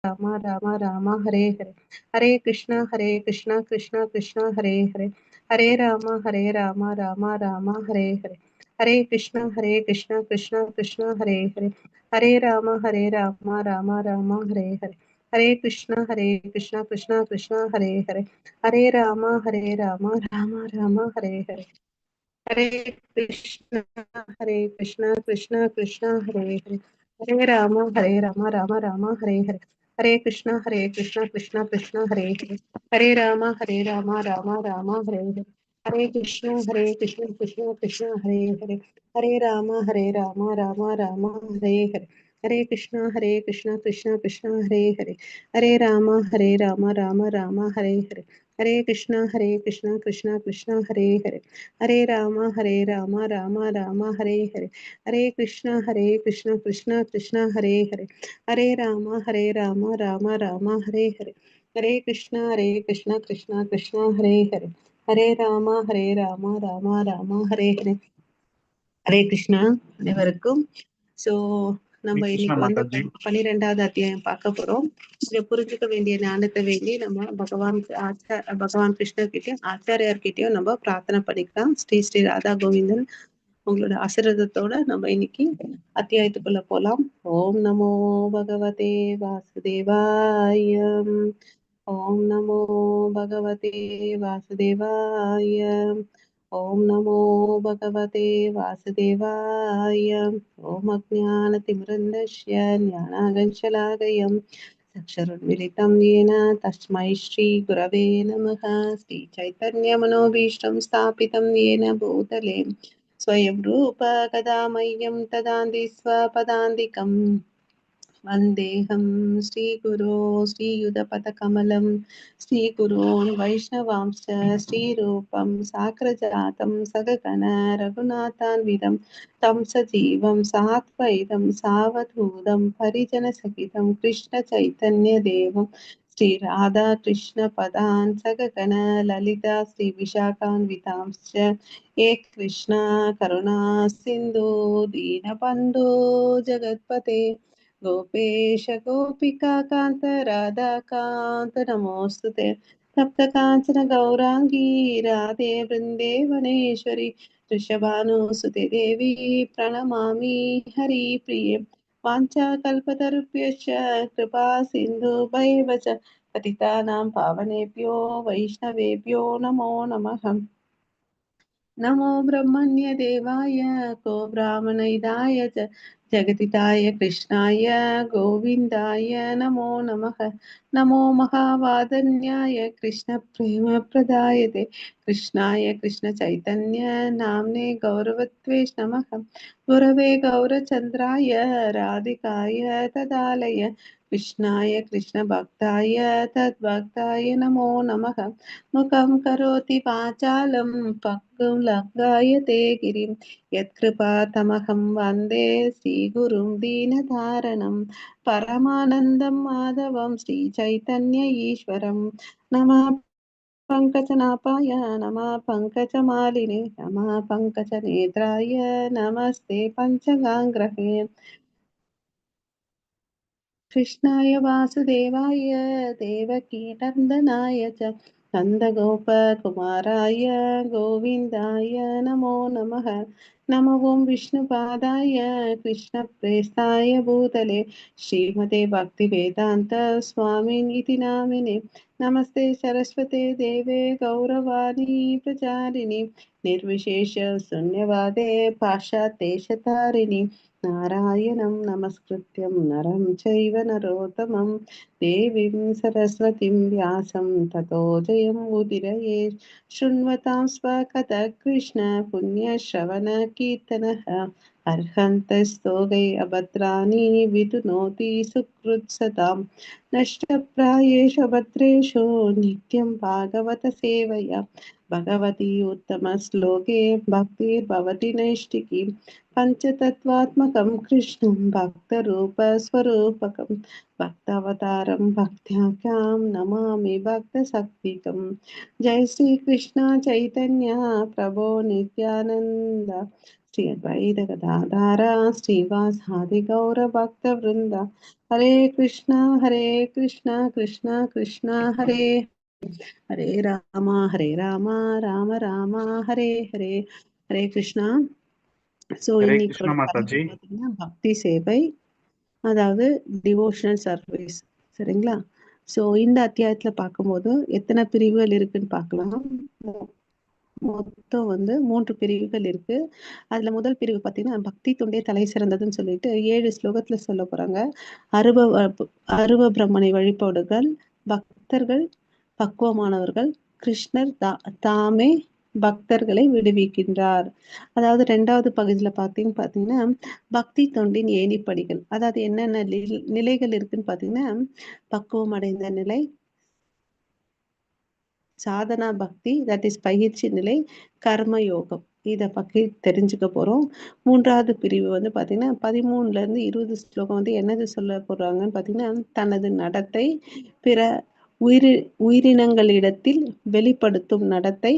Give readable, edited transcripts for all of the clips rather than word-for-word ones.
राम राम राम हरे हरे, हरे कृष्णा कृष्णा कृष्णा हरे हरे, हरे राम राम राम हरे हरे, हरे कृष्णा कृष्णा कृष्णा हरे हरे, हरे राम राम राम हरे हरे, हरे कृष्णा कृष्णा कृष्णा हरे हरे, हरे राम राम राम हरे हरे, हरे कृष्णा कृष्णा कृष्णा हरे हरे, हरे राम राम राम हरे हरे, हरे कृष्णा कृष्णा कृष्णा हरे हरे, हरे राम राम राम हरे हरे, हरे कृष्णा कृष्णा कृष्णा हरे हरे, हरे राम राम राम हरे हरे, हरे कृष्णा कृष्णा कृष्णा हरे हरे, हरे राम राम राम हरे हरे, हरे कृष्णा कृष्णा कृष्णा हरे हरे, हरे राम राम राम हरे हरे, हरे कृष्णा कृष्णा कृष्णा हरे हरे, हरे राम राम राम हरे हरे, हरे कृष्णा कृष्णा कृष्णा हरे हरे, हरे राम राम राम हरे हरे, ஹரே கிருஷ்ணா அனைவருக்கும். ஸோ हरे நம்ம कृष्णा இன்னைக்கு माता जी। 12வது அத்தியாயம் பார்க்க போறோம். இதை புரிஞ்சுக்க வேண்டிய ஞானத்தை வேண்டி நம்ம பகவான் கிருஷ்ணர் கிட்டயும் ஆச்சாரியார் கிட்டயும் நம்ம பிரார்த்தனை பண்ணிக்கலாம். ஸ்ரீ ஸ்ரீ ராதா கோவிந்தன் உங்களோட ஆசீர்வாதத்தோட நம்ம இன்னைக்கு அத்தியாயத்துக்குள்ள போலாம். ஓம் நமோ பகவதே வாசுதேவாய, ஓம் நமோ பகவதே வாசுதேவாய, ओम नमो भगवते वासुदेवाय, ओम अज्ञानतिमिरन्धस्य ज्ञानागञ्शलाकयं चक्षुरुन्मिलितं येन तस्मै श्रीगुरवे नमः। श्रीचैतन्यमनोभीष्टं स्थापितं येन भूतले स्वयं रूप कदा मह्यं ददाति स्वपदान्तिकम्। वन्देऽहं श्रीगुरो श्रीयुतपदकमलं श्रीगुरोन् वैष्णवांश्च श्रीरूपं साग्रजातं सगगण रघुनाथान्वितं तं सजीवं सात्वैतं सावधूतं परिजनसहितं कृष्णचैतन्यदेवं श्रीराधा कृष्णपदान् सगगण ललिता श्रीविशाखान्वितांश्च हे कृष्णा करुणा सिन्धु दीनबन्धो जगत्पते गोपेश गोपिका कांत राधा कांत नमोस्तुते, तप्त कांचन गौरांगी राधे वृंदेवनेश्वरी, वृषभानुसुते देवी प्रणमामि हरिप्रिये, वाञ्छाकल्पतरुभ्यश्च कृपा सिन्धुभैव च पतितानां पावनेभ्यो वैष्णवेभ्यो नमो नमः। नमो ब्रह्मण्य देवाय को ब्राह्मणहिताय च जगदिताय कृष्णाय गोविन्दाय नमो नमः। नमो महावादन्याय कृष्ण प्रेम प्रदायते कृष्णाय कृष्ण चैतन्य नाम्ने गौरवत्वेष नमः। गुरवे गौरचन्द्राय राधिकाय तदालय कृष्णाय कृष्ण भक्ताय तद्भक्ताय नमो नमः। मुखं करोति वाचालं पक्वं लङ्घयते गिरिं यत्कृपातमहं वन्दे श्रीगुरुं दीनधारणं परमानन्दं माधवं श्रीचैतन्य ईश्वरं। नमः पङ्कजनाभाय नमः पङ्कजमालिने नमः पङ्कजनेत्राय नमस्ते पञ्चगाङ्ग्रहे। कृष्णाय वासुदेवाय देवकीनन्दनाय च नन्दगोपकुमाराय गोविन्दाय नमो नमः। नमो ॐ विष्णुपादाय कृष्णप्रेष्ठाय भूतले श्रीमते भक्तिवेदान्त स्वामिनिति नामिने। नमस्ते सरस्वते देवे गौरवाणी प्रचारिणि निर्विशेष शून्यवादे पाश्चात्येशतारिणि नारायणं नमस्कृत्यं नरं चैव नरोत्तमं देवीं सरस्वतीं व्यासं ततो जयमुदीरये। शृण्वतां स्वकथः कृष्ण पुण्यश्रवणकीर्तनः अर्हन्तस्तोगै अभद्राणि विदुनोति सुकृत्सतां नष्टप्रायेषु भद्रेषु नित्यं भागवत सेवया भगवती उत्तमश्लोके भक्तिर्भवति नैष्टिकी पञ्चतत्त्वात्मकं कृष्णं भक्तरूपस्वरूपकं भक्तावतारं भक्त्याख्यां नमामि भक्तशक्तिकं। जय श्री कृष्ण चैतन्य प्रभो नित्यानंद ஸ்ரீ அத்வைத கதாதாரா ஸ்ரீவாசாதி கௌர பக்த விருந்தா ஹரே கிருஷ்ணா கிருஷ்ணா கிருஷ்ணா ஹரே ஹரே ராமா ராம ராமா ஹரே ஹரே ஹரே கிருஷ்ணா. ஸோ ஹரே இன்னைக்கோட கிருஷ்ணா தலைப்பு மாதாஜி. பார்த்தீங்கன்னா பக்தி சேவை, அதாவது டிவோஷனல் சர்வீஸ். சரிங்களா? ஸோ இந்த அத்தியாயத்தில் பார்க்கும்போது எத்தனை பிரிவுகள் இருக்குன்னு பார்க்கலாம். மொத்தம் 3 பிரிவுகள் இருக்கு. அதுல முதல் பிரிவு பார்த்தீங்கன்னா பக்தி தொண்டே தலை சிறந்ததுன்னு சொல்லிட்டு 7 ஸ்லோகத்துல சொல்ல போறாங்க. அருவ பிரம்மனை வழிபாடுகள், பக்தர்கள் பக்குவமானவர்கள், கிருஷ்ணர் தாமே பக்தர்களை விடுவிக்கின்றார். அதாவது 2வது பகுதியில பார்த்தீங்கன்னா பக்தி தொண்டின் ஏணிப்படிகள், அதாவது என்னென்ன நிலைகள் இருக்குன்னு பார்த்தீங்கன்னா பக்குவம் அடைந்த நிலை, சாதனா பக்தி, தட் இஸ் பயிற்சி நிலை, கர்ம யோகம். இதை பற்றி தெரிஞ்சுக்க போறோம். 3வது பிரிவு பார்த்தீங்கன்னா 13ல இருந்து 20 ஸ்லோகம் என்னது சொல்ல போறாங்கன்னு பார்த்தீங்கன்னா தனது நடத்தை, பிற உயிரினங்களிடத்தில் வெளிப்படுத்தும் நடத்தை,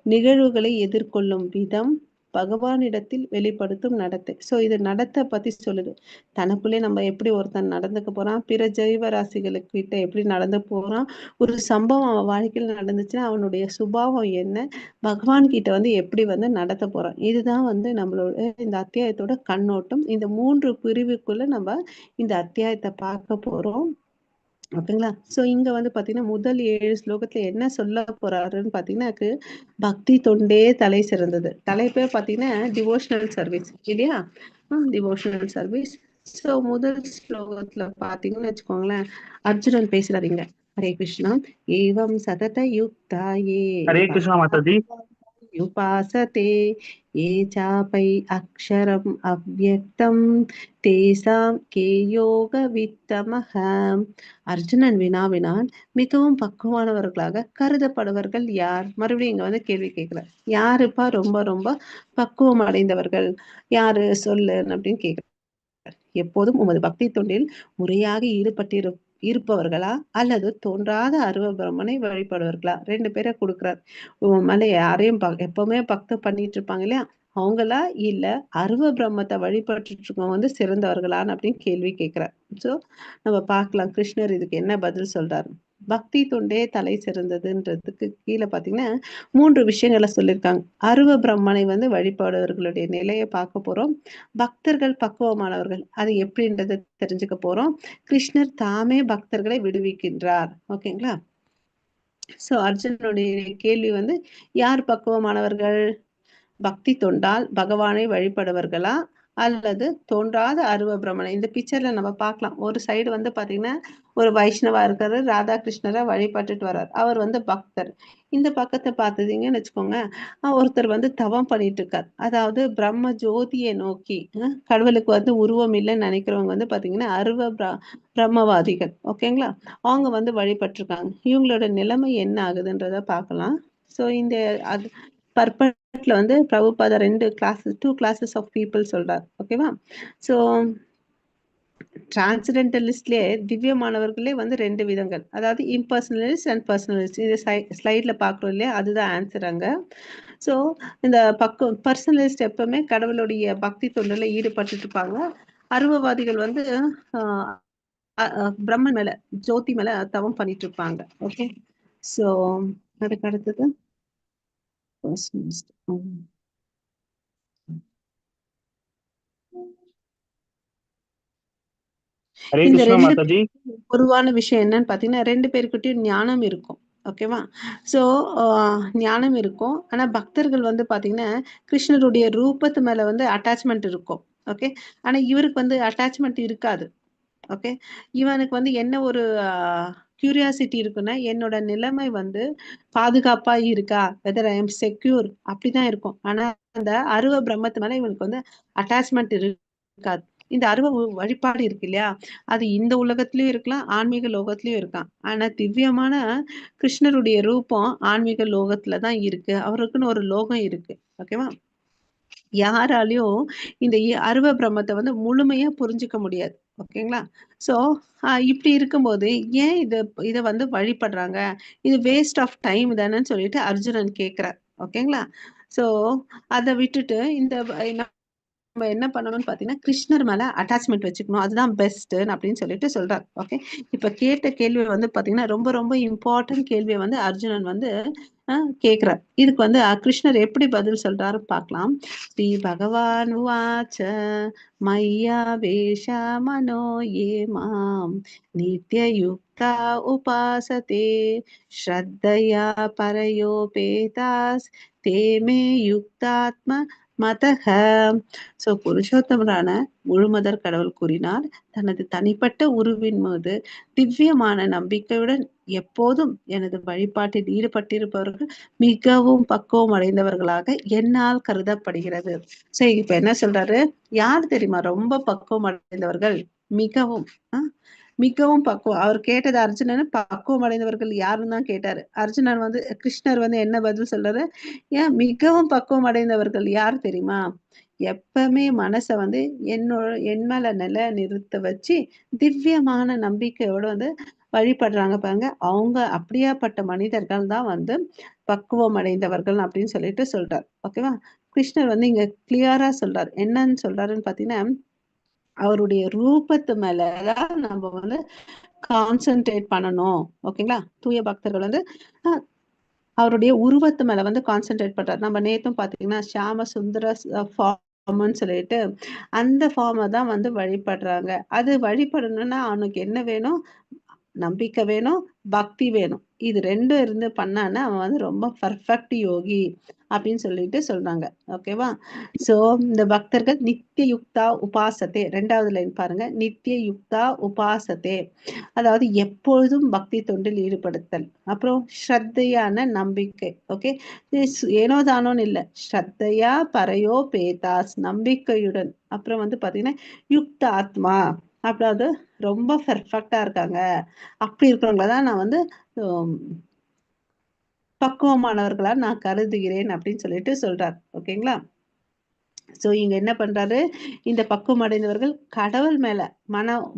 நிகழ்வுகளை எதிர்கொள்ளும் விதம், பகவானிடத்தில் வெளிப்படுத்தும் நடத்தை. ஸோ இது நடத்தை பத்தி சொல்லுது. தனக்குள்ளே நம்ம எப்படி ஒருத்தன் நடந்துக்க போறான், பிற ஜெய்வராசிகளுக்கு கிட்ட எப்படி நடந்து போறான், ஒரு சம்பவம் அவன் வாழ்க்கையில் நடந்துச்சுன்னா அவனுடைய சுபாவம் என்ன, பகவான் கிட்ட எப்படி நடத்த போறான். இதுதான் நம்மளோட இந்த அத்தியாயத்தோட கண்ணோட்டம். இந்த 3 பிரிவுக்குள்ள நம்ம இந்த அத்தியாயத்தை பார்க்க போறோம். ஓகேங்களா? ஸோ இங்க பார்த்தீங்கன்னா முதல் 7 ஸ்லோகத்துல என்ன சொல்ல போறாருன்னு பார்த்தீங்கன்னா பக்தி தொண்டே தலை சிறந்தது. தலைப்பே பார்த்தீங்கன்னா டிவோஷனல் சர்வீஸ் இல்லையா? Devotional service. ஸோ முதல் ஸ்லோகத்துல பார்த்தீங்கன்னு வச்சுக்கோங்களேன், அர்ஜுனன் பேசுறாருங்க. ஹரே கிருஷ்ணா. ஏவம் சதத யுக்தாயே ஹரே கிருஷ்ணா மாதாஜி. உபாசதே ये चापै अक्षरम् अव्यक्तं तेषां के யோகவித்தமஹ. அர்ஜுனன் வினாவினான், மிகவும் பக்குவமானவர்களாக கருதப்படுவர்கள் யார்? மறுபடியும் இங்க கேள்வி கேட்கிறார். யாருப்பா ரொம்ப ரொம்ப பக்குவம் அடைந்தவர்கள், யாரு சொல்லு அப்படின்னு கேட்கிறார். எப்போதும் உமது பக்தி தொண்டில் முறையாக இருப்பவர்களா அல்லது தோன்றாத அருவ பிரம்மனை வழிபடுவர்களா? 2 பேரை கொடுக்கிறார். மேல யாரையும் எப்பவுமே பக்தம் பண்ணிட்டு இருப்பாங்க இல்லையா, அவங்களா இல்ல அருவ பிரம்மத்தை வழிபட்டு இருக்கவங்க சிறந்தவர்களான்னு அப்படின்னு கேள்வி கேட்கிறார். சோ நம்ம பார்க்கலாம் கிருஷ்ணர் இதுக்கு என்ன பதில் சொல்றாரு. பக்தி தொண்டே தலை சிறந்ததுன்றதுக்கு கீழே பாத்தீங்கன்னா 3 விஷயங்களை சொல்லியிருக்காங்க. அருவ பிரம்மனை வழிபாடுவர்களுடைய நிலையை பார்க்க போறோம். பக்தர்கள் பக்குவமானவர்கள் அது எப்படின்றத தெரிஞ்சுக்க போறோம். கிருஷ்ணர் தாமே பக்தர்களை விடுவிக்கின்றார். ஓகேங்களா? சோ அர்ஜுனுடைய கேள்வி யார் பக்குவமானவர்கள்? பக்தி தொண்டால் பகவானை வழிபடுவர்களா அல்லது தோன்றாத அருவ பிரம்மனை? இந்த பிக்சர்ல நம்ம பார்க்கலாம். ஒரு சைடு பாத்தீங்கன்னா ஒரு வைஷ்ணவா இருக்காரு, ராதா கிருஷ்ணரை வழிபட்டுட்டு வர்றாரு. அவர் பக்தர். இந்த பக்கத்தை பார்த்தீங்கன்னு வச்சுக்கோங்க, ஒருத்தர் தவம் பண்ணிட்டு இருக்கார். அதாவது பிரம்ம ஜோதியை நோக்கி கடவுளுக்கு உருவம் இல்லைன்னு நினைக்கிறவங்க பாத்தீங்கன்னா அருவ பிரம்மவாதிகள். ஓகேங்களா? அவங்க வழிபட்டிருக்காங்க. இவங்களோட நிலைமை என்ன ஆகுதுன்றத பார்க்கலாம். ஸோ இந்த பர்பட்ல பிரபுபாதா 2 classes ஆஃப் பீப்புள் சொல்றார். ஓகேவா? ஸோ டிரான்ஸ்ஜெண்டலிஸ்ட்லயே திவ்யமானவர்களே 2 விதங்கள், அதாவது இம்பர்சனலிஸ்ட் அண்ட் பர்சனலிஸ்ட். இது ஸ்லைட்ல பார்க்குறோம் இல்லையா, அதுதான் ஆன்சர் அங்க. ஸோ இந்த பர்சனலிஸ்ட் எப்பவுமே கடவுளுடைய பக்தி தொண்டில் ஈடுபட்டு இருப்பாங்க. அருவவாதிகள் பிரம்மன் மேல ஜோதி மேல தவம் பண்ணிட்டு இருப்பாங்க. ஓகே. ஸோ அதுக்கு அடுத்தது பர்சனலிஸ்ட். ஹரே இந்த கிருஷ்ணா 2 மாதாஜி. பொதுவான விஷயம் என்னன்னு பாத்தீங்கன்னா 2 பேருக்கிட்டையும் ஞானம் இருக்கும். ஓகேவா? சோ ஞானம் இருக்கும். ஆனா பக்தர்கள் பாத்தீங்கன்னா கிருஷ்ணருடைய ரூபத்து மேல அட்டாச்மெண்ட் இருக்கும். ஓகே. ஆனா இவருக்கு அட்டாச்மெண்ட் இருக்காது. ஓகே. இவனுக்கு என்ன ஒரு கியூரியாசிட்டி இருக்குன்னா, என்னோட நிலைமை பாதுகாப்பா இருக்கா, வெதர் ஐ எம் செக்யூர், அப்படிதான் இருக்கும். ஆனா அந்த அருவ பிரம்மத்து மேல இவனுக்கு அட்டாச்மெண்ட் இருக்காது. இந்த அருவ வழிபாடு இருக்கு இல்லையா, அது இந்த உலகத்திலயும் இருக்கலாம், ஆன்மீக லோகத்திலயும் இருக்கான். ஆனா திவ்யமான கிருஷ்ணருடைய ரூபம் ஆன்மீக லோகத்துல தான் இருக்கு. அவருக்குன்னு ஒரு லோகம் இருக்கு. ஓகேவா? யாராலையும் இந்த அருவ பிரம்மத்தை முழுமையா புரிஞ்சுக்க முடியாது. ஓகேங்களா? சோ இப்படி இருக்கும்போது ஏன் இத வழிபடுறாங்க, இது வேஸ்ட் ஆஃப் டைம் தானேன்னு சொல்லிட்டு அர்ஜுனன் கேட்கிறார். ஓகேங்களா? சோ அதை விட்டுட்டு இந்த நம்ம என்ன பண்ணணும்னு பாத்தீங்கன்னா கிருஷ்ணர் மேல அட்டாச்மெண்ட் வச்சுக்கணும், அதுதான் பெஸ்ட் அப்படின்னு சொல்லிட்டு சொல்றாரு. ஓகே, இப்ப கேட்ட கேள்வி வந்து பாத்தீங்கன்னா ரொம்ப ரொம்ப இம்பார்ட்டன்ட் கேள்வியை வந்து அர்ஜுனன் வந்து கேக்குறார். இதுக்கு வந்து கிருஷ்ணர் எப்படி பதில் சொல்றாரு பார்க்கலாம். ஸ்ரீ பகவான் வாச்ச மையா வேஷ மனோ ஏ மாம் நித்ய யுக்தா உபாசதே ஸ்ரத்தையா பரயோபேதாஸ் தேமே யுக்தாத்ம மதக. சோ புருஷோத்தமரான முழுமதர் கடவுள் கூறினார், தனது தனிப்பட்ட உருவின் மீது திவ்யமான நம்பிக்கையுடன் எப்போதும் எனது வழிபாட்டில் ஈடுபட்டிருப்பவர்கள் மிகவும் பக்குவம் அடைந்தவர்களாக என்னால் கருதப்படுகிறது. சரி, இப்ப என்ன சொல்றாரு, யார் தெரியுமா ரொம்ப பக்குவம் அடைந்தவர்கள்? மிகவும் மிகவும் பக்குவம். அவர் கேட்டது அர்ஜுனன் பக்குவம் அடைந்தவர்கள் யாருன்னு தான் கேட்டாரு. அர்ஜுனன் வந்து கிருஷ்ணர் வந்து என்ன பதில் சொல்றாரு, ஏன் மிகவும் பக்குவம் அடைந்தவர்கள் யார் தெரியுமா? எப்பவுமே மனச வந்து என் மேல நிலை நிறுத்த வச்சு திவ்யமான நம்பிக்கையோட வந்து வழிபடுறாங்க பாருங்க, அவங்க அப்படியாப்பட்ட மனிதர்கள் தான் வந்து பக்குவம் அடைந்தவர்கள் அப்படின்னு சொல்லிட்டு சொல்றார். ஓகேவா? கிருஷ்ணர் வந்து இங்க கிளியரா சொல்றாரு. என்னன்னு சொல்றாருன்னு பாத்தீங்கன்னா, அவருடைய ரூபத்து மேலதான் நம்ம வந்து கான்சென்ட்ரேட் பண்ணணும். ஓகேங்களா? தூய பக்தர்கள் வந்து அவருடைய உருவத்து மேல வந்து கான்சென்ட்ரேட் பண்றாரு. நம்ம நேத்தும் பாத்தீங்கன்னா ஷியாம சுந்தர ஃபார்ம்னு சொல்லிட்டு அந்த ஃபார்மை தான் வந்து வழிபடுறாங்க. அது வழிபடணும்னா அவனுக்கு என்ன வேணும்? நம்பிக்கை வேணும், பக்தி வேணும். இது ரெண்டும் இருந்து பண்ணான்னா அவன் வந்து ரொம்ப பர்ஃபெக்ட் யோகி அப்படின்னு சொல்லிட்டு சொல்றாங்க. ஓகேவா? சோ இந்த பக்தர்கள் நித்திய யுக்தா உபாசத்தே, 2வது லைன் பாருங்க, நித்திய யுக்தா உபாசத்தே, அதாவது எப்பொழுதும் பக்தி தொண்டில் ஈடுபடுத்தல். அப்புறம் ஸ்ரத்தையான நம்பிக்கை. ஓகே, ஏனோ தானோன்னு இல்லை, ஸ்ரத்தையா பரையோ பேதாஸ், நம்பிக்கையுடன். அப்புறம் வந்து பாத்தீங்கன்னா யுக்த ஆத்மா, அதாவது ரொம்ப பெர்ஃபெக்டா இருக்காங்க. அப்படி இருக்கிறவங்கள தான் நான் வந்து பக்குவமானவர்களா நான் கருதுகிறேன் அப்படின்னு சொல்லிட்டு சொல்றார். ஓகேங்களா? சோ இங்க என்ன பண்றாரு, இந்த பக்குவம் அடைந்தவர்கள் கடவுள் மேல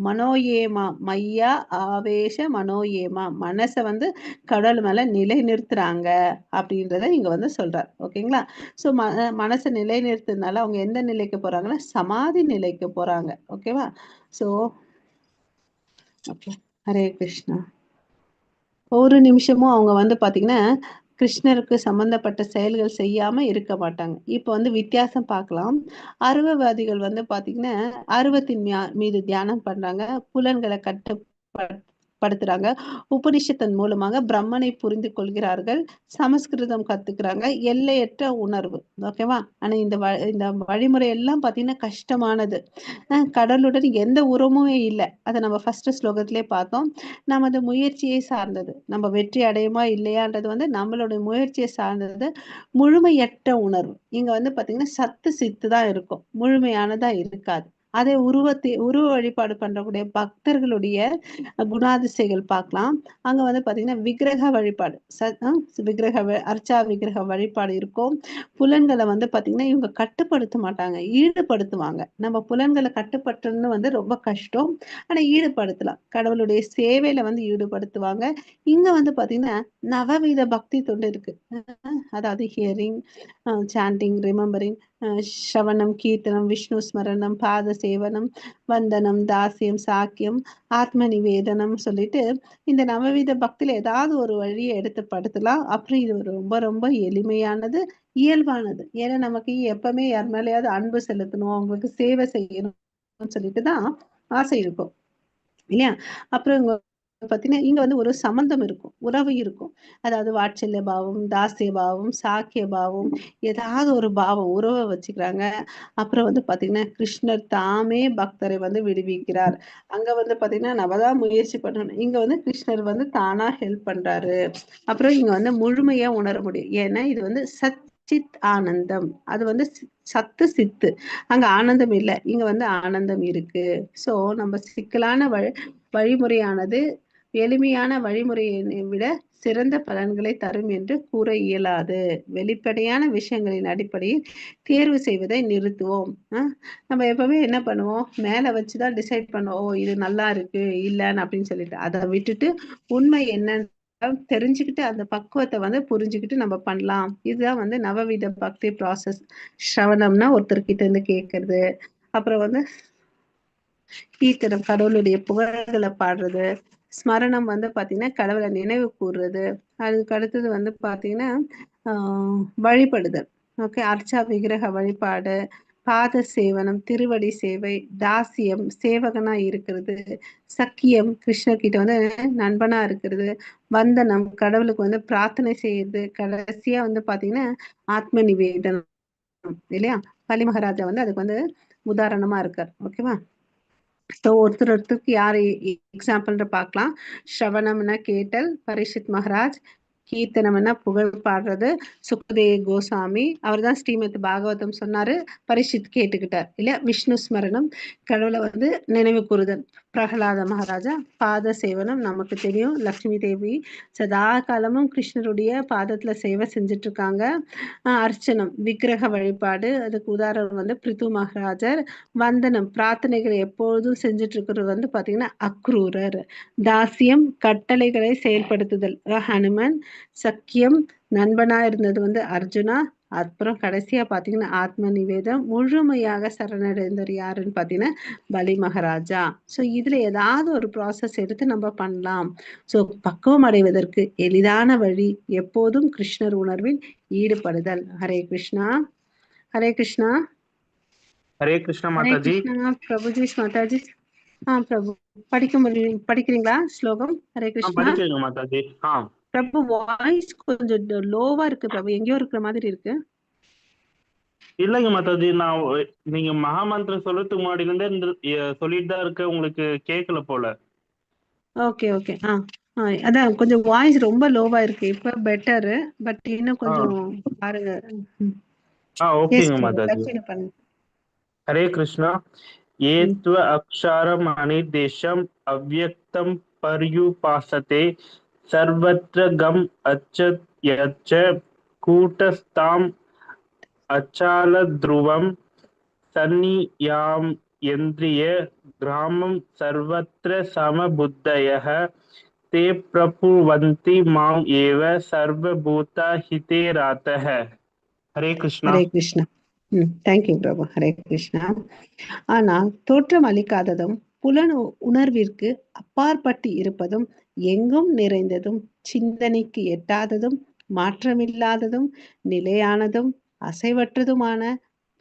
மனோஏமா மையா ஆவேச மனோஏமா, மனச வந்து கடவுள் மேல நிலை நிறுத்துறாங்க அப்படின்றத இங்க வந்து சொல்றார். ஓகேங்களா? சோ மனசை நிலை நிறுத்துறதுனால அவங்க எந்த நிலைக்கு போறாங்கன்னா சமாதி நிலைக்கு போறாங்க. ஓகேவா? So okay, Hare Krishna. ஒரு நிமிஷமும் அவங்க வந்து பாத்தீங்கன்னா கிருஷ்ணருக்கு சம்பந்தப்பட்ட செயல்கள் செய்யாம இருக்க மாட்டாங்க. இப்ப வந்து வித்தியாசம் பார்க்கலாம். அருவவாதிகள் வந்து பாத்தீங்கன்னா அருவத்தின் மீது தியானம் பண்றாங்க, புலன்களை கட்டுப்படுத்துறாங்க, உபனிஷத்தின் மூலமாக பிரம்மனை புரிந்து கொள்கிறார்கள், சமஸ்கிருதம் கத்துக்கிறாங்க, எல்லையற்ற உணர்வு. ஓகேவா? ஆனா இந்த வழிமுறை எல்லாம் பாத்தீங்கன்னா கஷ்டமானது. கடலுடன் எந்த உறவுமே இல்லை. அதை நம்ம ஃபர்ஸ்ட் ஸ்லோகத்திலே பார்த்தோம். நமது முயற்சியை சார்ந்தது, நம்ம வெற்றி அடையுமா இல்லையான்றது வந்து நம்மளுடைய முயற்சியை சார்ந்தது. முழுமையற்ற உணர்வு இங்க வந்து பாத்தீங்கன்னா சத்து சித்து தான் இருக்கும், முழுமையானதா இருக்காது. அதே உருவ வழிபாடு பண்றக்கூடிய பக்தர்களுடைய குணாதிசைகள் பார்க்கலாம். அங்க வந்து பாத்தீங்கன்னா விக்கிரக வழிபாடு, அர்ச்சா விக்கிரக வழிபாடு இருக்கும். புலன்களை வந்து பாத்தீங்கன்னா இவங்க கட்டுப்படுத்த மாட்டாங்க, ஈடுபடுத்துவாங்க. நம்ம புலன்களை கட்டுப்படுத்துறது வந்து ரொம்ப கஷ்டம், ஆனா ஈடுபடுத்தலாம். கடவுளுடைய சேவையில வந்து ஈடுபடுத்துவாங்க. இங்க வந்து பாத்தீங்கன்னா நவவித பக்தி தொண்டு இருக்கு. அதாவது ஹியரிங், சாண்டிங், ரிமெம்பரிங், ஸ்ரவணம், கீர்த்தனம், விஷ்ணு ஸ்மரணம், பாத சேவனம், வந்தனம், தாசியம், சாக்கியம், ஆத்ம நிவேதனம் சொல்லிட்டு இந்த நவவித பக்தியில ஏதாவது ஒரு வழியை எடுத்து படுத்தலாம். அப்புறம் இது ரொம்ப ரொம்ப எளிமையானது, இயல்பானது. ஏன்னா நமக்கு எப்பவுமே யார் மேலேயாவது அன்பு செலுத்தணும், அவங்களுக்கு சேவை செய்யணும்னு சொல்லிட்டு தான் ஆசை இருக்கும் இல்லையா? அப்புறம் பாத்தீங்கன்னா இங்க வந்து ஒரு சம்பந்தம் இருக்கும், உறவு இருக்கும். அதாவது வாட்சல்ய பாவம், தாசிய பாவம், சாக்கிய பாவம், ஏதாவது ஒரு பாவம் உறவை வச்சுக்கிறாங்க. அப்புறம் வந்து பாத்தீங்கன்னா கிருஷ்ணர் தாமே பக்தரை வந்து விடுவிக்கிறார். அங்க வந்து பாத்தீங்கன்னா நம்ம தான் முயற்சி பண்ணணும், இங்க வந்து கிருஷ்ணர் வந்து தானா ஹெல்ப் பண்றாரு. அப்புறம் இங்க வந்து முழுமையா உணர முடியும். ஏன்னா இது வந்து சச்சித் ஆனந்தம், அது வந்து சத்து சித்து. அங்க ஆனந்தம் இல்லை, இங்க வந்து ஆனந்தம் இருக்கு. சோ நம்ம சிக்கலான வழிமுறையானது எளிமையான வழிமுறையை விட சிறந்த பலன்களை தரும் என்று கூற இயலாது. வெளிப்படையான விஷயங்களின் அடிப்படையில் தேர்வு செய்வதை நிறுத்துவோம். நம்ம எப்பவுமே என்ன பண்ணுவோம், மேல வச்சுதான் டிசைட் பண்ணுவோம், இது நல்லா இருக்கு இல்லன்னு அப்படின்னு சொல்லிட்டு. அதை விட்டுட்டு உண்மை என்னன்னு தெரிஞ்சுக்கிட்டு அந்த பக்குவத்தை வந்து புரிஞ்சுக்கிட்டு நம்ம பண்ணலாம். இதுதான் வந்து நவவித பக்தி ப்ராசஸ். ஸ்ரவணம்னா ஒருத்தர்கிட்ட இருந்து கேட்கறது, அப்புறம் வந்து கீர்த்தனம் கடவுளுடைய புகழ்களை பாடுறது, ஸ்மரணம் வந்து பாத்தீங்கன்னா கடவுளை நினைவு கூறுறது, அதுக்கு அடுத்தது வந்து பாத்தீங்கன்னா வழிபடுதல். ஓகே, அர்ச்சா விக்கிரக வழிபாடு, பாத சேவனம், திருவடி சேவை, தாசியம் சேவகனா இருக்கிறது, சக்கியம் கிருஷ்ணர்கிட்ட வந்து நண்பனா இருக்கிறது, வந்தனம் கடவுளுக்கு வந்து பிரார்த்தனை செய்யறது, கடைசியா வந்து பாத்தீங்கன்னா ஆத்ம நிவேதனம் இல்லையா. பலி மகாராஜா வந்து அதுக்கு வந்து உதாரணமா இருக்கார். ஓகேவா. ஸோ ஒருத்தருக்கு யார் எக்ஸாம்பிள்ன்ற பார்க்கலாம். ஸ்ரவணம்னா கேட்டல், பரிஷித் மகாராஜ். கீர்த்தனம்னா புகழ் பாடுறது, சுக்தேவ் கோசாமி. அவர் தான் ஸ்ரீமத் பாகவதம் சொன்னாரு, பரிஷித் கேட்டுக்கிட்டார் இல்லையா. விஷ்ணு ஸ்மரணம் கடவுளை வந்து நினைவு கூறுதல், பிரகலாத மகாராஜா. பாத சேவனம் நமக்கு தெரியும், லக்ஷ்மி தேவி சதா காலமும் கிருஷ்ணருடைய பாதத்துல சேவை செஞ்சுட்டு இருக்காங்க. அர்ச்சனம் விக்கிரக வழிபாடு, அதுக்கு உதாரணம் வந்து பிரித்து மகாராஜர். வந்தனம் பிரார்த்தனைகளை எப்பொழுதும் செஞ்சுட்டு இருக்கிறது வந்து பாத்தீங்கன்னா அக்ரூரர். தாசியம் கட்டளைகளை செயல்படுத்துதல் ஹனுமன். சக்கியம் நண்பனா இருந்தது வந்து அர்ஜுனா. அப்புறம் கடைசியா பாத்தீங்கன்னா ஆத்ம நிவேதம் முழுமையாக சரணடைந்தவர் யாருன்னு பாத்தீங்கன்னா பலி மகாராஜா. சோ இதுல ஏதாவது ஒரு ப்ராசஸ் எடுத்து நம்ம பண்ணலாம். சோ பக்குவம் அடைவதற்கு எளிதான வழி எப்போதும் கிருஷ்ணர் உணர்வில் ஈடுபடுதல். ஹரே கிருஷ்ணா. ஹரே கிருஷ்ணா. ஹரே கிருஷ்ணா ஹரே மாதாஜி. கிருஷ்ணா பிரபுஜி மாதாஜி. பிரபு படிக்கிறீங்களா ஸ்லோகம்? ஹரே கிருஷ்ணா. படிக்கிறீங்க மாதாஜி. பிரபு வாய்ஸ் கொஞ்சம் லோவா இருக்கு பிரபு, எங்கேயோ இருக்கிற மாதிரி இருக்கு. இல்லைங்க மாதாஜி, நான் நீங்க மகாமந்திரம் சொல்றதுக்கு முன்னாடில இருந்தே சொல்லிட்டு தான் இருக்க, உங்களுக்கு கேட்கல போல. Okay okay. அதான் கொஞ்சம் வாய்ஸ் ரொம்ப லோவா இருக்கு. இப்ப பெட்டரு, பட் இன்னும் கொஞ்சம் பாருங்க. எஸ் ஓகேங்க பிரபு, மாதாஜி. கண்டினியூ பண்ணுங்க. ஹரே கிருஷ்ணா. ஏத்வ அக்ஷரம் அனிர்தேஷம் அவ்யக்தம் பர்யுபாசதே சர்வத்ர கம் அச்சத் யச்ச கூட்டஸ்தாம் அச்சால த்ருவம் சன்னியாம் யந்திரிய கிராமம் சர்வத்ர சமபுத்தயः தே பிரபுவந்தி மாம் ஏவ சர்வபூத ஹிதே ராத்தः. ஹரே கிருஷ்ணா. ஹரே கிருஷ்ணா. தேங்க்யூ பிரபு. ஹரே கிருஷ்ணா. ஆனால் தோற்றம் அளிக்காததும் புலன் உணர்விற்கு அப்பாற்பட்டு இருப்பதும் எங்கும் நிறைந்ததும் சிந்தனைக்கு எட்டாததும் மாற்றமில்லாததும் நிலையானதும் அசைவற்றதுமான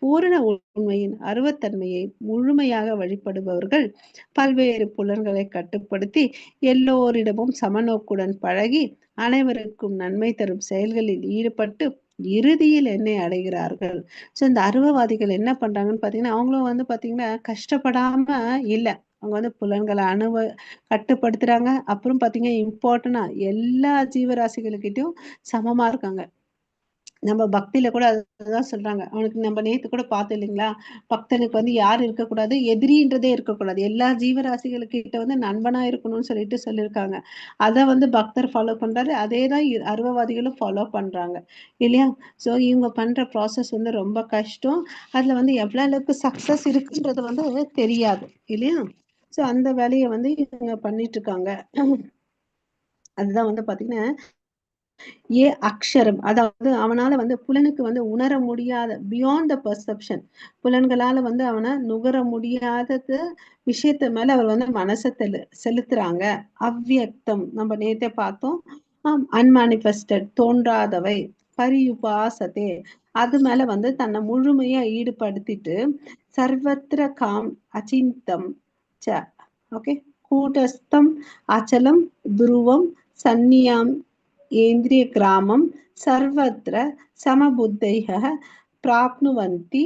பூரண உண்மையின் அருவத்தன்மையை முழுமையாக வழிபடுபவர்கள் பல்வேறு புலன்களை கட்டுப்படுத்தி எல்லோரிடமும் சமநோக்குடன் பழகி அனைவருக்கும் நன்மை தரும் செயல்களில் ஈடுபட்டு இறுதியில் என்னை அடைகிறார்கள். ஸோ இந்த அருவவாதிகள் என்ன பண்றாங்கன்னு பாத்தீங்கன்னா, அவங்களும் வந்து பாத்தீங்கன்னா கஷ்டப்படாம இல்ல, அவங்க வந்து புலன்களை கட்டுப்படுத்துறாங்க. அப்புறம் பாத்தீங்கன்னா இம்பார்ட்டன்டா எல்லா ஜீவராசிகளுக்கிட்டையும் சமமா இருக்காங்க. நம்ம பக்தியில கூட அதுதான் சொல்றாங்க. அவனுக்கு நம்ம நேத்து கூட பார்த்தோம் இல்லைங்களா, பக்தனுக்கு வந்து யார் இருக்கக்கூடாது, எதிரின்றதே இருக்கக்கூடாது, எல்லா ஜீவராசிகளுக்கிட்ட வந்து நண்பனா இருக்கணும்னு சொல்லிட்டு சொல்லியிருக்காங்க. அதை வந்து பக்தர் ஃபாலோ பண்றாரு, அதே தான் அருவவாதிகளும் ஃபாலோ பண்றாங்க இல்லையா. ஸோ இவங்க பண்ற ப்ராசஸ் வந்து ரொம்ப கஷ்டம். அதுல வந்து எவ்வளவு அளவுக்கு சக்சஸ் இருக்குன்றது வந்து தெரியாது இல்லையா. ஸோ அந்த வேலையை வந்து இவங்க பண்ணிட்டு இருக்காங்க. அதுதான் வந்து பாத்தீங்கன்னா அக்ஷரம், அதாவது அவனால வந்து புலனுக்கு வந்து உணர முடியாத பியாண்ட் த பர்செப்ஷன், புலன்களால வந்து அவனை நுகர முடியாதது விஷயத்த மேல அவர் வந்து மனசை செலுத்துறாங்க. அவ்வியக்தம் நம்ம நேத்தே பார்த்தோம். அன்மானிஃபெஸ்டட் தோன்றாதவை. பரியுபாசத்தே அது மேல வந்து தன்னை முழுமையா ஈடுபடுத்திட்டு சர்வத்திர காம் அச்சிந்தம் ச ஓகே கூட்டஸ்தம் அச்சலம் துருவம் சந்நியாம் ஏந்திரிய கிராமம் சர்வத்திர சமபுத்தைக பிராப்னுவந்தி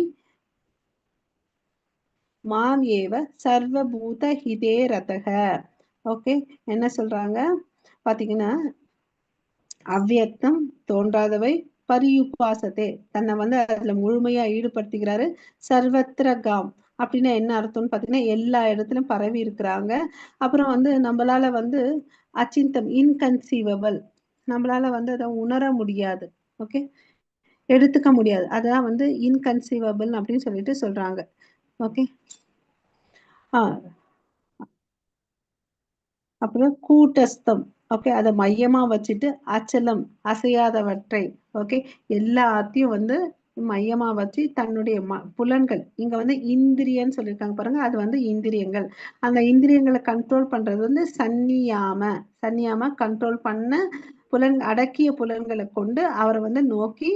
மாம் ஏவ சர்வபூத ஹிதே ரதக. ஓகே, என்ன சொல்றாங்க பாத்தீங்கன்னா, அவ்வியக்தம் தோன்றாதவை, பரியுபாசத்தே தன்னை வந்து அதுல முழுமையா ஈடுபடுத்திக்கிறாரு, சர்வத்திர காம் அப்படின்னா என்ன அர்த்தம்னு பாத்தீங்கன்னா எல்லா இடத்துலயும் பரவி இருக்கிறாங்க. அப்புறம் வந்து நம்மளால வந்து அச்சிந்தம் இன்கன்சீவபிள், நம்மளால வந்து அதை உணர முடியாது, ஓகே, எடுத்துக்க முடியாது, அதான் வந்து இன்கன்சீவபிள் அப்படின்னு சொல்லிட்டு சொல்றாங்க. ஓகே. அப்புறம் கூட்டஸ்தம் ஓகே, அதை மையமா வச்சுட்டு அச்சலம் அசையாதவற்றை, ஓகே, எல்லாத்தையும் வந்து மையமா வச்சு தன்னுடைய புலன்கள், இங்க வந்து இந்திரியன்னு சொல்லியிருக்காங்க பாருங்க, அது வந்து இந்திரியங்கள். அந்த இந்திரியங்களை கண்ட்ரோல் பண்றது வந்து சன்னியாம கண்ட்ரோல் பண்ண அடக்கிய புலன்களை கொண்டு அவரை வந்து நோக்கி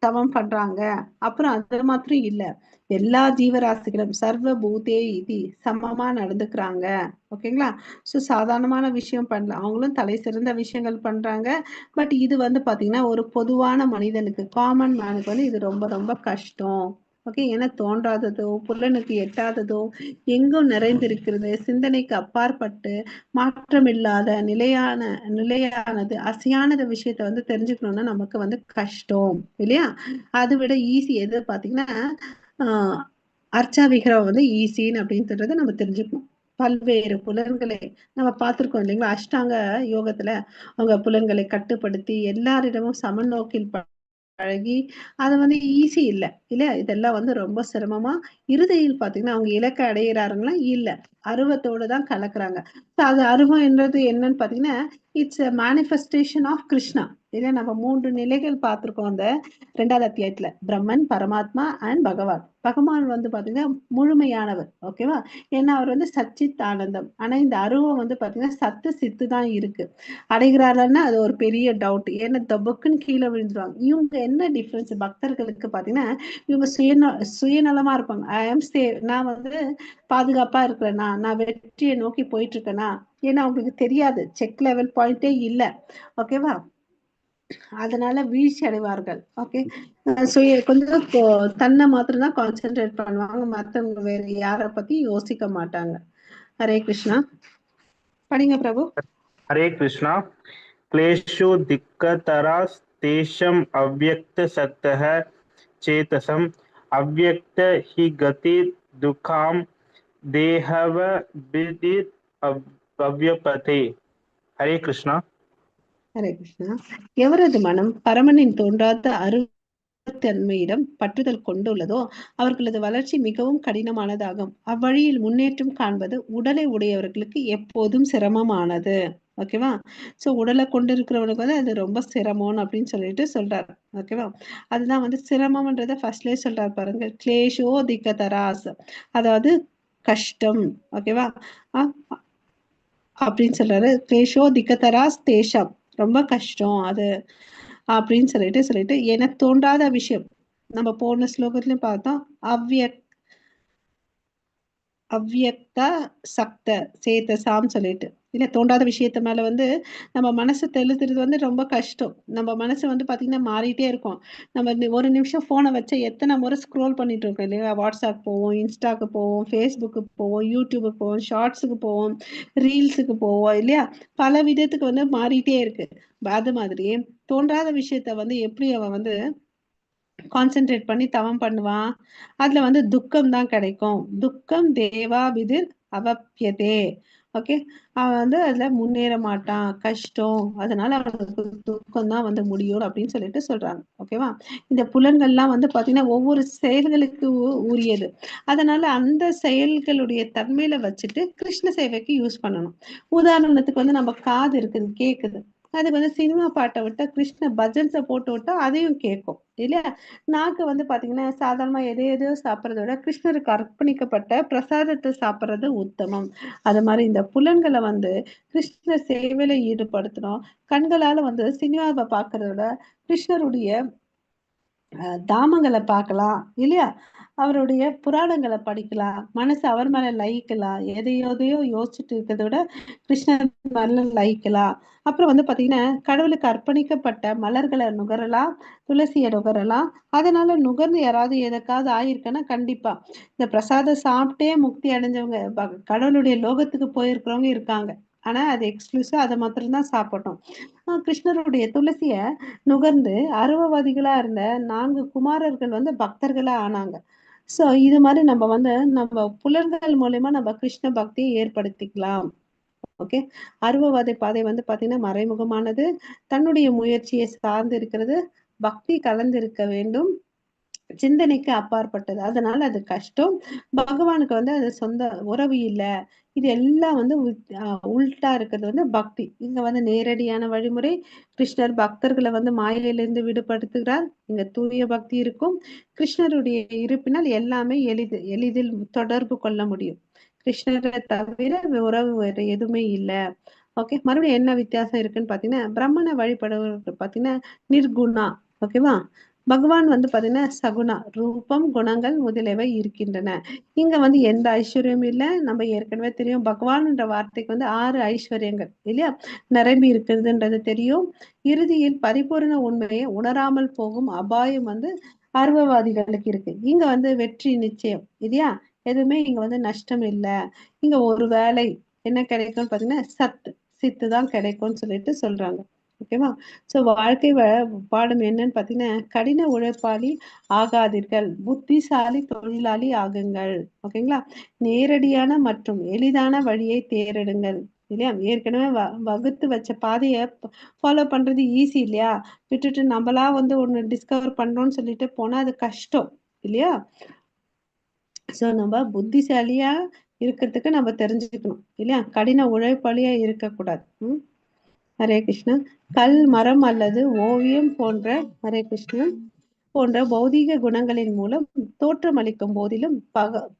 தவம் பண்றாங்க. அப்புறம் அது மாத்திரம் இல்ல, எல்லா ஜீவராசிகளும் சர்வ பூதே இது சமமா நடந்துக்கிறாங்க. ஓகேங்களா? ஸோ சாதாரணமான விஷயம் பண்ணல, அவங்களும் தலை சிறந்த விஷயங்கள் பண்றாங்க. பட் இது வந்து பாத்தீங்கன்னா ஒரு பொதுவான மனிதனுக்கு, காமன் மேனுக்கு வந்து இது ரொம்ப ரொம்ப கஷ்டம். ஓகே, ஏன்னா தோன்றாததோ புலனுக்கு எட்டாததோ எங்கும் நிறைந்திருக்கிறது, சிந்தனைக்கு அப்பாற்பட்டு மாற்றமில்லாத நிலையானது அசையானது விஷயத்த வந்து தெரிஞ்சுக்கணும்னா நமக்கு வந்து கஷ்டம் இல்லையா? அதை விட ஈஸி எது பாத்தீங்கன்னா அர்ச்சா விகிரகம் வந்து ஈஸின்னு அப்படின்னு சொல்றதை நம்ம தெரிஞ்சுக்கணும். பல்வேறு புலன்களை நம்ம பார்த்திருக்கோம் இல்லைங்களா? அஷ்டாங்க யோகத்துல அவங்க புலன்களை கட்டுப்படுத்தி எல்லாரிடமும் சமநோக்கில் பழகி அதை வந்து ஈஸி இல்லை இல்லையா? இதெல்லாம் வந்து ரொம்ப சிரமமா இறுதியில் பாத்தீங்கன்னா அவங்க இலக்கை அடையிறாருங்களா இல்ல, அருவத்தோடு தான் கலக்குறாங்க. அது அருவம் என்றது என்னன்னு பாத்தீங்கன்னா it's a manifestation of Krishna. இல்ல, நம்ம 3 நிலைகள் பார்த்திருக்கோம் அந்த 2வது அத்தியாயத்துல, பிரம்மன், பரமாத்மா அண்ட் பகவான். பகவான் வந்து பாத்தீங்கன்னா முழுமையானவர். ஓகேவா? ஏன்னா அவர் வந்து சச்சித் ஆனந்தம். ஆனா இந்த அருவம் வந்து பாத்தீங்கன்னா சத்து சித்து தான் இருக்கு. அடைகிறாருன்னா அது ஒரு பெரிய டவுட். ஏன்னா தபுக்குன்னு கீழே விழுந்துருவாங்க. இவங்க என்ன டிஃபரன்ஸ் பக்தர்களுக்கு பாத்தீங்கன்னா, இவங்க சுயநலமா இருப்பாங்க. ஐ ஆம் சேவ், நான் வந்து பாதுகாப்பா இருக்கிறேனா, நான் வெற்றியை நோக்கி போயிட்டு இருக்கேனா, ஏன்னா அவங்களுக்கு தெரியாது, செக் லெவல் பாயிண்டே இல்ல. ஓகேவா? அதனால வீழ்ச்சி அடைவார்கள். ஓகே, கொஞ்சம் தன்னை மாத்திரம் தான் கான்சென்ட்ரேட் பண்ணுவாங்க, மத்தவங்க வேற யாரை பத்தி யோசிக்க மாட்டாங்க. ஹரே கிருஷ்ணா. படிங்க பிரபு. हरे कृष्णा। क्लेशो दिक्कतरास्तेषम् अव्यक्तसत्तः चेतसम् अव्यक्त हि गति दुःखाम देहव विदित अव्यपते। हरे कृष्णा। ஹரே கிருஷ்ணா. எவரது மனம் பரமனின் தோன்றாத அருத்தன்மையிடம் பற்றுதல் கொண்டுள்ளதோ அவர்களது வளர்ச்சி மிகவும் கடினமானதாகும். அவ்வழியில் முன்னேற்றம் காண்பது உடலை உடையவர்களுக்கு எப்போதும் சிரமமானது. ஓகேவா? சோ உடலை கொண்டு இருக்கிறவனுக்கு வந்து அது ரொம்ப சிரமம் அப்படின்னு சொல்லிட்டு சொல்றாரு. ஓகேவா? அதுதான் வந்து சிரமம்ன்றத ஃபர்ஸ்ட்லயே சொல்றாரு பாருங்க, கிளேஷோ திக்கதராஸ், அதாவது கஷ்டம். ஓகேவா? அப்படின்னு சொல்றாரு. கிளேஷோ திக்கதராஸ் தேஷம், ரொம்ப கஷ்டம் அது அப்படின்னு சொல்லிட்டு எனக்கு தோன்றாத விஷயம், நம்ம போன ஸ்லோகத்திலயும் பார்த்தோம், அவ்வியக்த சக்த சேதசாம் சொல்லிட்டு, இல்ல தோன்றாத விஷயத்த மேல வந்து நம்ம மனசு தெளித்துறது வந்து ரொம்ப கஷ்டம். நம்ம மனசு வந்து பாத்தீங்கன்னா மாறிட்டே இருக்கும். நம்ம ஒரு நிமிஷம் போனை வச்சா எத்தனை முறை ஸ்க்ரோல் பண்ணிட்டு இருக்கோம் இல்லையா? வாட்ஸ்அப் போவோம், இன்ஸ்டாக்கு போவோம், ஃபேஸ்புக்கு போவோம், யூடியூபுக்கு போவோம், ஷார்ட்ஸுக்கு போவோம், ரீல்ஸுக்கு போவோம் இல்லையா? பல விதத்துக்கு வந்து மாறிட்டே இருக்கு. அது மாதிரி தோன்றாத விஷயத்த வந்து எப்படி அவன் வந்து கான்சென்ட்ரேட் பண்ணி தவம் பண்ணுவான்? அதுல வந்து துக்கம் தான் கிடைக்கும். துக்கம் தேவாபிதிர் அவப்பியதே. ஓகே, அவன் வந்து அதுல முன்னேற மாட்டான், கஷ்டம், அதனால அவனுக்கு துக்கம் தான் வந்து முடியும் அப்படின்னு சொல்லிட்டு சொல்றாங்க. ஓகேவா? இந்த புலன்கள்லாம் வந்து பாத்தீங்கன்னா ஒவ்வொரு செயல்களுக்கு உரியது. அதனால அந்த செயல்களுடைய தன்மையில வச்சுட்டு கிருஷ்ண சேவைக்கு யூஸ் பண்ணணும். உதாரணத்துக்கு வந்து நம்ம காது இருக்குது, கேக்குது, அதுக்கு வந்து சினிமா பாட்டை விட்டா கிருஷ்ண பஜன்ஸை போட்டு விட்டா அதையும் கேட்கும் இல்லையா? நாக்கு வந்து பாத்தீங்கன்னா சாதாரணமா எதையோ சாப்பிட்றத விட கிருஷ்ணருக்கு அர்ப்பணிக்கப்பட்ட பிரசாதத்தை சாப்பிட்றது உத்தமம். அது மாதிரி இந்த புலன்களை வந்து கிருஷ்ண சேவையில ஈடுபடுத்தணும். கண்களால வந்து சினிமாவை பார்க்கறத விட கிருஷ்ணருடைய தாமங்களை பார்க்கலாம் இல்லையா? அவருடைய புராணங்களை படிக்கலாம், மனசு அவர் மேல லயிக்கலாம். எதையோதையோ யோசிச்சுட்டு இருக்கிறத விட கிருஷ்ணர் மேல லயிக்கலாம். அப்புறம் வந்து பாத்தீங்கன்னா கடவுளுக்கு அர்ப்பணிக்கப்பட்ட மலர்களை நுகரலாம், துளசியை நுகரலாம். அதனால நுகர்ந்து யாராவது எதுக்காவது ஆயிருக்குன்னா கண்டிப்பா இந்த பிரசாதம் சாப்பிட்டே முக்தி அடைஞ்சவங்க கடவுளுடைய லோகத்துக்கு போயிருக்கிறவங்க இருக்காங்க. ஆனா அது எக்ஸ்க்ளூசிவா அதை மாத்திரம்தான் சாப்பிடணும். கிருஷ்ணருடைய துளசிய நுகர்ந்து அருவவாதிகளா இருந்த 4 குமாரர்கள் வந்து பக்தர்களா ஆனாங்க. சோ இது மாதிரி நம்ம வந்து நம்ம புலன்கள் மூலியமா நம்ம கிருஷ்ண பக்தியை ஏற்படுத்திக்கலாம். ஓகே, அருவவாதி பாதை வந்து பாத்தீங்கன்னா மறைமுகமானது, தன்னுடைய முயற்சியை சார்ந்து இருக்கிறது, பக்தி கலந்து இருக்க வேண்டும். சிந்தனைக்கு அப்பாற்பட்டது. அதனால அது கஷ்டம். பகவானுக்கு வந்து அது சொந்த உறவு இல்ல. இது எல்லாம் வந்து உல்டா இருக்கிறது வந்து பக்தி. இங்க வந்து நேரடியான வழிமுறை. கிருஷ்ணர் பக்தர்களை வந்து மாயையிலிருந்து விடுபடுத்துகிறார். இங்க தூய பக்தி இருக்கும். கிருஷ்ணருடைய இருப்பினால் எல்லாமே எளிதில் தொடர்பு கொள்ள முடியும். கிருஷ்ணரை தவிர உறவு வேற எதுவுமே இல்ல. ஓகே, மறுபடியும் என்ன வித்தியாசம் இருக்குன்னு பாத்தீங்கன்னா, பிரம்மனை வழிபடுவதற்கு பாத்தீங்கன்னா நிர்குணா. ஓகேவா? பகவான் வந்து பாத்தீங்கன்னா சகுணா, ரூபம், குணங்கள் முதலியவை இருக்கின்றன. இங்க வந்து எந்த ஐஸ்வர்யமும் இல்லை. நம்ம ஏற்கனவே தெரியும், பகவான்ன்ற வார்த்தைக்கு வந்து 6 ஐஸ்வர்யங்கள் இல்லையா நிரம்பி இருக்கிறதுன்றது தெரியும். இறுதியில் பரிபூரண உண்மையை உணராமல் போகும் அபாயம் வந்து அர்வவாதிகளுக்கு இருக்கு. இங்க வந்து வெற்றி நிச்சயம் இல்லையா, எதுவுமே இங்க வந்து நஷ்டம் இல்லை. இங்க ஒரு வேலை என்ன கிடைக்கும்னு பாத்தீங்கன்னா சித்து தான் கிடைக்கும்னு சொல்லிட்டு சொல்றாங்க. ஓகேவா? சோ வாழ்க்கை பாடம் என்னன்னு பாத்தீங்கன்னா, கடின உழைப்பாளி ஆகாதீர்கள், புத்திசாலி தொழிலாளி ஆகுங்கள். ஓகேங்களா? நேரடியான மற்றும் எளிதான வழியை தேர்ந்தெடுங்கள் இல்லையா? ஏற்கனவே வகுத்து வச்ச பாதையை ஃபாலோ பண்றது ஈஸி இல்லையா? விட்டுட்டு நம்மளா வந்து ஒண்ணு டிஸ்கவர் பண்றோம்னு சொல்லிட்டு போனா அது கஷ்டம் இல்லையா? சோ நம்ம புத்திசாலியா இருக்கிறதுக்கு நம்ம தெரிஞ்சுக்கணும் இல்லையா? கடின உழைப்பாளியா இருக்கக்கூடாது. ஹரே கிருஷ்ணா. கல், மரம் அல்லது ஓவியம் போன்ற ஹரே கிருஷ்ணா போன்ற பௌதீக குணங்களின் மூலம் தோற்றமளிக்கும் போதிலும்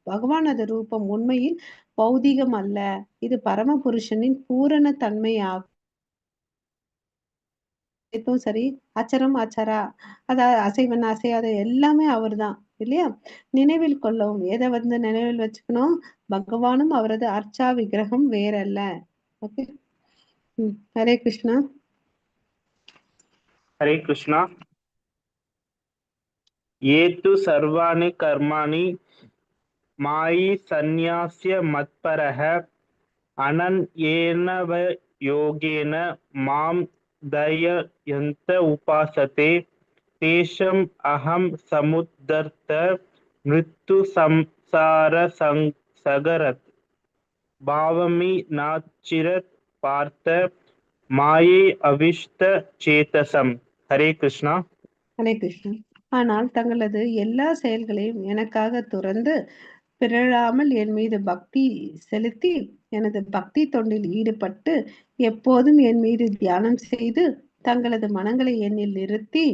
பகவானது ரூபம் உண்மையில் பௌதீகம் அல்ல. இது பரமபுருஷனின் பூரண தன்மையாகும். சரி, அச்சரம் அச்சரா, அதாவது அசைவன் அசையாத எல்லாமே அவர் தான் இல்லையா? நினைவில் கொள்ளவும். எதை வந்து நினைவில் வச்சுக்கணும்? பகவானும் அவரது அர்ச்சா விக்கிரகம் வேறல்ல. ஓகே. ஹரே கிருஷ்ணா. ஹரே கிருஷ்ணா. ஏது சர்வாணி கர்மாணி மாயி சந்நியாஸ்ய மத்பரஹ அனன்யேன யோகேன மாம் தயயந்த உபாசதே தேஷம் அகம் சமுத்தர்த்த மிருத்து சம்சார சகரத் பாவமி நாச்சிரத் பார்த்த மாயை அவிஷ்ட சேதசம். ஹரே கிருஷ்ணா. ஹரே கிருஷ்ணா. ஆனால் தங்களது எல்லா செயல்களையும் எனக்காக துறந்து பிறழாமல் என் மீது பக்தி செலுத்தி எனது பக்தி தொண்டில் ஈடுபட்டு எப்போதும் என் மீது தியானம் செய்து தங்களது மனங்களை என்னில் நிறுத்தி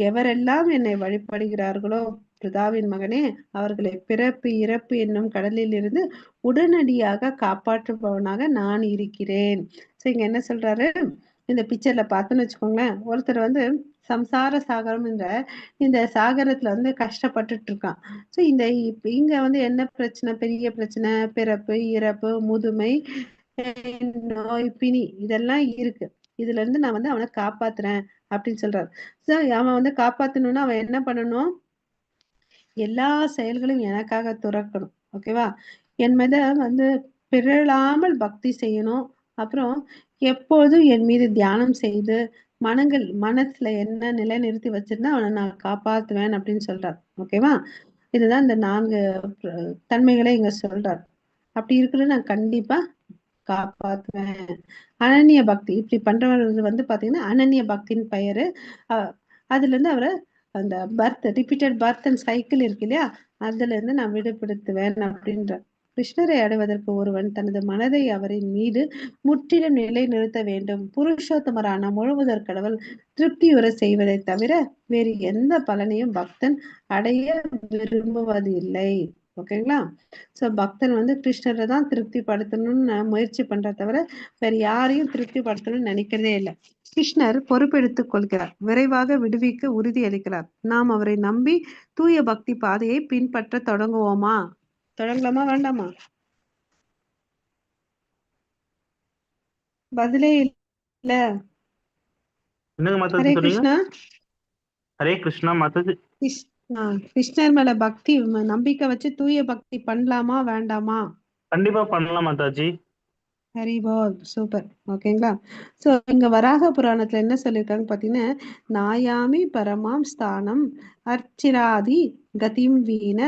எவரெல்லாம் என்னை வழிபடுகிறார்களோ பிதாவின் மகனே, அவர்களை பிறப்பு இறப்பு என்னும் கடலில் இருந்து உடனடியாக காப்பாற்றுபவனாக நான் இருக்கிறேன். சோ இங்க என்ன சொல்றாரு, இந்த பிக்சர்ல பார்த்தோன்னு வச்சுக்கோங்களேன், ஒருத்தர் வந்து சம்சார சாகரம் என்ற இந்த சாகரத்துல வந்து கஷ்டப்பட்டுட்டு இருக்கான். சோ இங்க வந்து என்ன பிரச்சனை? பெரிய பிரச்சனை, பிறப்பு இறப்பு முதுமை நோய் பிணி இதெல்லாம் இருக்கு. இதுல இருந்து நான் வந்து அவனை காப்பாத்துறேன் அப்படின்னு சொல்றாரு. சோ அவன் வந்து காப்பாத்தணும்னா அவன் என்ன பண்ணணும்? எல்லா செயல்களும் எனக்காக துறக்கணும். ஓகேவா? என் மீது வந்து பிறழாமல் பக்தி செய்யணும். அப்புறம் எப்போதும் என் மீது தியானம் செய்து மனசுல என்ன நிலைநிறுத்தி வச்சிருந்தா அவனை நான் காப்பாத்துவேன் அப்படின்னு சொல்றார். ஓகேவா? இதுதான் இந்த 4 தன்மைகளை இங்க சொல்றார். அப்படி இருக்கிறது நான் கண்டிப்பா காப்பாத்துவேன். அனன்ய பக்தி இப்படி பண்றவர்கள் வந்து பாத்தீங்கன்னா அனன்ய பக்தின்னு பெயரு. அதுல இருந்து அவரை அந்த ரிப்பீட்டட் பர்த் அண்ட் சைக்கிள் இருக்கு இல்லையா, அதுல இருந்து நான் விடுபடுத்துவேன் அப்படின்ற. கிருஷ்ணரை அடைவதற்கு ஒருவன் தனது மனதை அவரின் மீது முற்றிலும் நிலை நிறுத்த வேண்டும். புருஷோத்தமரான முழுவதற் கடவுள் திருப்தியுற செய்வதை தவிர வேறு எந்த பலனையும் பக்தன் அடைய விரும்புவது இல்லை. ஓகேங்களா? சோ பக்தன் வந்து கிருஷ்ணரை தான் திருப்தி படுத்தணும்னு முயற்சி பண்ற தவிர வேற யாரையும் திருப்தி படுத்தணும்னு நினைக்கிறதே இல்லை. கிருஷ்ணர் பொறுப்பெடுத்துக் கொள்கிறார், விரைவாக விடுவிக்க உறுதி அளிக்கிறார். நாம் அவரை நம்பி தூய பக்தி பாதையை பின்பற்ற தொடங்குவோமா? தொடங்கலாமா வேண்டாமா? பதிலே இல்ல. என்னங்க மாதாஜி ஹரே சொன்னீங்க? கிருஷ்ணா. ஹரே கிருஷ்ணா மாதாஜி. கிருஷ்ணர் மேல பக்தி நம்பிக்கை வச்சு தூய பக்தி பண்ணலாமா வேண்டாமா? கண்டிப்பா பண்ணலாம் மாதாஜி. ஹரிபால், சூப்பர். ஓகேங்களா? சோ இங்க வராக புராணத்துல என்ன சொல்லியிருக்காங்க பாத்தீங்கன்னா, நாயாமி பரமாம் ஸ்தானம் அர்ச்சிராதி கதிம் வீண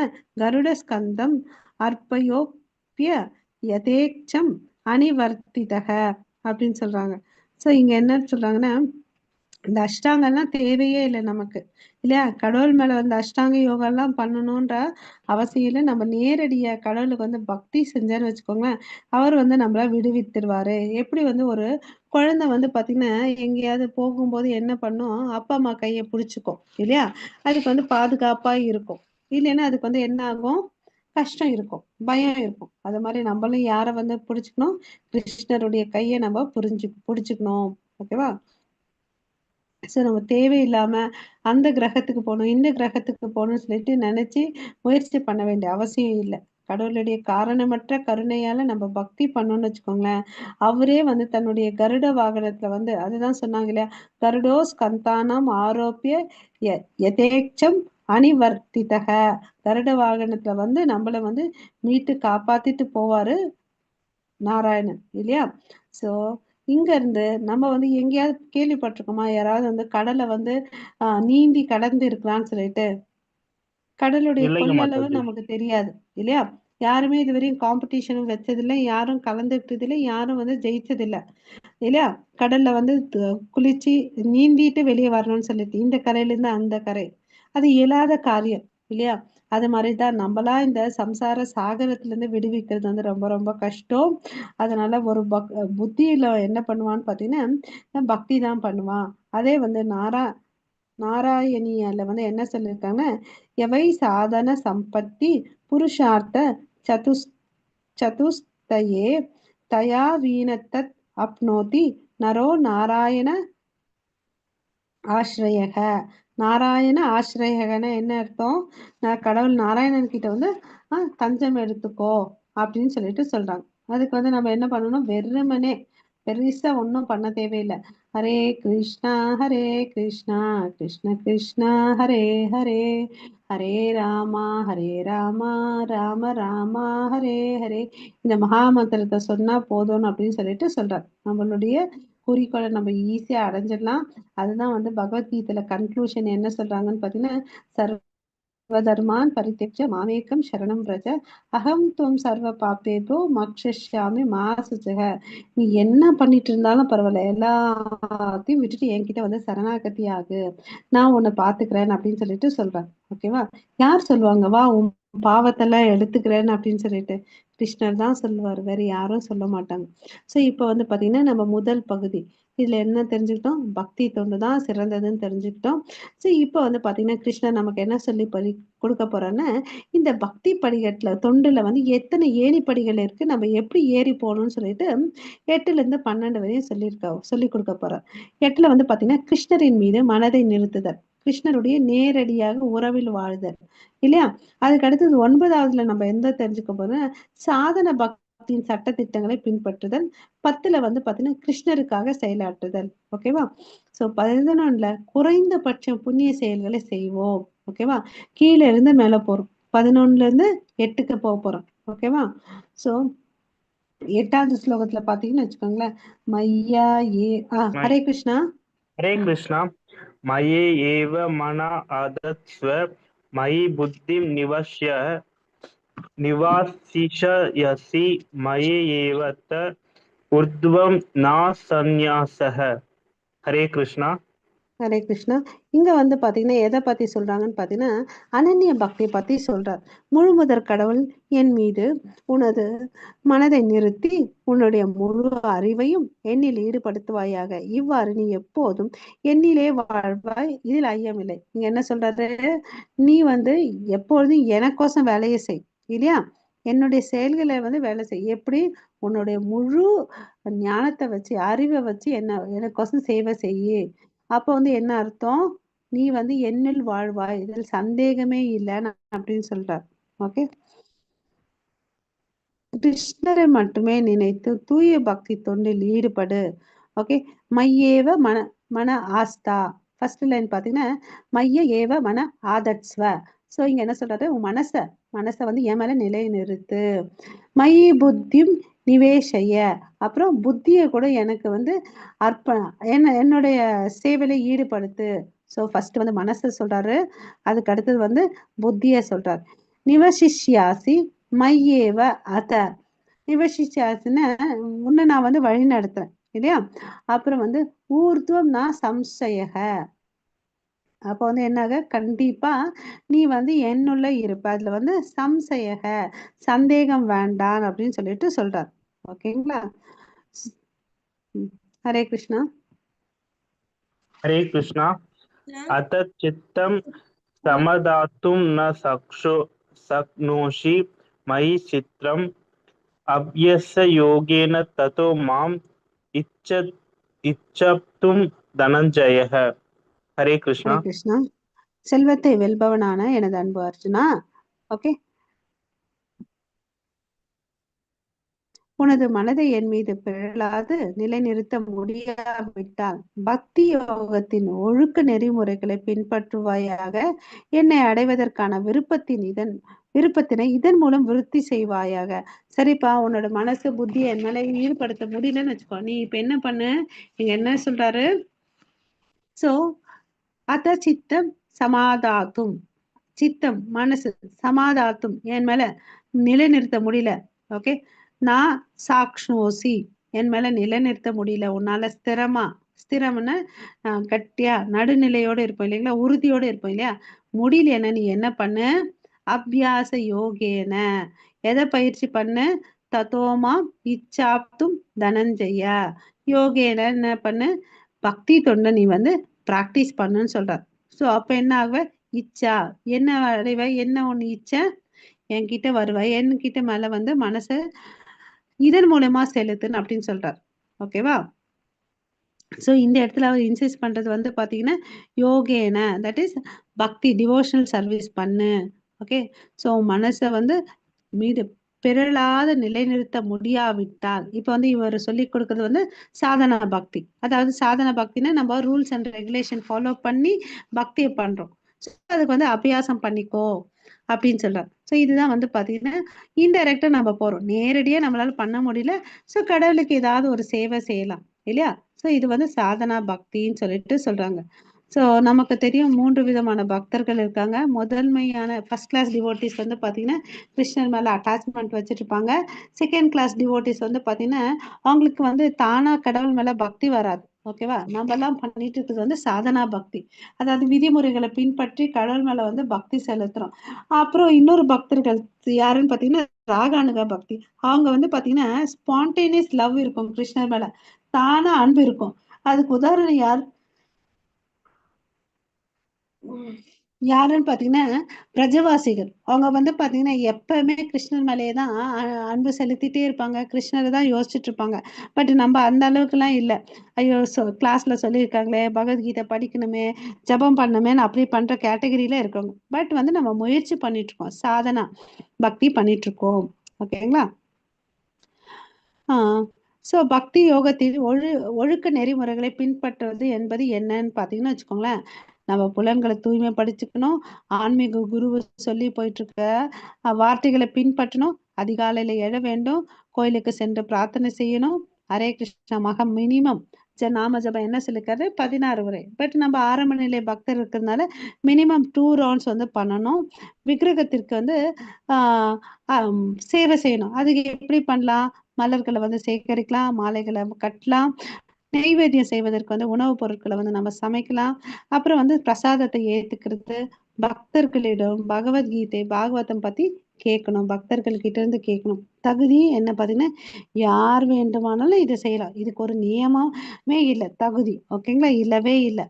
கருட ஸ்கந்தம் அர்ப்பயோப்பிய யதேச்சம் அனிவர்த்திதக அப்படின்னு சொல்றாங்க. சோ இங்க என்ன சொல்றாங்கன்னா, இந்த அஷ்டாங்கம்லாம் தேவையே இல்லை நமக்கு இல்லையா? கடவுள் மேல வந்து அஷ்டாங்க யோகா எல்லாம் பண்ணணும்ன்ற அவசியம் இல்லை. நம்ம நேரடியா கடவுளுக்கு வந்து பக்தி செஞ்சேன்னு வச்சுக்கோங்களேன், அவர் வந்து நம்மள விடுவித்துருவாரு. எப்படி வந்து ஒரு குழந்தை வந்து பாத்தீங்கன்னா எங்கேயாவது போகும்போது என்ன பண்ணும், அப்பா அம்மா கையை பிடிச்சுக்கும் இல்லையா? அதுக்கு வந்து பாதுகாப்பா இருக்கும். இல்லைன்னா அதுக்கு வந்து என்ன ஆகும், கஷ்டம் இருக்கும், பயம் இருக்கும். அது மாதிரி நம்மளும் யாரை வந்து பிடிச்சுக்கணும், கிருஷ்ணருடைய கையை நம்ம பிடிச்சுக்கணும். ஓகேவா? ஸோ நம்ம தேவையில்லாம அந்த கிரகத்துக்கு போகணும், இந்த கிரகத்துக்கு போகணும்னு சொல்லிட்டு நினைச்சு முயற்சி பண்ண வேண்டிய அவசியம் இல்லை. கடவுளுடைய காரணமற்ற கருணையால நம்ம பக்தி பண்ணோம்னு வச்சுக்கோங்களேன், அவரே வந்து தன்னுடைய கருட வாகனத்துல வந்து அதுதான் சொன்னாங்க இல்லையா, கருடோ ஸ்கந்தானம் ஆரோப்பிய யதேச்சம் அணிவர்த்திதக. கருட வாகனத்துல வந்து நம்மள வந்து மீட்டு காப்பாத்திட்டு போவாரு நாராயணன் இல்லையா? சோ இங்க இருந்து நம்ம வந்து எங்கேயாவது கேள்விப்பட்டிருக்கோமா, யாராவது வந்து கடலை வந்து நீந்தி கடந்து இருக்கலாம்னு சொல்லிட்டு? கடலுடைய இல்லைங்க கொள்ளளவு மாதாஜி. நமக்கு தெரியாது இல்லையா? யாருமே இதுவரையும் காம்படிஷனும் வச்சதில்லை, யாரும் கலந்துக்கிட்டதில்லை, யாரும் வந்து ஜெயிச்சதில்லை இல்லையா? கடல்ல வந்து குளிச்சு நீந்திட்டு வெளியே வரணும்னு சொல்லிட்டு இந்த கரையில இருந்து அந்த கரை, அது இயலாத காரியம் இல்லையா? அது மாதிரிதான் நம்மளா இந்த சம்சார சாகரத்துல இருந்து விடுவிக்கிறது வந்து ரொம்ப ரொம்ப கஷ்டம். அதனால ஒரு புத்தியில என்ன பண்ணுவான்னு பாத்தீங்கன்னா பக்தி தான் பண்ணுவான். அதே வந்து நாராயணியால வந்து என்ன சொல்லியிருக்காங்க, எவை சாதன சம்பத்தி புருஷார்த்த சதுஸ் சதுஸ்தயே தயா வீணத்தத் அப்னோதி நரோ நாராயண ஆஸ்ரயக. நாராயண ஆஸ்ரயகன என்ன அர்த்தம், நான் கடவுள் நாராயணன் கிட்ட வந்து தஞ்சம் எடுத்துக்கோ அப்படின்னு சொல்லிட்டு சொல்றாங்க. அதுக்கு வந்து நம்ம என்ன பண்ணணும், வெறுமனே பெருசா ஒன்றும் பண்ண தேவையில்லை. ஹரே கிருஷ்ணா ஹரே கிருஷ்ணா கிருஷ்ண கிருஷ்ணா ஹரே ஹரே, ஹரே ராமா ஹரே ராமா ராம ராமா ஹரே ஹரே, இந்த மகாமந்திரத்தை சொன்னா போதும்னு அப்படின்னு சொல்லிட்டு சொல்றாங்க. நம்மளுடைய குறிக்கோளை நம்ம ஈஸியா அடைஞ்சிடலாம். அதுதான் வந்து பகவத்கீதையில கன்க்ளூஷன் என்ன சொல்றாங்கன்னு பாத்தீங்கன்னா, சர்வதர்மான் பரித்யஜ்ய மாமேகம் சரணம் பிரஜ அகம் துவம் சர்வ பாப்பேபோ மக்ஷாமி மா சுச்சக. நீ என்ன பண்ணிட்டு இருந்தாலும் பரவாயில்ல, எல்லாத்தையும் விட்டுட்டு என்கிட்ட வந்து சரணாகதி ஆகு, நான் உன்னை பாத்துக்கிறேன் அப்படின்னு சொல்லிட்டு சொல்றேன். ஓகேவா? யார் சொல்லுவாங்க வா உன் பாவத்தெல்லாம் எடுத்துக்கிறேன்னு அப்படின்னு சொல்லிட்டு? கிருஷ்ணர் தான் சொல்லுவார், வேற யாரும் சொல்ல மாட்டாங்க. சோ இப்ப வந்து பாத்தீங்கன்னா நம்ம முதல் பகுதி இதுல என்ன தெரிஞ்சுக்கிட்டோம், பக்தி தொண்டு தான் சிறந்ததுன்னு தெரிஞ்சுக்கிட்டோம். சோ இப்ப வந்து பாத்தீங்கன்னா கிருஷ்ணர் நமக்கு என்ன சொல்லி கொடுக்க போறோன்னா, இந்த பக்தி படிக்கட்டுல தொண்டுல வந்து எத்தனை ஏணி படிகள் இருக்கு, நம்ம எப்படி ஏறி போகணும்னு சொல்லிட்டு 8ல இருந்து 12 வரையும் சொல்லி கொடுக்க போறார். 8ல வந்து பாத்தீங்கன்னா கிருஷ்ணரின் மீது மனதை நிறுத்துதல், கிருஷ்ணருடைய நேரடியாக உறவில் வாழ்தல் இல்லையா? அதுக்கு அடுத்தது 9வதுல நம்ம எந்த தெரிஞ்சுக்க போறோம், சாதன பக்தியின் சட்ட திட்டங்களை பின்பற்றுதல். 10ல வந்து பாத்தீங்கன்னா கிருஷ்ணருக்காக செயலாற்றுதல். ஓகேவா? சோ 11ல குறைந்தபட்சம் புண்ணிய செயல்களை செய்வோம். ஓகேவா? கீழே இருந்து மேல போறோம். 11ல இருந்து 8க்கு போறோம். ஓகேவா? சோ 8வது ஸ்லோகத்துல பாத்தீங்கன்னு வச்சுக்கோங்களேன், மையா ஏ ஹரே கிருஷ்ணா. ஹரே கிருஷ்ணா. மயே ஏவ மன ஆதத்ஸ்வ மயி புத்திம் நிவாசிஷயசி மயே ஏவ த உர்த்வம் நா சந்நியாசः. ஹரே கிருஷ்ணா. ஹரே கிருஷ்ணா. இங்க வந்து பாத்தீங்கன்னா எதை பத்தி சொல்றாங்கன்னு பாத்தீங்கன்னா அனன்ய பக்தி பத்தி சொல்றார். முழுமுதற் கடவுள் என் மீது உனது மனதை நிறுத்தி உன்னுடைய முழு அறிவையும் என்னில் ஈடுபடுத்துவாயாக. இவ்வாறு நீ எப்போதும் என்னிலே வாழ்வாய், இதில் ஐயமில்லை. இங்க என்ன சொல்றாரு, நீ வந்து எப்பொழுதும் எனக்கோசம் வேலையை செய் இல்லையா? என்னுடைய செயல்களை வந்து வேலை செய். எப்படி? உன்னுடைய முழு ஞானத்தை வச்சு அறிவை வச்சு எனக்கோசம் சேவை செய்யு. அப்ப வந்து என்ன அர்த்தம், நீ வந்து என்னில் வாழ்வாய், இதில் சந்தேகமே இல்லைன்னு அப்படின்னு சொல்றார். ஓகே, கிருஷ்ணரை மட்டுமே நினைத்து தூய பக்தி தொண்டில் ஈடுபடு. ஓகே, மையேவ மன மன ஆஸ்தா. ஃபர்ஸ்ட் லைன் பாத்தீங்கன்னா மைய ஏவ மன ஆதட்ஸ்வ. சோ இங்க என்ன சொல்றாரு, உன் மனச வந்து என் மேல நிலை நிறுத்து. மயி புத்திம் நிவேஷய, அப்புறம் புத்திய கூட எனக்கு வந்து என்னுடைய சேவையில ஈடுபடுத்து. சோ ஃபர்ஸ்ட் வந்து மனசை சொல்றாரு, அதுக்கு அடுத்தது வந்து புத்திய சொல்றாரு. நிவசிஷ்யாசி மையேவ அத. நிவசிஷ்யாசின்னா உன்னை நான் வந்து வழி நடத்துறேன் இல்லையா? அப்புறம் வந்து ஊர்துவம்னா சம்சயக. அப்போ வந்து என்னாக கண்டிப்பா நீ வந்து என்னுள்ள இருப்ப. அதுல வந்து சம்சயக சந்தேகம் வேண்டாம் அப்படின்னு சொல்லிட்டு சொல்றார். ஓகேங்களா? ம். ஹரே கிருஷ்ணா. ஹரே கிருஷ்ணா. அத சித்தம் சமதாத்தும் ந சக்னோஷி மயி சித்திரம் அப்யஸ்ய யோகேன ததோ மாம் இச்சப்தும் தனஞ்சயः. ஹரே கிருஷ்ணா. ஹரே கிருஷ்ணா. செல்வத்தை வெல்பவனான எனது அன்பு அர்ஜுனா, ஓகே, உனது மனதை என் மீது பிறழாது நிலைநிறுத்த முடியாவிட்டால் பக்தி யோகத்தின் ஒழுக்க நெறிமுறைகளை பின்பற்றுவாயாக. என்னை அடைவதற்கான விருப்பத்தினை இதன் மூலம் விருத்தி செய்வாயாக. சரிப்பா, உன்னோட மனசு புத்தியை என் மேல ஈடுபடுத்த முடியலன்னு வச்சுக்கோ, நீ இப்ப என்ன பண்ணு, இங்க என்ன சொல்றாரு? சோ அத சித்தம் சமாதாத்தும், சித்தம் மனசு சமாதாத்தும் என் மேல நிலைநிறுத்த முடியல. ஓகே, நான் சாக்ஷ்னோசி என் மேல நிலைநிறுத்த முடியல உன்னால ஸ்திரம்னு கட்டியா நடுநிலையோட இருப்போம் இல்லைங்களா, உறுதியோட இருப்போம் இல்லையா, முடியலன்னா நீ என்ன பண்ணு, அபியாச யோகேன எதை பயிற்சி பண்ணு, தத்தோமா இச்சாப்தும் தனஞ்செய்ய யோகேன என்ன பண்ணு, பக்தி தொண்டை நீ வந்து பிராக்டிஸ் பண்ணுன்னு சொல்றார். ஸோ அப்ப என்ன ஆகுவ, இச்சா என்ன அடைவ, என்ன ஒண்ணு இச்சை என்கிட்ட வருவாய், என்கிட்ட மேல வந்து மனசு இதன் மூலமா செலுத்துன்னு அப்படின்னு சொல்றார். ஓகேவா? ஸோ இந்த இடத்துல அவர் இன்சிஸ்ட் பண்றது வந்து பாத்தீங்கன்னா யோகேன, தட் இஸ் பக்தி டிவோஷனல் சர்வீஸ் பண்ணு. ஓகே, ஸோ மனசை வந்து மீது பிறழாத நிலைநிறுத்த முடியாவிட்டால், இப்ப வந்து இவர் சொல்லி கொடுக்கறது வந்து சாதனா பக்தி. அதாவது சாதனா பக்தினா நம்ம ரூல்ஸ் அண்ட் ரெகுலேஷன் ஃபாலோ பண்ணி பக்தியை பண்றோம். அதுக்கு வந்து அபியாசம் பண்ணிக்கோ அப்படின்னு சொல்றாரு. ஸோ இதுதான் வந்து பாத்தீங்கன்னா இன்டைரக்டா நம்ம போறோம், நேரடியா நம்மளால பண்ண முடியல. ஸோ கடவுளுக்கு ஏதாவது ஒரு சேவை செய்யலாம் இல்லையா? ஸோ இது வந்து சாதனா பக்தின்னு சொல்லிட்டு சொல்றாங்க. ஸோ நமக்கு தெரியும் 3 விதமான பக்தர்கள் இருக்காங்க. முதன்மையான ஃபர்ஸ்ட் கிளாஸ் டிவோட்டிஸ் வந்து பார்த்தீங்கன்னா கிருஷ்ணர் மேலே அட்டாச்மெண்ட் வச்சுருப்பாங்க. செகண்ட் கிளாஸ் டிவோட்டிஸ் வந்து பார்த்தீங்கன்னா அவங்களுக்கு வந்து தானாக கடவுள் மேலே பக்தி வராது. ஓகேவா? நம்மலாம் பண்ணிட்டு இருக்கிறது வந்து சாதனா பக்தி, அதாவது விதிமுறைகளை பின்பற்றி கடவுள் மேலே வந்து பக்தி செலுத்துறோம். அப்புறம் இன்னொரு பக்தர்கள் யாருன்னு பார்த்தீங்கன்னா ராகானுக பக்தி. அவங்க வந்து பார்த்தீங்கன்னா ஸ்பான்டேனியஸ் லவ் இருக்கும் கிருஷ்ணர் மேலே, தானா அன்பு இருக்கும். அதுக்கு உதாரணம் யாருன்னு பாத்தீங்கன்னா பிரஜவாசிகள். அவங்க வந்து பாத்தீங்கன்னா எப்பவுமே கிருஷ்ணர் மேலேயே தான் அன்பு செலுத்திட்டே இருப்பாங்க, கிருஷ்ணரை தான் யோசிச்சுட்டு இருப்பாங்க. பட் நம்ம அந்த அளவுக்கு எல்லாம் இல்லை. ஐயோ கிளாஸ்ல சொல்லியிருக்காங்களே பகவத்கீதை படிக்கணுமே, ஜபம் பண்ணணுமேன்னு அப்படி பண்ற கேட்டகரியில இருக்கவங்க. பட் வந்து நம்ம முயற்சி பண்ணிட்டு இருக்கோம், சாதனா பக்தி பண்ணிட்டு இருக்கோம். ஓகேங்களா? ஸோ பக்தி யோகத்தில் ஒழுக்க நெறிமுறைகளை பின்பற்றுவது என்பது என்னன்னு பார்த்தீங்கன்னா வச்சுக்கோங்களேன், நம்ம புலன்களை தூய்மைப்படுத்திக்கணும், ஆன்மீக குரு சொல்லி போயிட்டு இருக்க வார்த்தைகளை பின்பற்றணும், அதிகாலையில எழ வேண்டும், கோயிலுக்கு சென்று பிரார்த்தனை செய்யணும், ஹரே கிருஷ்ணா மகம் மினிமம் நாம ஜபம் என்ன சொல்லிருக்காரு 16 முறை. பட் நம்ம ஆரம்ப நிலை பக்தர் இருக்கிறதுனால மினிமம் 2 ரவுண்ட்ஸ் வந்து பண்ணணும். விக்கிரகத்திற்கு வந்து ஆஹ் ஆஹ் சேவை செய்யணும். அதுக்கு எப்படி பண்ணலாம், மலர்களை வந்து சேகரிக்கலாம், மாலைகளை கட்டலாம், நெய்வேத்தியம் செய்வதற்கு வந்து உணவுப் பொருட்களை வந்து நம்ம சமைக்கலாம். அப்புறம் வந்து பிரசாதத்தை ஏத்துக்கிறது, பக்தர்களிடம் பகவத்கீதை பாகவதம் பத்தி கேட்கணும், பக்தர்கள் கிட்ட இருந்து கேட்கணும். தகுதி என்ன பார்த்தீங்கன்னா யார் வேண்டுமானாலும் இதை செய்யலாம், இதுக்கு ஒரு நியமமே இல்லை. தகுதி ஓகேங்களா, இல்லவே இல்லை.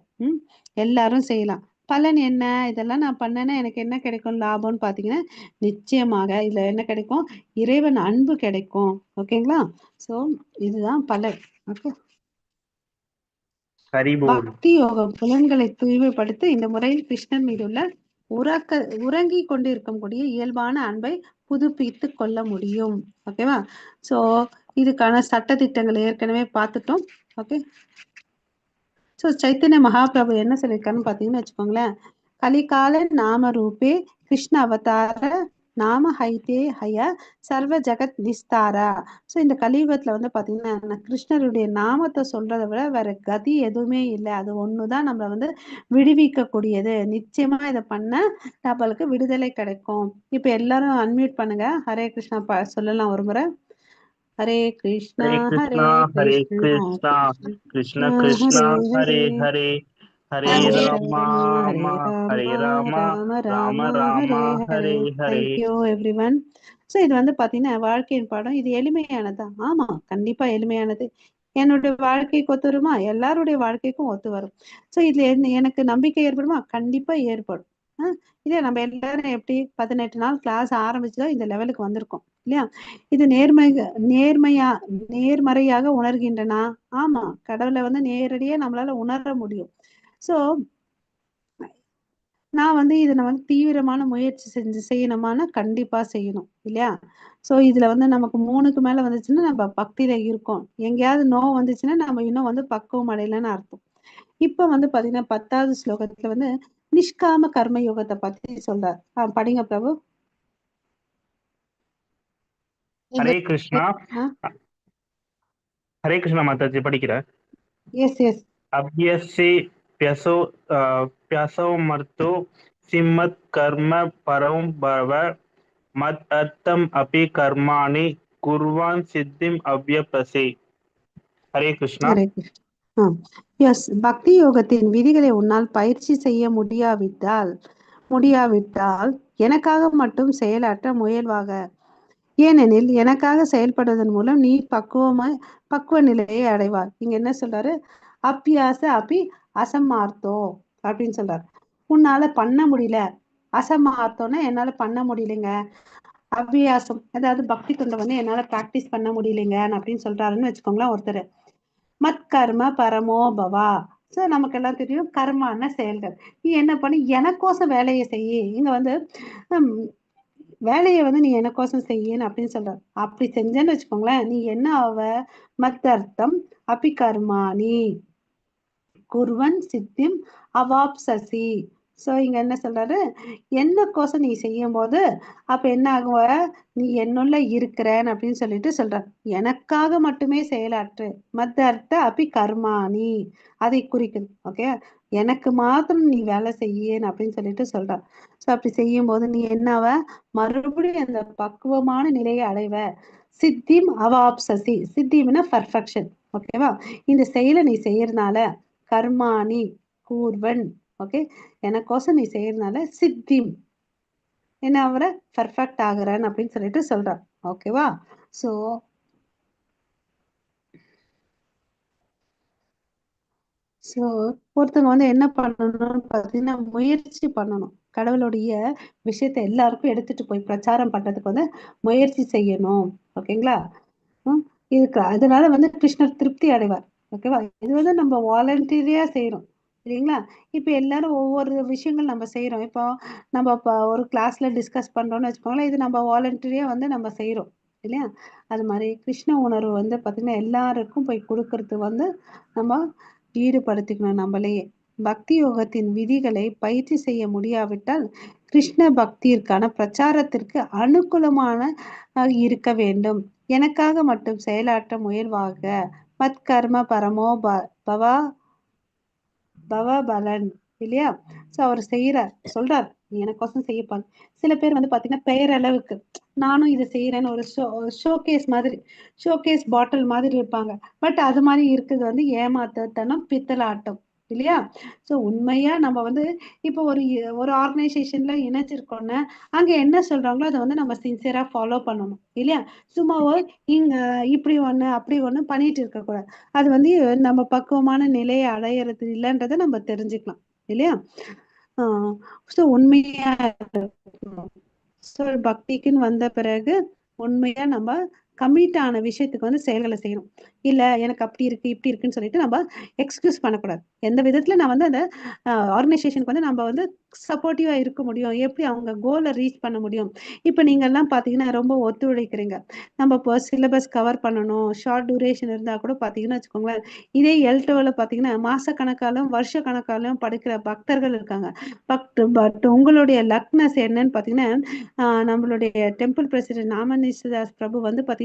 எல்லாரும் செய்யலாம். பலன் என்ன, இதெல்லாம் நான் பண்ணேன்னா எனக்கு என்ன கிடைக்கும் லாபம்னு பார்த்தீங்கன்னா நிச்சயமாக இதுல என்ன கிடைக்கும், இறைவன் அன்பு கிடைக்கும். ஓகேங்களா? சோ இதுதான் பலன். ஓகே, ஹரிபோல். பக்தி யோகம் புலன்களை தூய்மைப்படுத்தி இந்த முறையில் கிருஷ்ணன் மீது உள்ள உறங்கி கொண்டிருக்கக்கூடிய இயல்பான அன்பை புதுப்பித்து கொள்ள முடியும். ஓகேவா? சோ இதுக்கான சட்ட திட்டங்களை ஏற்கனவே பார்த்துட்டோம். ஓகே, ஸோ சைத்தன்ய மகாபிரபு என்ன சொல்லியிருக்காருன்னு பார்த்தீங்கன்னு வச்சுக்கோங்களேன், கலிகால நாம ரூபே கிருஷ்ண அவதார நாம ஹைதே ஹய சர்வ ஜெகத் நிஸ்தாரா. ஸோ இந்த கலியுகத்துல வந்து பார்த்தீங்கன்னா கிருஷ்ணருடைய நாமத்தை சொல்றதை விட வேற கதி எதுவுமே இல்லை. அது ஒண்ணுதான் நம்மளை வந்து விடுவிக்கக்கூடியது. நிச்சயமா இதை பண்ண நம்மளுக்கு விடுதலை கிடைக்கும். இப்ப எல்லாரும் அன்மியூட் பண்ணுங்க, ஹரே கிருஷ்ணா சொல்லலாம் ஒரு முறை. Hare Krishna Hare Hare Krishna, Hare Krishna Krishna, Krishna Krishna Hare Krishna, Hare Hare Hare, Hare Hare Rama, Rama Hare Rama, Rama Hare Rama, Rama Rama Rama Hare Rama, Hare. Hare Hare. Thank you everyone. So இது வந்து பாத்தீங்கன்னா வாழ்க்கையின் பாடம். இது எளிமையானதா? ஆமா, கண்டிப்பா எளிமையானது. என்னுடைய வாழ்க்கைக்கு ஒத்து வருமா? எல்லாருடைய வாழ்க்கைக்கும் ஒத்து வரும். ஸோ இதுல எனக்கு நம்பிக்கை ஏற்படுமா? கண்டிப்பா ஏற்படும். இல்லையா? நம்ம எல்லாரும் எப்படி 18 நாள் கிளாஸ் ஆரம்பிச்சுதான் இந்த லெவலுக்கு வந்திருக்கோம் இல்லையா? இது நேர்மையா நேர்மறையாக உணர்கின்றனா? ஆமா, கடவுளை வந்து நேரடியா நம்மளால உணர முடியும். ஸோ நான் வந்து இதை நான் வந்து தீவிரமான முயற்சி செய்யணுமானா கண்டிப்பா செய்யணும் இல்லையா? ஸோ இதுல வந்து நமக்கு 3க்கு மேல வந்துச்சுன்னா நம்ம பக்தியில இருக்கோம். எங்கேயாவது நோ வந்துச்சுன்னா நம்ம இன்னும் வந்து பக்குவம் அடையலைன்னு அர்த்தம். இப்ப வந்து பாத்தீங்கன்னா 10வது ஸ்லோகத்துல வந்து நிஷ்காம கர்ம யோகத்தை பத்தி சொல்றார். படிங்க Prabhu. Hare Krishna, Hare Krishna Mataji படிக்கிறேன். Yes yes. अभ्यसे प्यसो प्यसो मर्तो सिमत् कर्म परं भव मत् अर्थम अपि कर्माणि कुर्वान् सिद्धिम अव्यपसे. हरे कृष्णा. ஹரே கிருஷ்ணா. எஸ், பக்தி யோகத்தின் விதிகளை உன்னால் பயிற்சி செய்ய முடியாவிட்டால் எனக்காக மட்டும் செயலாற்ற முயல்வாக. ஏனெனில் எனக்காக செயல்படுவதன் மூலம் நீ பக்குவ நிலையை அடைவார். இங்க என்ன சொல்றாரு? அப்பியாச அப்பி அசமார்த்தோ அப்படின்னு சொல்றாரு. உன்னால பண்ண முடியல. அசமார்த்தோன்னா என்னால பண்ண முடியலைங்க. அபியாசம் அதாவது பக்தி தொண்டை வந்து என்னால பிராக்டிஸ் பண்ண முடியலைங்க அப்படின்னு சொல்றாருன்னு வச்சுக்கோங்களேன் ஒருத்தர். மத் கர்ம பரமோ பவா. ஸோ நமக்கு எல்லாம் தெரியும் கர்மான செயல்கள். நீ என்ன பண்ணி எனக்கோசம் வேலையை செய்ய. இங்க வந்து வேலையை வந்து நீ எனக்கோசம் செய்யன்னு அப்படின்னு சொல்ற. அப்படி செஞ்சேன்னு வச்சுக்கோங்களேன், நீ என்ன ஆவ? மத்தர்த்தம் அபி கர்மாணி குர்வன் சித்திம் அவாப்சசி. ஸோ இங்க என்ன சொல்றாரு? என்னக்கோசம் நீ செய்யும் போது அப்ப என்ன ஆகுவ? நீ என்னுள்ள இருக்கிறேன் அப்படின்னு சொல்லிட்டு சொல்ற. எனக்காக மட்டுமே செயலாற்று. மத்த அர்த்த அபி கர்மாணி அதை குறிக்குது. ஓகே, எனக்கு மாத்திரம் நீ வேலை செய்யன்னு அப்படின்னு சொல்லிட்டு சொல்ற. ஸோ அப்படி செய்யும் போது நீ என்னவ? மறுபடியும் அந்த பக்குவமான நிலையை அடைவ. சித்திம் அவாப்சசி. சித்திம்னா பர்ஃபெக்ஷன். ஓகேவா? இந்த செயலை நீ செய்யறதுனால கர்மாணி கூர்வன். ஓகே, எனக்கோசம் நீ செய்யறதுனால சித்திம் என்ன அவரை பர்ஃபெக்ட் ஆகுறேன் அப்படின்னு சொல்லிட்டு சொல்றார். ஓகேவா? ஸோ ஸோ ஒருத்தவங்க வந்து என்ன பண்ணணும்னு பார்த்தீங்கன்னா முயற்சி பண்ணணும். கடவுளுடைய விஷயத்த எல்லாருக்கும் எடுத்துட்டு போய் பிரச்சாரம் பண்றதுக்கு வந்து முயற்சி செய்யணும். ஓகேங்களா? இதுக்கு அதனால வந்து கிருஷ்ணர் திருப்தி அடைவார். ஓகேவா? இது வந்து நம்ம வாலண்டரியா செய்யறோம் இல்லைங்களா? இப்ப எல்லாரும் ஒவ்வொரு விஷயங்கள் நம்ம செய்யறோம். இப்போ நம்ம இப்போ ஒரு கிளாஸ்ல டிஸ்கஸ் பண்றோம்னு வச்சுக்கோங்களேன், இது நம்ம வாலண்டரியா வந்து நம்ம செய்யறோம் இல்லையா? அது மாதிரி கிருஷ்ண உணர்வு வந்து பாத்தீங்கன்னா எல்லாருக்கும் போய் கொடுக்கறது வந்து நம்ம ஈடுபடுத்திக்கணும் நம்மளையே. பக்தி யோகத்தின் விதிகளை பயிற்சி செய்ய முடியாவிட்டால் கிருஷ்ண பக்தியிற்கான பிரச்சாரத்திற்கு அனுகூலமான இருக்க வேண்டும். எனக்காக மட்டும் செயலாற்ற முயல்வாக. மத் கர்ம பரமோ பவா பவபலன் இல்லையா? சோ அவர் சொல்றார், நீ எனக்கோசம் செய்யப்பாங்க. சில பேர் வந்து பாத்தீங்கன்னா பெயரளவுக்கு நானும் இதை செய்யறேன்னு ஒரு ஷோகேஸ் மாதிரி, ஷோகேஸ் பாட்டில் மாதிரி இருப்பாங்க. பட் அது மாதிரி இருக்குது வந்து ஏமாத்தத்தனம் பித்தலாட்டம் இல்லையா? சோ உண்மையா நம்ம வந்து இப்போ ஒரு ஆர்கனைசேஷன்ல இணைச்சிருக்கோம்னா அங்க என்ன சொல்றாங்களோ அதை வந்து நம்ம சின்சியரா ஃபாலோ பண்ணணும் இல்லையா? சும்மாவோ இங்க இப்படி ஒண்ணு அப்படி ஒண்ணு பண்ணிட்டு இருக்க கூடாது. அது வந்து நம்ம பக்குவமான நிலையை அடையிறது இல்லைன்றதை நம்ம தெரிஞ்சுக்கலாம் இல்லையா? ஸோ உண்மையா இருக்கணும். ஸோ பக்திக்குன்னு வந்த பிறகு உண்மையா நம்ம கமிட் ஆன விஷயத்துக்கு வந்து செயல்களை செய்யணும். இல்ல எனக்கு அப்படி இருக்கு இப்படி இருக்குன்னு சொல்லிட்டு நம்ம எக்ஸ்கியூஸ் பண்ணக்கூடாது. எந்த விதத்துல நான் வந்து அந்த ஆர்கனைசேஷனுக்கு வந்து நம்ம வந்து சப்போர்ட்டிவா இருக்க முடியும், எப்படி அவங்க கோலை ரீச் பண்ண முடியும். இப்ப நீங்க எல்லாம் பாத்தீங்கன்னா ரொம்ப ஒத்துழைக்கிறீங்க. நம்ம இப்போ சிலபஸ் கவர் பண்ணணும், ஷார்ட் டியூரேஷன் இருந்தா கூட பாத்தீங்கன்னா வச்சுக்கோங்களேன், இதே எல்2ல பாத்தீங்கன்னா மாச கணக்காலும் வருஷ கணக்காலும் படிக்கிற பக்தர்கள் இருக்காங்க. பட் உங்களுடைய லக்னஸ் என்னன்னு பாத்தீங்கன்னா நம்மளுடைய டெம்பிள் பிரசிடென்ட் நாமநீசதாஸ் பிரபு வந்து பாத்தீங்கன்னா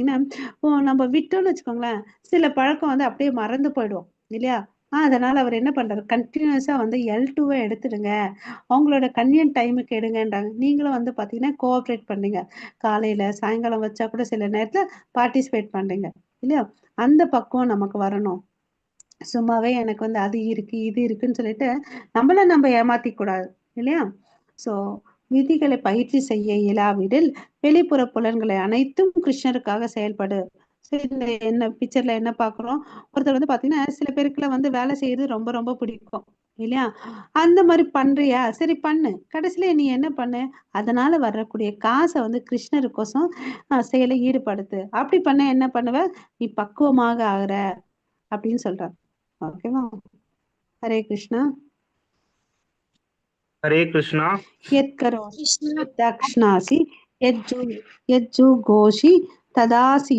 நம்ம விட்டோம்னு வச்சுக்கோங்களேன், சில பழக்கம் வந்து அப்படியே மறந்து போயிடுவோம் இல்லையா? அதனால அவர் என்ன பண்றாரு, கண்டினியூஸா வந்து L2 எடுத்துடுங்க, அவங்களோட கன்வீனியன்ட் டைமுக்கு எடுங்கன்றாங்க. நீங்களும் வந்து பாத்தீங்கன்னா கோஆப்ரேட் பண்ணீங்க, காலையில சாயங்காலம் வச்சா கூட சில நேரத்துல பார்ட்டிசிபேட் பண்றீங்க இல்லையா? அந்த பக்குவம் நமக்கு வரணும். சும்மாவே எனக்கு வந்து அது இருக்கு இது இருக்குன்னு சொல்லிட்டு நம்ம ஏமாத்திக்க கூடாது இல்லையா? சோ விதிகளை பயிற்சி செய்ய இயலாவிடில் வெளிப்புற புலன்களை அனைத்தும் கிருஷ்ணருக்காக செயல்படு. சரி, இந்த என்ன பிக்சர்ல என்ன பாக்குறோம், ஒருத்தர் வந்து பாத்தீங்கன்னா சில பேருக்குலாம் வந்து வேலை செய்யறது ரொம்ப ரொம்ப பிடிக்கும் இல்லையா? அந்த மாதிரி பண்றியா, சரி பண்ணு, கடைசியில நீ என்ன பண்ணு, அதனால வரக்கூடிய காசை வந்து கிருஷ்ணருக்கோசம் செயலை ஈடுபடுத்து. அப்படி பண்ண என்ன பண்ணுவ, நீ பக்குவமாக ஆகுற அப்படின்னு சொல்றார். ஓகேவா? ஹரே கிருஷ்ணா. ஹரே கிருஷ்ணா. யத் கரோஷி யத் தக்ஷ்ணாசி யத் ஜுகோஷி ததாசி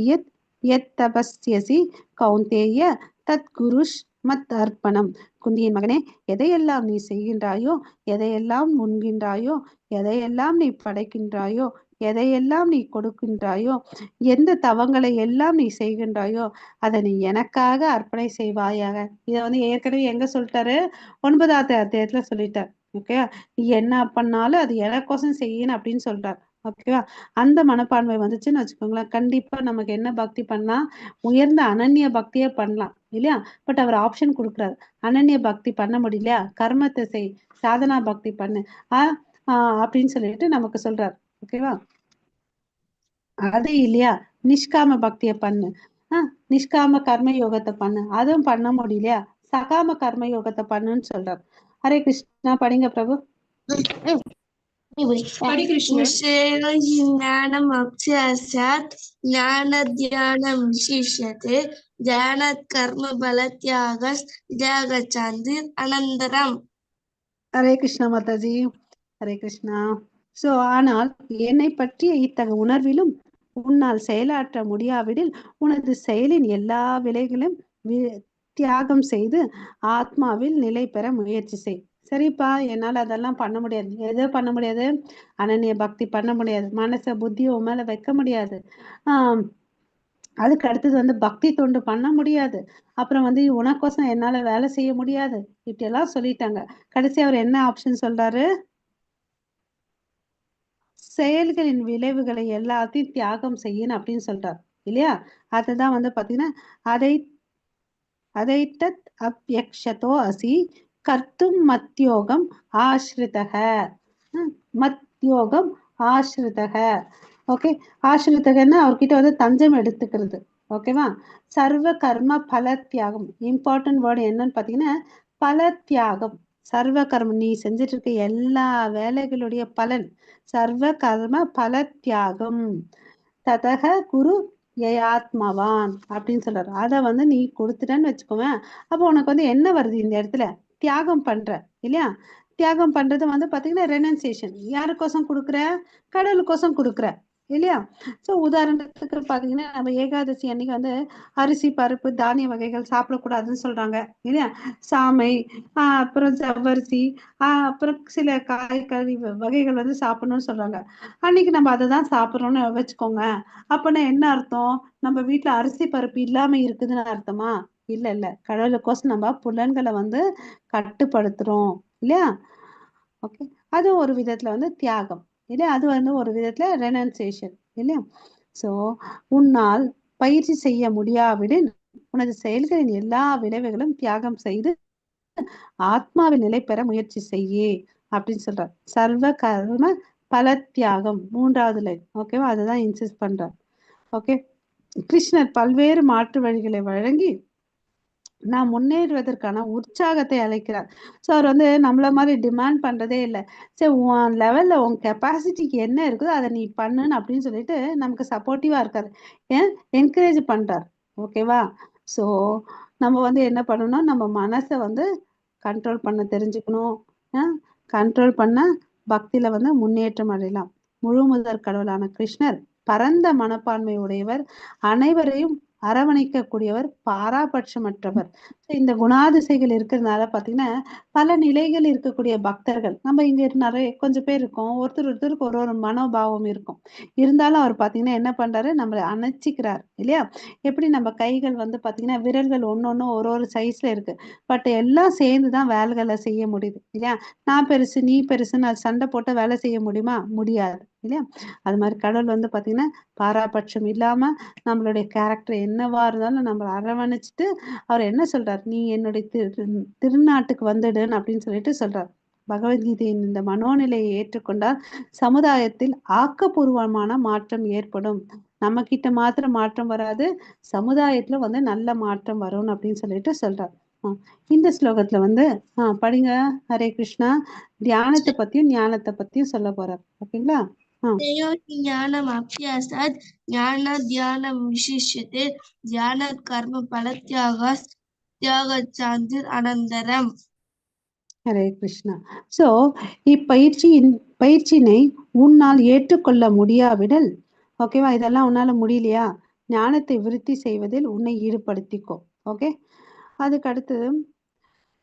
யத் தபஸ்யசி கௌந்தேய தத் குருஷ் மத் அர்ப்பணம். குந்தியின் மகனே, எதையெல்லாம் நீ செய்கின்றாயோ, எதையெல்லாம் உண்கின்றாயோ, எதையெல்லாம் நீ படைக்கின்றாயோ, எதையெல்லாம் நீ கொடுக்கின்றாயோ, எந்த தவங்களை எல்லாம் நீ செய்கின்றாயோ, அதை நீ எனக்காக அர்ப்பணை செய்வாயாக. இதை வந்து ஏற்கனவே எங்க சொல்லிட்டாரு, 9வது அத்தியாயத்துல சொல்லிட்டார். ஓகே, நீ என்ன பண்ணாலும் அது எனக்கோசம் செய்யணும் அப்படின்னு சொல்றார். ஓகேவா? அந்த மனப்பான்மை வந்துச்சுன்னு வச்சுக்கோங்களேன், கண்டிப்பா நமக்கு என்ன பக்தி பண்ணா, உயர்ந்த அனன்ய பக்தியே பண்ணலாம் இல்லையா? பட் அவர் ஆப்ஷன் கொடுக்குறாரு, அனன்ய பக்தி பண்ண முடியலையா, கர்மத்தை செய், சாதனா பக்தி பண்ணு அப்படின்னு சொல்லிட்டு நமக்கு சொல்றாரு. ஓகேவா? அது இல்லையா, நிஷ்காம பக்தியை பண்ணு, நிஷ்காம கர்ம யோகத்தை பண்ணு, அதுவும் பண்ண முடியலையா, சகாம கர்ம யோகத்தை பண்ணுன்னு சொல்றாரு. ஹரே கிருஷ்ணா. படிங்க பிரபு. ज्ञानम् अभ्यासात् ज्ञानध्यानं विशिष्यते ध्यानात् कर्म बलत्यागश्च अनन्तरम्. ஹரே கிருஷ்ணா மாதாஜி. ஹரே கிருஷ்ணா. சோ ஆனால் என்னை பற்றிய இத்தகைய உணர்விலும் உன்னால் செயலாற்ற முடியாவிடில் உனது செயலின் எல்லா விலைகளும் தியாகம் செய்து ஆத்மாவில் நிலை பெற முயற்சி செய். சரிப்பா, என்னால அதெல்லாம் பண்ண முடியாது. எதோ பண்ண முடியாது, அனன்ய பக்தி பண்ண முடியாது, மனச புத்திய உன் மேல வைக்க முடியாது, அதுக்கு அடுத்தது வந்து பக்தி தொண்டு பண்ண முடியாது, அப்புறம் வந்து உனக்கோசம் என்னால வேலை செய்ய முடியாது, இப்படி எல்லாம் சொல்லிட்டாங்க. கடைசி அவர் என்ன ஆப்ஷன் சொல்றாரு, செயல்களின் விளைவுகளை எல்லாத்தையும் தியாகம் செய்யணும் அப்படின்னு சொல்றாரு இல்லையா? அதுதான் வந்து பாத்தீங்கன்னா அதை அதைத்தத் அப்யக்ஷதோ அசி கர்த்தும் மத்யோகம் ஆஸ்ரிதக. மத்யோகம் ஆஸ்ரிதக. ஓகே, ஆஸ்ரிதகன்னா அவர்கிட்ட வந்து தஞ்சம் எடுத்துக்கிறது. ஓகேவா? சர்வ கர்ம பல தியாகம், இம்பார்ட்டன்ட் வேர்டு என்னன்னு பாத்தீங்கன்னா பல தியாகம். சர்வ கர்மம், நீ செஞ்சிட்டு இருக்க எல்லா வேலைகளுடைய பலன் சர்வ கர்ம பல தியாகம் ததக குரு ஏயாத்மவான் அப்படின்னு சொல்றாரு. அதை வந்து நீ கொடுத்துட்டேன்னு வச்சுக்கோவேன், அப்போ உனக்கு வந்து என்ன வருது இந்த இடத்துல, தியாகம் பண்ற இல்லையா? தியாகம் பண்றது வந்து பாத்தீங்கன்னா ரெனன்சியேஷன். யாருக்கோசம் கொடுக்குற, கடவுளுக்கோசம் கொடுக்குற இல்லையா? சோ உதாரணத்துக்கு பாத்தீங்கன்னா நம்ம ஏகாதசி அன்னைக்கு வந்து அரிசி பருப்பு தானிய வகைகள் சாப்பிடக்கூடாதுன்னு சொல்றாங்க இல்லையா? சாமை, அப்புறம் ஜவ்வரிசி, அப்புறம் சில காய்கறி வகைகள் வந்து சாப்பிடணும்னு சொல்றாங்க. அன்னைக்கு நம்ம அதை தான் சாப்பிட்றோம்னு வச்சுக்கோங்க. அப்பனா என்ன அர்த்தம், நம்ம வீட்டுல அரிசி பருப்பு இல்லாம இருக்குதுன்னு அர்த்தமா? இல்ல இல்ல, கடவுளுக்கோசம் நம்ம புலன்களை வந்து கட்டுப்படுத்துறோம் இல்லையா? ஓகே, அது ஒரு விதத்துல வந்து தியாகம் இல்லையா? அது வந்து ஒரு விதத்துல ரெனன்சியேஷன் இல்லையா? சோ உன்னால் பயிற்சி செய்ய முடியாவிடில் உனது செயல்களின் எல்லா விளைவுகளும் தியாகம் செய்து ஆத்மாவில் நிலை பெற முயற்சி செய்யே அப்படின்னு சொல்றார். சர்வ கர்ம பல தியாகம், 3வது லைன். ஓகேவா? அதுதான் இன்சிஸ்ட் பண்றார். ஓகே, கிருஷ்ணர் பல்வேறு மாற்று வழிகளை வழங்கி நான் முன்னேறுவதற்கான உற்சாகத்தை அளிக்கிறார். ஸோ அவர் வந்து நம்மள மாதிரி டிமாண்ட் பண்றதே இல்லை. சரி, உன் லெவல்ல உன் கெப்பாசிட்டிக்கு என்ன இருக்குதோ அதை நீ பண்ணுன்னு அப்படின்னு சொல்லிட்டு நமக்கு சப்போர்ட்டிவா இருக்காரு, ஏன் என்கரேஜ் பண்றார். ஓகேவா? ஸோ நம்ம வந்து என்ன பண்ணணும், நம்ம மனசை வந்து கண்ட்ரோல் பண்ண தெரிஞ்சுக்கணும். கண்ட்ரோல் பண்ண பக்தியில வந்து முன்னேற்றம் அடையலாம். முழு முதற் கடவுளான கிருஷ்ணர் பரந்த மனப்பான்மை உடையவர், அனைவரையும் அரவணைக்கக்கூடியவர், பாராபட்சமற்றவர். இந்த குணாதிசைகள் இருக்கிறதுனால பாத்தீங்கன்னா பல நிலைகள் இருக்கக்கூடிய பக்தர்கள் நம்ம இங்க நிறைய கொஞ்சம் பேர் இருக்கோம். ஒருத்தருக்கு ஒரு ஒரு மனோபாவம் இருக்கும். இருந்தாலும் அவர் பாத்தீங்கன்னா என்ன பண்றாரு, நம்மளை அணைச்சிக்கிறார் இல்லையா? எப்படி நம்ம கைகள் வந்து பாத்தீங்கன்னா விரல்கள் ஒன்னொன்னு ஒரு ஒரு சைஸ்ல இருக்கு. பட் எல்லாம் சேர்ந்துதான் வேலைகளை செய்ய முடியுது இல்லையா? நான் பெருசு நீ பெருசுன்னு அது சண்டை போட்டு வேலை செய்ய முடியுமா? முடியாது இல்லையா? அது மாதிரி கடவுள் வந்து பாத்தீங்கன்னா பாராபட்சம் இல்லாம நம்மளுடைய கேரக்டர் என்னவா இருந்தாலும் நம்மளை அரவணைச்சிட்டு அவர் என்ன சொல்றார், நீ என்னுடைய திருநாட்டுக்கு வந்துடுன்னு அப்படின்னு சொல்லிட்டு சொல்றார். பகவத்கீதையின் இந்த மனோநிலையை ஏற்றுக்கொண்டால் சமுதாயத்தில் ஆக்கப்பூர்வமான மாற்றம் ஏற்படும். நம்ம கிட்ட மாத்திரம் மாற்றம் வராது, சமுதாயத்துல வந்து நல்ல மாற்றம் வரும் அப்படின்னு சொல்லிட்டு சொல்றார். இந்த ஸ்லோகத்துல வந்து படிங்க. ஹரே கிருஷ்ணா. தியானத்தை பத்தியும் ஞானத்தை பத்தியும் சொல்ல போறார். ஓகேங்களா? ஞானம் அபியாசாத் ஞான தியானம் விசிஷ்யதே தியானத் கர்ம தியாக அனந்தரம். ஹரே கிருஷ்ணா. சோ பயிற்சியினை உன்னால் ஏற்றுக்கொள்ள முடியாவிடல், ஓகேவா? இதெல்லாம் உன்னால முடியலையா, ஞானத்தை விருத்தி செய்வதில் உன்னை ஈடுபடுத்திக்கோ. ஓகே. அதுக்கு அடுத்தது,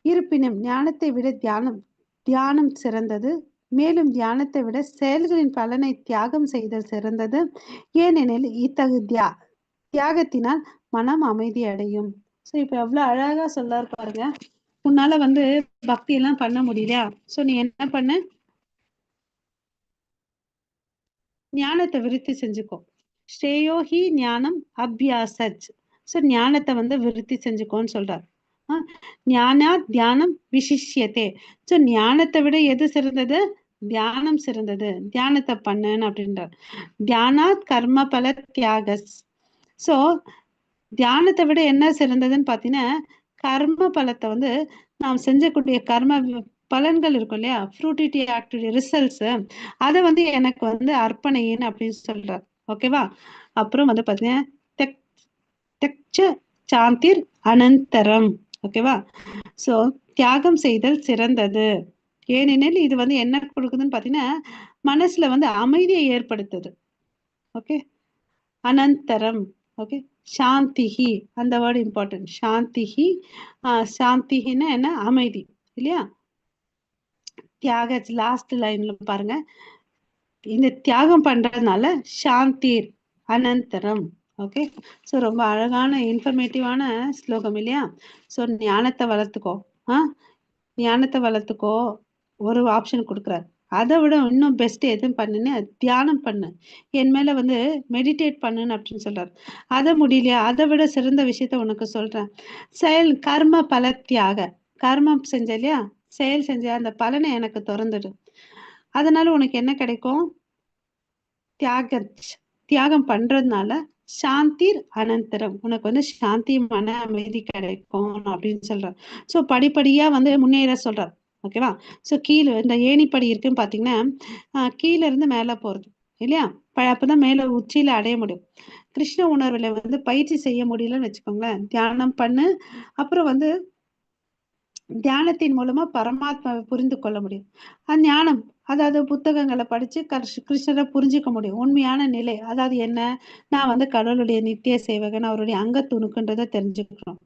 இருப்பினும் ஞானத்தை விட தியானம் சிறந்தது. மேலும் தியானத்தை விட செயல்களின் பலனை தியாகம் செய்தல் சிறந்தது. ஏனெனில் இத்தகு தியாகத்தினால் மனம் அமைதி அடையும். சோ இப்ப எவ்வளவு அழகா சொல்லாரு பாருங்க. உன்னால வந்து பக்தி எல்லாம் பண்ண முடியலையா? சோ நீ என்ன பண்ண, ஞானத்தை விருத்தி செஞ்சுக்கோ. ஸ்ரேயோஹி ஞானம் அபியாசஜ். சோ ஞானத்தை வந்து விருத்தி செஞ்சுக்கோன்னு சொல்றார். ஞானா தியானம் விசிஷ்யத்தே. சோ ஞானத்தை விட எது சிறந்தது? தியானம் சிறந்தது. தியானத்தை பண்ணுன்னு அப்படின்றார். தியானாத் கர்ம பல தியாகஸ். சோ தியானத்தை விட என்ன சிறந்ததுன்னு பாத்தீங்கன்னா, கர்ம பலத்தை வந்து நாம் செஞ்சக்கூடிய கர்ம பலன்கள் இருக்கும் இல்லையா, ஃப்ரூட்டிட்டி ஆக்டிவிட்டி ரிசல்ட்ஸ், அதை வந்து எனக்கு வந்து அர்ப்பணையின் அப்படின்னு சொல்றார். ஓகேவா? அப்புறம் வந்து பாத்தீங்கன்னா சாந்திர் அனந்தரம். ஓகேவா? சோ தியாகம் செய்தல் சிறந்தது. ஏனெனில் இது வந்து என்ன கொடுக்குதுன்னு பாத்தீங்கன்னா மனசுல வந்து அமைதியை ஏற்படுத்துது. ஓகே. அனந்தரம். ஓகே. சாந்திஹி, அந்த வேர்டு இம்பார்ட்டன்ட். சாந்திஹி. சாந்திஹின்னா என்ன? அமைதி இல்லையா? தியாக லாஸ்ட் லைன்ல பாருங்க, இந்த தியாகம் பண்றதுனால சாந்தீர் அனந்தரம். ஓகே. ஸோ ரொம்ப அழகான இன்ஃபர்மேட்டிவான ஸ்லோகம் இல்லையா? ஸோ ஞானத்தை வளர்த்துக்கோ. ஞானத்தை வளர்த்துக்கோ ஒரு ஆப்ஷன் கொடுக்குறாரு. அதை விட இன்னும் பெஸ்ட் எதுவும் பண்ணுன்னு, தியானம் பண்ணு, என் மேல வந்து மெடிடேட் பண்ணுன்னு அப்படின்னு சொல்றாரு. அதை முடியலையா, அதை விட சிறந்த விஷயத்த உனக்கு சொல்றேன். செயல் கர்ம பல தியாக. கர்மம் செஞ்ச இல்லையா, செயல் செஞ்ச அந்த பலனை எனக்கு திறந்துடு. அதனால உனக்கு என்ன கிடைக்கும்? தியாகம் பண்றதுனால சாந்திர் அனந்தரம், உனக்கு வந்து சாந்தி மன அமைதி கிடைக்கும் அப்படின்னு சொல்றார். சோ படிப்படியா வந்து முன்னேற சொல்றார். ஓகேவா? சோ கீழே இந்த ஏணிப்படி இருக்குன்னு பாத்தீங்கன்னா கீழே இருந்து மேல போறது இல்லையா? அப்பதான் மேல உச்சியில அடைய முடியும். கிருஷ்ண உணர்வுல வந்து பயிற்சி செய்ய முடியலன்னு வச்சுக்கோங்களேன், தியானம் பண்ணு. அப்புறம் வந்து தியானத்தின் மூலமா பரமாத்மாவை புரிந்து கொள்ள முடியும். ஞானம், அதாவது புத்தகங்களை படிச்சு கிருஷ்ணரை புரிஞ்சுக்க முடியும். உண்மையான நிலை அதாவது என்ன, நான் வந்து கடவுளுடைய நித்திய சேவகன், அவருடைய அங்க துணுக்குன்றதை தெரிஞ்சுக்கணும்.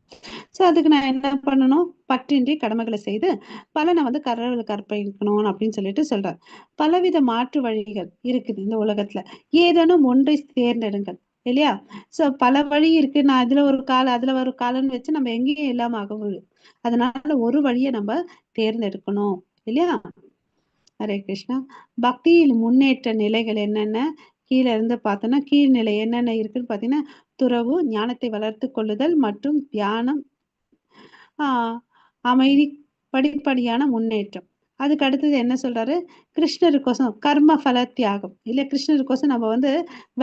சோ அதுக்கு நான் என்ன பண்ணணும்? பற்றின்றி கடமைகளை செய்து பலனை வந்து கடவுளுக்கு அர்ப்பணிக்கணும் அப்படின்னு சொல்லிட்டு சொல்றேன். பலவித மாற்று வழிகள் இருக்குது இந்த உலகத்துல, ஏதேனும் ஒன்றை தேர்ந்தெடுங்கள் இல்லையா? சோ பல வழி இருக்கு. நான் இதுல ஒரு கால் அதுல ஒரு காலன்னு வச்சு நம்ம எங்கேயும் இல்லாம ஆக முடியும். அதனால ஒரு வழியை நம்ம தேர்ந்தெடுக்கணும் இல்லையா? ஹரே கிருஷ்ணா. பக்தியில் முன்னேற்ற நிலைகள் என்னென்ன கீழே இருந்து பார்த்தோம்னா, கீழ்நிலை என்னென்ன இருக்குன்னு பாத்தீங்கன்னா, துறவு, ஞானத்தை வளர்த்து கொள்ளுதல் மற்றும் தியானம், அமைதி, படிப்படியான முன்னேற்றம். அதுக்கு அடுத்தது என்ன சொல்றாரு? கிருஷ்ணருக்கோசம் கர்ம பல தியாகம் இல்ல, கிருஷ்ணருக்கோசம் நம்ம வந்து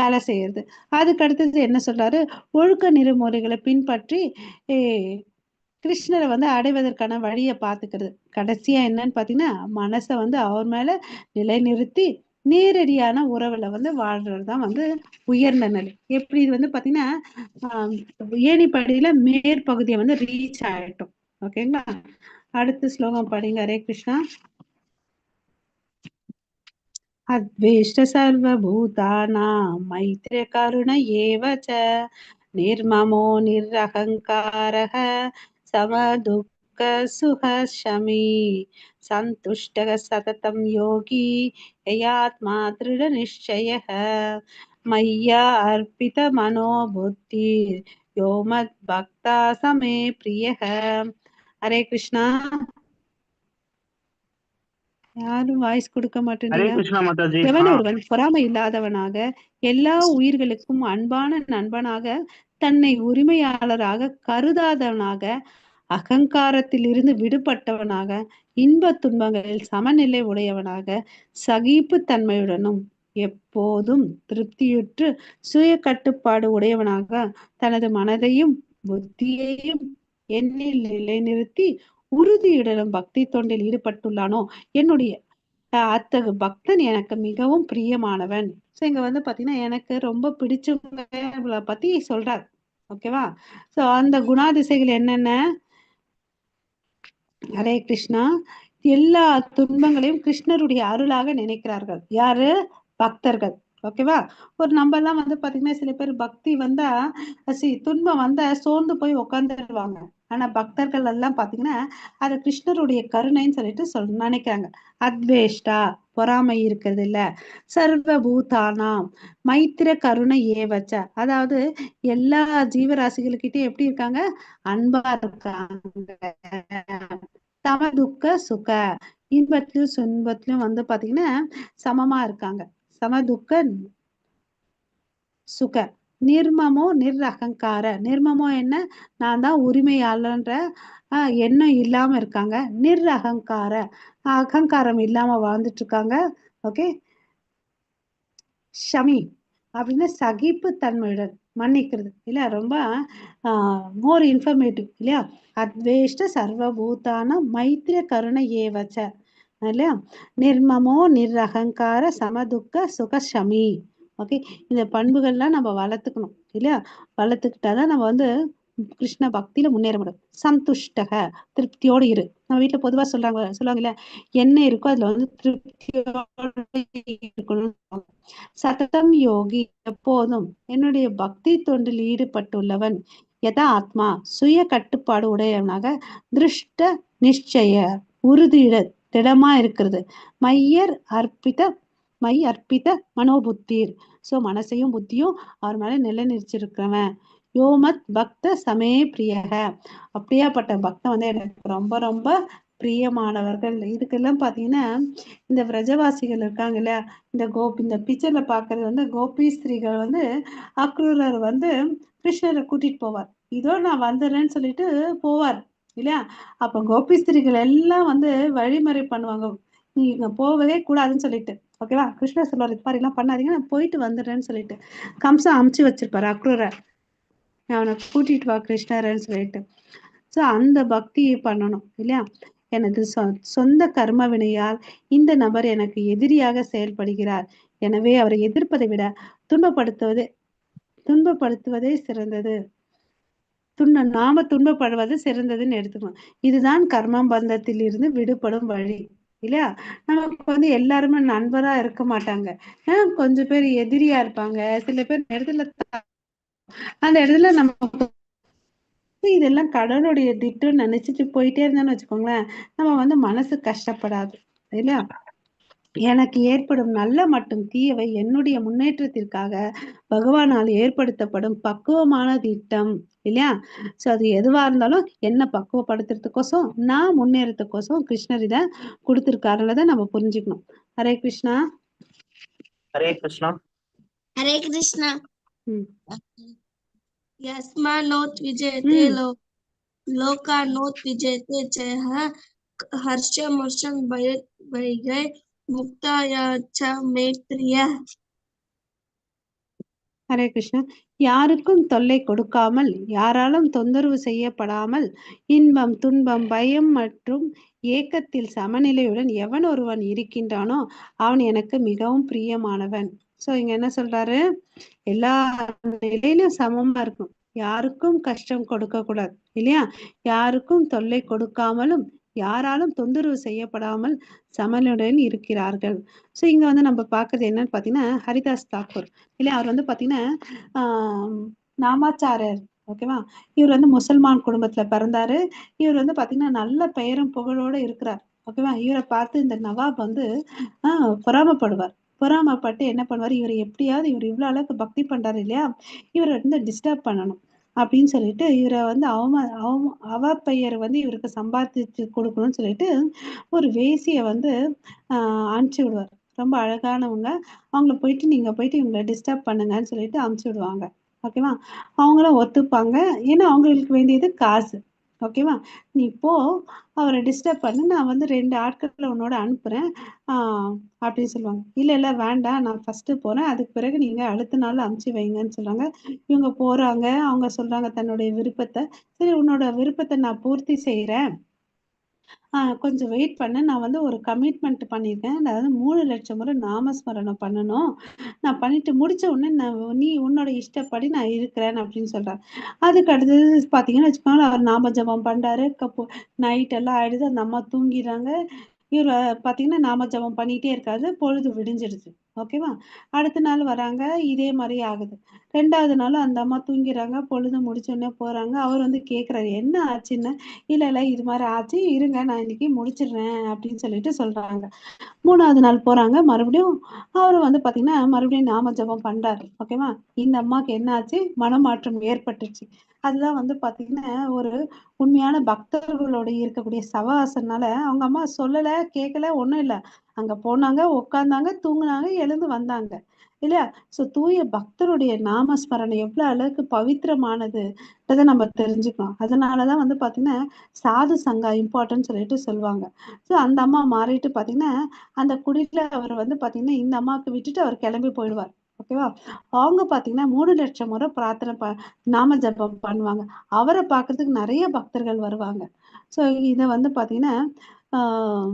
வேலை செய்யறது. அதுக்கு அடுத்தது என்ன சொல்றாரு? ஒழுக்க நெறிமுறைகளை பின்பற்றி கிருஷ்ணரை வந்து அடைவதற்கான வழியை பார்த்துக்கிறது. கடைசியா என்னன்னு பாத்தீங்கன்னா, மனசை வந்து அவர் மேல நிலைநிறுத்தி நேரடியான உறவுல வந்து வாழ்றதுதான் வந்து உயர்ந்த நிலை. எப்படி இது வந்து பாத்தீங்கன்னா ஏணிப்படியில மேற்பகுதியை வந்து ரீச் ஆயிட்டோம். ஓகேங்களா? அடுத்த ஸ்லோகம் படிங்க. ஹரே கிருஷ்ணா. அத்வேஷ்ட சர்வபூதானாம் மைத்ர கருண ஏவ ச निर्ममो निरहङ्कारः समदुःख सुखशमी सन्तुष्टः सततं योगी ययात्मा दृढनिश्चयः मय्या अर्पितमनोबुद्धिर् यो मद्भक्ता समे प्रियः. हरे कृष्णा. யாரும் வாய்ஸ் கொடுக்க ஹரே மாட்டேன்றீங்க. கிருஷ்ணா மாதாஜி. எவன் ஒருவன் பொறாமை இல்லாதவனாக எல்லா உயிர்களுக்கும் அன்பான நண்பனாக தன்னை உரிமையாளராக கருதாதவனாக அகங்காரத்தில் இருந்து விடுபட்டவனாக இன்ப துன்பங்களில் சமநிலை உடையவனாக சகிப்பு தன்மையுடனும் எப்போதும் திருப்தியுற்று சுய கட்டுப்பாடு உடையவனாக தனது மனதையும் புத்தியையும் எண்ணில் நிலைநிறுத்தி உறுதியுடனும் பக்தி தொண்டில் ஈடுபட்டுள்ளானோ என்னுடைய அத்தகு பக்தன் எனக்கு மிகவும் பிரியமானவன். ஸோ இங்க வந்து பாத்தீங்கன்னா எனக்கு ரொம்ப பிடிச்சவங்களை பத்தி சொல்றார். ஓகேவா? சோ அந்த குணாதிசைகள் என்னென்ன? ஹரே கிருஷ்ணா. எல்லா துன்பங்களையும் கிருஷ்ணருடைய அருளாக நினைக்கிறார்கள். யாரு? பக்தர்கள். ஓகேவா? ஒரு நம்ம எல்லாம் வந்து பாத்தீங்கன்னா சில பேர் பக்தி வந்தா துன்பம் வந்தா சோர்ந்து போய் உட்காந்துருவாங்க. ஆனா பக்தர்கள் எல்லாம் பாத்தீங்கன்னா அது கிருஷ்ணருடைய கருணைன்னு சொல்லிட்டு நினைக்கிறாங்க. அத்வேஷ்டா பொறாமை இருக்கிறது இல்ல. சர்வபூதானாம் மைத்திர கருணை ஏவச்ச, அதாவது எல்லா ஜீவராசிகளுக்கிட்டே எப்படி இருக்காங்க? அன்பா இருக்காங்க. சமதுக்க சுக இன்பத்திலும் துன்பத்திலும் வந்து பாத்தீங்கன்னா சமமா இருக்காங்க. சமதுக்க சுக. நிர்மமோ நிர்அகங்கார. நிர்மமோ என்ன? நான் தான் உரிமையாளன்ற எண்ணம் இல்லாம இருக்காங்க. நிர்அகங்கார அகங்காரம் இல்லாம வாழ்ந்துட்டு இருக்காங்க. ஓகே. ஷமி அப்படின்னு சகிப்பு தன்மையுடன் மன்னிக்கிறது இல்ல. ரொம்ப மோர் இன்ஃபர்மேட்டிவ் இல்லையா? அத்வேஷ்ட சர்வபூதான மைத்திர கருணை ஏவச்ச இல்லையா? நிர்மமோ நிர்அகங்கார சமதுக்க சுகஷமி. ஓகே. இந்த பண்புகள்லாம் நம்ம வளர்த்துக்கணும் இல்லையா? வளர்த்துக்கிட்டாதான் நம்ம வந்து கிருஷ்ண பக்தியில முன்னேற முடியும். சந்துஷ்டக திருப்தியோடு இரு. நம்ம வீட்டுல பொதுவா சொல்லுவாங்கல்ல, என்ன இருக்கோ அதுல வந்து திருப்தியோடு இருக்கணும். சததம் யோகி எப்போதும் என்னுடைய பக்தி தொண்டில் ஈடுபட்டுள்ளவன். யதா ஆத்மா சுய கட்டுப்பாடு உடையவனாக திருஷ்ட நிச்சய உறுதியிட திடமா இருக்கிறது. மை அர்ப்பித மனோபுத்தீர். சோ மனசையும் புத்தியும் அவர் மேல நிலைநிறுத்திருக்கிறவன். யோமத் பக்த சமே பிரியக. அப்படியாப்பட்ட பக்தன் வந்து எனக்கு ரொம்ப ரொம்ப பிரியமானவர்கள். இதுக்கெல்லாம் பாத்தீங்கன்னா இந்த விரஜவாசிகள் இருக்காங்க இல்லையா? இந்த பிக்சர்ல பாக்குறது வந்து கோபி ஸ்திரீகள் வந்து அக்ரூரர் வந்து கிருஷ்ணரை கூட்டிட்டு போவார். இதோ நான் வந்துடுறேன்னு சொல்லிட்டு போவார் இல்லையா? அப்ப கோபி ஸ்திரீகள் எல்லாம் வந்து வழிமுறை பண்ணுவாங்க, நீங்க போகவே கூடாதுன்னு சொல்லிட்டு. ஓகேவா? கிருஷ்ணர் சொல்லுவார், இது மாதிரி எல்லாம் பண்ணாதீங்க, நான் போயிட்டு வந்துடுறேன்னு சொல்லிட்டு. கம்சா அமுச்சு வச்சிருப்பாரு அக்ரூரை, அவனை கூட்டிட்டு வா கிருஷ்ணர்ன்னு சொல்லிட்டு. சோ அந்த பக்தியை பண்ணணும் இல்லையா? எனது சொந்த கர்ம வினையால் இந்த நபர் எனக்கு எதிரியாக செயல்படுகிறார். எனவே அவரை எதிர்ப்பதை விட துன்பப்படுத்துவதே சிறந்தது. நாம துன்பப்படுவது சிறந்ததுன்னு எடுத்துக்கணும். இதுதான் கர்மம் பந்தத்தில் இருந்து விடுபடும் வழி இல்லையா? நமக்கு வந்து எல்லாருமே நண்பரா இருக்க மாட்டாங்க. கொஞ்சம் பேர் எதிரியா இருப்பாங்க. சில பேர் அந்த இடத்துல நம்ம இதெல்லாம் கடவுளுடைய திட்டம் நினைச்சிட்டு போயிட்டே இருந்தான்னு வச்சுக்கோங்களேன், நம்ம வந்து மனசு கஷ்டப்படாது இல்லையா? எனக்கு ஏற்படும் நல்ல மற்றும் தீயவை என்னுடைய முன்னேற்றத்திற்காக பகவானால் ஏற்படுத்தப்படும் பக்குவமான திட்டம் இல்லையா? சோ அது எதுவா இருந்தாலும் என்ன பக்குவப்படுத்துறதுக்கோசம், நான் முன்னேறதுக்கோசம் கிருஷ்ணர் இதை கொடுத்திருக்காருன்றதை நம்ம புரிஞ்சுக்கணும். ஹரே கிருஷ்ணா. ஹரே கிருஷ்ணா. ஹரே கிருஷ்ணா. யஸ்மானோத் விஜயதே லோகானோத் விஜயதே ஜெயஹ ஹர்ஷமர்ஷம் வைகை முக்தாயாச்ச மேத்ரிய. ஹரே கிருஷ்ணா. யாருக்கும் தொல்லை கொடுக்காமல், யாராலும் தொந்தரவு செய்யப்படாமல், இன்பம் துன்பம் பயம் மற்றும் ஏக்கத்தில் சமநிலையுடன் எவன் ஒருவன் இருக்கின்றானோ அவன் எனக்கு மிகவும் பிரியமானவன். சோ இங்க என்ன சொல்றாரு? எல்லா நிலையிலும் சமமா இருக்கும். யாருக்கும் கஷ்டம் கொடுக்க கூடாது இல்லையா? யாருக்கும் தொல்லை கொடுக்காமலும் யாராலும் தொந்தரவு செய்யப்படாமல் சமநிலையுடன் இருக்கிறார்கள். சோ இங்க வந்து நம்ம பாக்குறது என்னன்னு பாத்தீங்கன்னா ஹரிதாஸ் தாக்கூர் இல்லையா? அவர் வந்து பாத்தீங்கன்னா நாமாச்சாரர். ஓகேவா? இவர் வந்து முசல்மான் குடும்பத்துல பிறந்தாரு. இவர் வந்து பாத்தீங்கன்னா நல்ல பெயரும் புகழோட இருக்கிறார். ஓகேவா? இவரை பார்த்து இந்த நவாப் வந்து பொறாமப்படுவார். பொறாமப்பட்டு என்ன பண்ணுவாரு, இவர் எப்படியாவது இவர் இவ்வளவு அளவுக்கு பக்தி பண்றாரு இல்லையா, இவரை வந்து டிஸ்டர்ப் பண்ணணும் அப்படின்னு சொல்லிட்டு இவரை வந்து அவ பெயர் வந்து இவருக்கு சம்பாதிச்சு கொடுக்கணும்னு சொல்லிட்டு ஒரு வேசியை வந்து அனுப்பிச்சு விடுவார். ரொம்ப அழகானவங்க, அவங்கள போயிட்டு நீங்க போயிட்டு இவங்களை டிஸ்டர்ப் பண்ணுங்கன்னு சொல்லிட்டு அனுப்பிச்சு விடுவாங்க. ஓகேவா? அவங்களும் ஒத்துப்பாங்க. ஏன்னா அவங்களுக்கு வேண்டியது காசு. ஓகேவா? நீ போ, அவரை டிஸ்டர்ப் பண்ணு, நான் வந்து 2 ஆட்களை உன்னோட அனுப்புறேன் அப்படின்னு சொல்லுவாங்க. இல்ல இல்ல வேண்டாம், நான் ஃபர்ஸ்ட் போறேன், அதுக்கு பிறகு நீங்க அடுத்த நாள் அனுப்பிச்சு வைங்கன்னு சொல்றாங்க. இவங்க போறாங்க. அவங்க சொல்றாங்க தன்னுடைய விருப்பத்தை. சரி, உன்னோட விருப்பத்தை நான் பூர்த்தி செய்யறேன், கொஞ்சம் வெயிட் பண்ணு, நான் வந்து ஒரு கமிட்மெண்ட் பண்ணியிருக்கேன், அதாவது 3 லட்சம் முறை நாமஸ்மரணம் பண்ணணும், நான் பண்ணிட்டு முடிச்ச உடனே நீ உன்னோட இஷ்டப்படி நான் இருக்கிறேன் அப்படின்னு சொல்றாரு. அதுக்கு அடுத்தது பாத்தீங்கன்னா வச்சுக்கோங்களேன், அவர் நாம ஜபம் பண்றாரு. நைட் எல்லாம் ஆயிடுது, அந்த அம்மா தூங்கிடுறாங்க. இவர் பாத்தீங்கன்னா நாம ஜபம் பண்ணிட்டே இருக்காரு. பொழுது விடிஞ்சிடுது. ஓகேவா? அடுத்த நாள் வராங்க, இதே மாதிரி ஆகுது. 2வது நாள் அந்த அம்மா தூங்கிறாங்க, பொழுது முடிச்ச உடனே போறாங்க. அவர் வந்து கேக்குறாரு என்ன ஆச்சுன்னு. இல்ல இல்ல இது மாதிரி ஆச்சு, இருங்க நான் இன்னைக்கு முடிச்சிடுறேன் அப்படின்னு சொல்லிட்டு சொல்றாங்க. 3வது நாள் போறாங்க, மறுபடியும் அவர் வந்து பாத்தீங்கன்னா மறுபடியும் நாம ஜபம் பண்றாரு. ஓகேவா? இந்த அம்மாக்கு என்ன ஆச்சு, மனமாற்றம் ஏற்பட்டுச்சு. அதுதான் வந்து பாத்தீங்கன்னா ஒரு உண்மையான பக்தர்களோட இருக்கக்கூடிய சவாசனால அவங்க அம்மா சொல்லல, கேட்கல, ஒண்ணும் இல்ல. அங்க போனாங்க, உட்கார்ந்தாங்க, தூங்குனாங்க, எழுந்து வந்தாங்க இல்லையா? சோ தூய பக்தருடைய நாமஸ்மரணை எவ்வளவு அளவுக்கு பவித்திரமானதுன்றதை நம்ம தெரிஞ்சுக்கணும். அதனாலதான் வந்து பாத்தீங்கன்னா சாது சங்கா இம்பார்ட்டன்ட் சொல்லிட்டு சொல்லுவாங்க. சோ அந்த அம்மா மாறிட்டு பாத்தீங்கன்னா அந்த குடியில அவர் வந்து பாத்தீங்கன்னா இந்த அம்மாவுக்கு விட்டுட்டு அவர் கிளம்பி போயிடுவார். ஓகேவா? அவங்க பாத்தீங்கன்னா 3 லட்சம் முறை பிரார்த்தனை நாம ஜபம் பண்ணுவாங்க. அவரை பார்க்கறதுக்கு நிறைய பக்தர்கள் வருவாங்க. சோ இத வந்து பாத்தீங்கன்னா ஆஹ்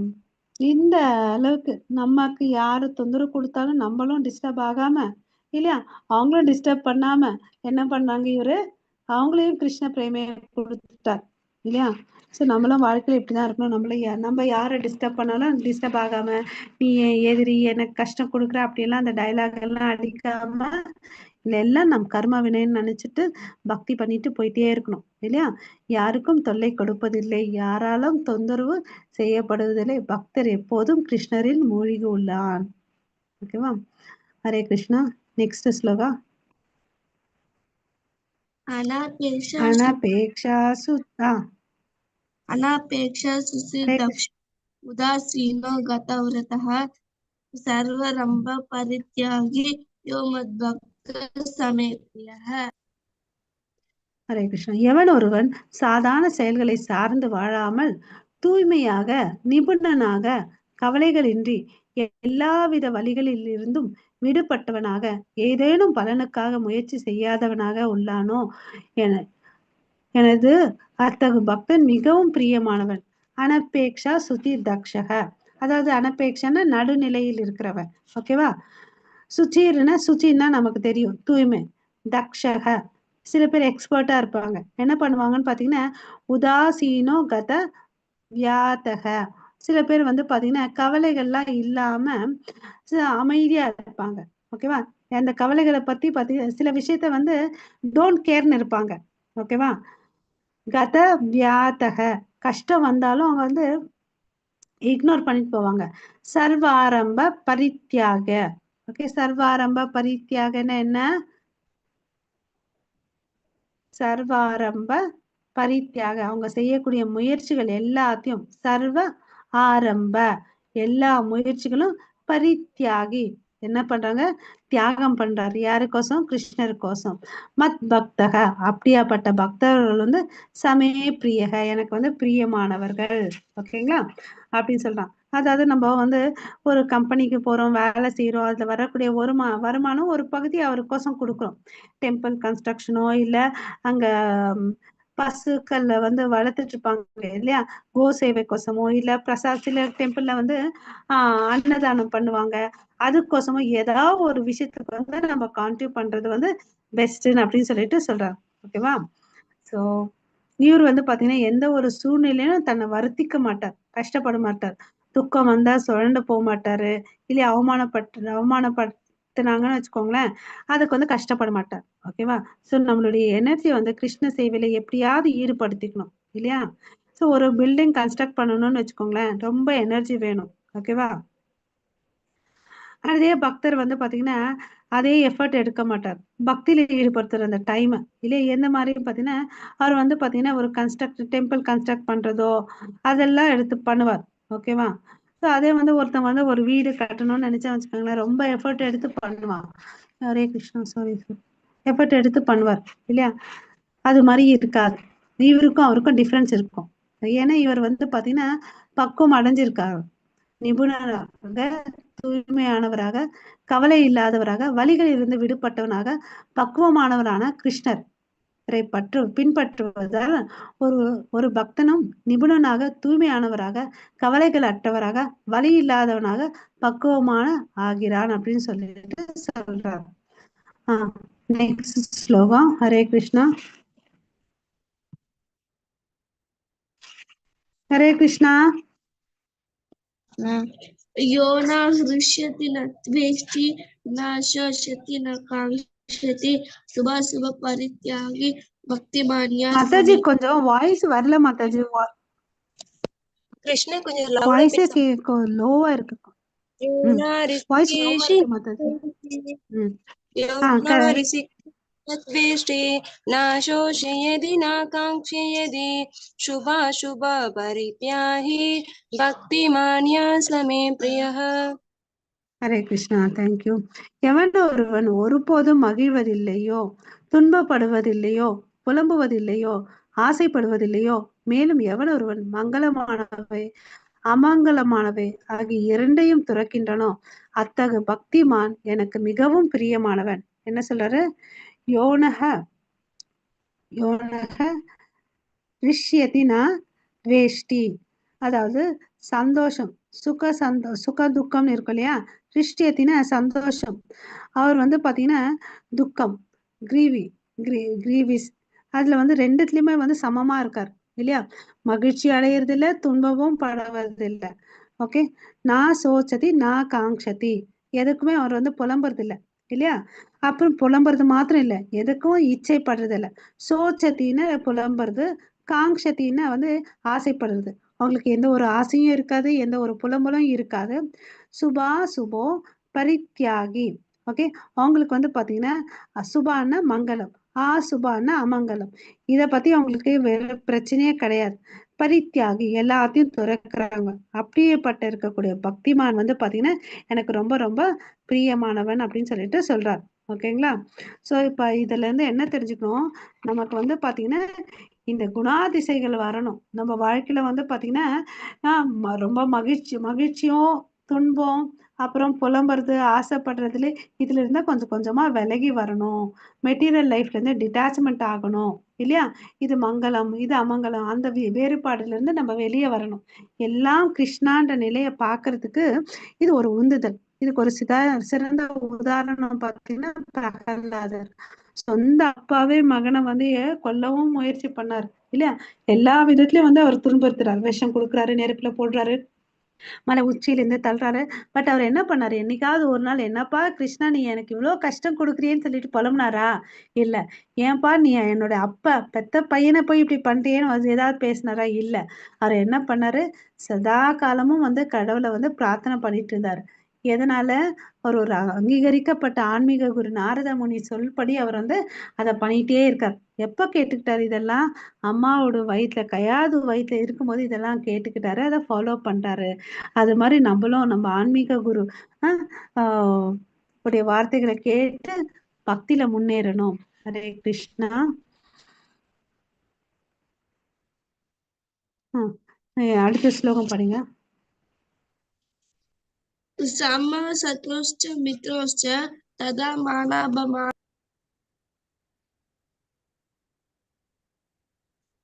இந்த அளவுக்கு நமக்கு யாரு தொந்தரவு கொடுத்தாலும் நம்மளும் டிஸ்டர்ப் ஆகாம இல்லையா, அவங்களும் டிஸ்டர்ப் பண்ணாம என்ன பண்ணாங்க இவரு, அவங்களையும் கிருஷ்ண பிரேமையை கொடுத்துட்டார் இல்லையா? சோ நம்மளும் வாழ்க்கையில இப்படிதான் இருக்கணும். நம்ம யாரை டிஸ்டர்ப் பண்ணாலும் டிஸ்டர்ப் ஆகாம, நீ என் எதிரி, எனக்கு கஷ்டம் கொடுக்குற அப்படியெல்லாம் அந்த டைலாக் எல்லாம் அடிக்காம எல்லாம் நம் கர்ம வினைன்னு நினைச்சிட்டு பக்தி பண்ணிட்டு போயிட்டே இருக்கணும் இல்லையா? யாருக்கும் தொல்லை கொடுப்பதில்லை, யாராலும் தொந்தரவு செய்யப்படுவதில்லை, பக்தர் எப்போதும் கிருஷ்ணரில் மூழ்கி உள்ளான். ஓகேவா? ஹரே கிருஷ்ணா. நெக்ஸ்ட் ஸ்லோகா. அனபேக்ஷா சுசிதக்ஷ உதாசீனோ கதவ்ரதः சர்வரம்ப பரித்யாகி யோ மத்பக்த சமே ப்ரியः. ஹரே கிருஷ்ணா. எவன் ஒருவன் சாதாரண செயல்களை சார்ந்து வாழாமல் தூய்மையாக, நிபுணனாக, கவலைகளின்றி எல்லாவித வழிகளில் இருந்தும் விடுபட்டவனாக, ஏதேனும் பலனுக்காக முயற்சி செய்யாதவனாக உள்ளானோ எனது அத்தகு பக்தன் மிகவும் பிரியமானவன். அனபேக்ஷா சுதி தக்ஷக, அதாவது அனபேக்ஷன்னா நடுநிலையில் இருக்கிறவன். ஓகேவா? சுச்சின்னா நமக்கு தெரியும் தூய்மை. தக்ஷக சில பேர் எக்ஸ்பர்ட்டா இருப்பாங்க. என்ன பண்ணுவாங்கன்னு பாத்தீங்கன்னா உதாசீனோ கத வியாதக, சில பேர் வந்து பாத்தீங்கன்னா கவலைகள்லாம் இல்லாம அமைதியா இருப்பாங்க. ஓகேவா? அந்த கவலைகளை பத்தி பாத்தீங்கன்னா சில விஷயத்த வந்து டோன்ட் கேர்னு இருப்பாங்க. ஓகேவா? கத வியாதக, கஷ்டம் வந்தாலும் அவங்க வந்து இக்னோர் பண்ணிட்டு போவாங்க. சர்வாரம்ப பரித்தியாக. ஓகே, சர்வாரம்ப பரித்தியாகன்னா என்ன? சர்வாரம்ப பரித்தியாக, அவங்க செய்யக்கூடிய முயற்சிகள் எல்லாத்தையும், சர்வ ஆரம்ப எல்லா முயற்சிகளும், பரித்தியாகி என்ன பண்றாங்க, தியாகம் பண்றாரு. யாருக்கோசம்? கிருஷ்ணருக்கோசம். மத் பக்தக அப்படியாப்பட்ட பக்தர்கள் வந்து சமே பிரியக எனக்கு வந்து பிரியமானவர்கள். ஓகேங்களா? அப்படின்னு சொல்றான். அதாவது நம்ம வந்து ஒரு கம்பெனிக்கு போறோம், வேலை செய்யறோம், அதுல வரக்கூடிய வருமானம் ஒரு பகுதி அவருக்கோசம் கொடுக்குறோம். டெம்பிள் கன்ஸ்ட்ரக்ஷனோ இல்ல அங்க பசுக்கள்ல வந்து வளர்த்துட்டு இருப்பாங்க இல்லையா, கோ சேவைக்கோசமோ இல்ல பிரசாத், சில டெம்பிள்ல வந்து அன்னதானம் பண்ணுவாங்க, அதுக்கோசமோ ஏதாவது ஒரு விஷயத்துக்கு வந்து நம்ம கான்ட்ரிபியூட் பண்றது வந்து பெஸ்ட்ன்னு அப்படின்னு சொல்லிட்டு சொல்றாங்க. ஓகேவா? சோ இவர் வந்து பாத்தீங்கன்னா எந்த ஒரு சூழ்நிலையிலும் தன்னை வருத்திக்க மாட்டார், கஷ்டப்பட மாட்டார், துக்கம் வந்தா சுழண்டு போக மாட்டாரு, இல்லையா அவமானப்பட்டு ஏமாத்துனாங்கன்னு வச்சுக்கோங்களேன், அதுக்கு வந்து கஷ்டப்பட மாட்டார். ஓகேவா? ஸோ நம்மளுடைய எனர்ஜி வந்து கிருஷ்ண சேவையில எப்படியாவது ஈடுபடுத்திக்கணும் இல்லையா? ஸோ ஒரு பில்டிங் கன்ஸ்ட்ரக்ட் பண்ணணும்னு வச்சுக்கோங்களேன், ரொம்ப எனர்ஜி வேணும். ஓகேவா? அதே பக்தர் வந்து பாத்தீங்கன்னா அதே எஃபர்ட் எடுக்க மாட்டார். பக்தியில ஈடுபடுத்துற அந்த டைம் இல்லையா? எந்த மாதிரி பாத்தீங்கன்னா அவர் வந்து பாத்தீங்கன்னா ஒரு டெம்பிள் கன்ஸ்ட்ரக்ட் பண்றதோ அதெல்லாம் எடுத்து பண்ணுவார். ஓகேவா? ஸோ அதே வந்து ஒருத்தன் வந்து ஒரு வீடு கட்டணும்னு நினைச்சா வச்சுக்கோங்களேன், ரொம்ப எஃபர்ட் எடுத்து பண்ணுவான். Hare Krishna, sorry sir. Effort எடுத்து பண்ணுவார் இல்லையா? அது மாதிரி இருக்காது. இவருக்கும் அவருக்கும் டிஃப்ரென்ஸ் இருக்கும். ஏன்னா இவர் வந்து பாத்தீங்கன்னா பக்குவம் அடைஞ்சிருக்காரு. நிபுணராக, தூய்மையானவராக, கவலை இல்லாதவராக, வலிகளில் இருந்து விடுபட்டவனாக, பக்குவமானவரான கிருஷ்ணர் பின்பற்றுவதால் ஒரு ஒரு பக்தனும் நிபுணனாக, தூய்மையானவராக, கவலைகள் அற்றவராக, வலி இல்லாதவனாக, பக்குவமான ஆகிறான் அப்படின்னு சொல்லிட்டு சொல்றார். நெக்ஸ்ட் ஸ்லோகம். ஹரே கிருஷ்ணா. ஹரே கிருஷ்ணா. यो न हृष्यति न द्वेष्टि न शोचति न काङ्क्षति शुभ परित्यागी भक्तिमान्या மாதாஜி கொஞ்சம் வாய்ஸ் வரல மாதாஜி. கிருஷ்ணா கொஞ்சம் லவுடா வாய்ஸே பேச. லோவா இருக்கு. வாய்ஸ் லோவா இருக்கு மாதாஜி. द्वेष्टि न शोषयति न काङ्क्षयति शुभ परित्यागी भक्तिमान्या समे प्रियः. ஹரே கிருஷ்ணா. தேங்க்யூ. எவன் ஒருவன் ஒருபோதும் மகிழ்வதில்லையோ, துன்பப்படுவதில்லையோ, புலம்புவதில்லையோ, ஆசைப்படுவதில்லையோ, மேலும் எவன் ஒருவன் மங்களமானவை அமங்கலமானவை ஆகிய இரண்டையும் துறக்கின்றனோ அத்தகு பக்திமான் எனக்கு மிகவும் பிரியமானவன். என்ன சொல்றாரு? யோனக யோனக ரிஷ்யதினா வேஷ்டி, அதாவது சந்தோஷம், சுக துக்கம் இருக்கும் இல்லையா? ரிஷ்யத்தின சந்தோஷம், அவர் வந்து பாத்தீங்கன்னா துக்கம், கிரீவிஸ், அதுல வந்து ரெண்டுத்துலயுமே வந்து சமமா இருக்கார் இல்லையா? மகிழ்ச்சி அடையிறது இல்ல, துன்பமும் படுவது இல்லை. ஓகே. நான் சோச்சதி நான் காங்ஷதி, எதுக்குமே அவர் வந்து புலம்புறது இல்லை இல்லையா? அப்புறம் புலம்புறது மாத்திரம் இல்லை, எதுக்கும் இச்சைப்படுறது இல்லை. சோச்சத்தின்னு புலம்புறது, காங்ஷத்தின்னு வந்து ஆசைப்படுறது. அவங்களுக்கு எந்த ஒரு ஆசையும் இருக்காது, எந்த ஒரு புலம்பலும் இருக்காது. சுபோ பரித்தியாகி. ஓகே. அவங்களுக்கு வந்து பாத்தீங்கன்னா அசுபான மங்களம், சுபான அமங்கலம், இத பத்தி அவங்களுக்கு வேற பிரச்சனையே கிடையாது. பரித்தியாகி, எல்லாத்தையும் துறக்கிறாங்க. அப்படியேப்பட்ட இருக்கக்கூடிய பக்திமான் வந்து பாத்தீங்கன்னா எனக்கு ரொம்ப ரொம்ப பிரியமானவன் அப்படின்னு சொல்லிட்டு சொல்றார். ஓகேங்களா? சோ இப்ப இதுல இருந்து என்ன தெரிஞ்சுக்கணும், நமக்கு வந்து பாத்தீங்கன்னா இந்த குணாதிசைகள் வரணும் நம்ம வாழ்க்கையில. வந்து பாத்தீங்கன்னா ரொம்ப மகிழ்ச்சியும் துன்பம் அப்புறம் புலம்புறது ஆசைப்படுறதுல இதுல இருந்தா கொஞ்சம் கொஞ்சமா விலகி வரணும். மெட்டீரியல் லைஃப்ல இருந்து டிட்டாச்மெண்ட் ஆகணும் இல்லையா? இது மங்களம் இது அமங்கலம், அந்த வேறுபாடுல இருந்து நம்ம வெளியே வரணும். எல்லாம் கிருஷ்ணான்ற நிலையை பாக்குறதுக்கு இது ஒரு உந்துதல். இதுக்கு ஒரு சிறந்த உதாரணம் பார்த்தீங்கன்னா பிரகலாதர். சொந்த அப்பாவே மகனை வந்து கொல்லவும் முயற்சி பண்ணாரு இல்லையா? எல்லா விதத்திலயும் வந்து அவர் துன்புறுத்துறாரு, விஷம் கொடுக்குறாரு, நெருப்புல போடுறாரு, மலை உச்சியில இருந்து தள்ளுறாரு. பட் அவர் என்ன பண்ணாரு? என்னைக்காவது ஒரு நாள் என்னப்பா கிருஷ்ணா நீ எனக்கு இவ்வளவு கஷ்டம் கொடுக்குறியேன்னு சொல்லிட்டு புலம்புனாரா? இல்ல. ஏன்பா நீ என்னோட அப்பா பெத்த பையனை போய் இப்படி பண்றியேன்னு ஏதாவது பேசினாரா? இல்ல. அவர் என்ன பண்ணாரு? சதா காலமும் வந்து கடவுளை வந்து பிரார்த்தனை பண்ணிட்டு இருந்தாரு. எதனால? அவர் ஒரு அங்கீகரிக்கப்பட்ட ஆன்மீக குரு நாரத முனி சொல்படி அவர் வந்து அதை பண்ணிட்டே இருக்கார். எப்ப கேட்டுக்கிட்டாரு இதெல்லாம்? அம்மாவோட கையாது வயிற்றுல இருக்கும்போது இதெல்லாம் கேட்டுக்கிட்டாரு, அதை ஃபாலோ பண்றாரு. அது மாதிரி நம்மளும் நம்ம ஆன்மீக குரு உடைய வார்த்தைகளை கேட்டு பக்தியில முன்னேறணும். ஹரே கிருஷ்ணா. அடுத்த ஸ்லோகம் படிங்க. சம சத்ருஷ்ச மித்ரோஷ்ச ததா மானாபமா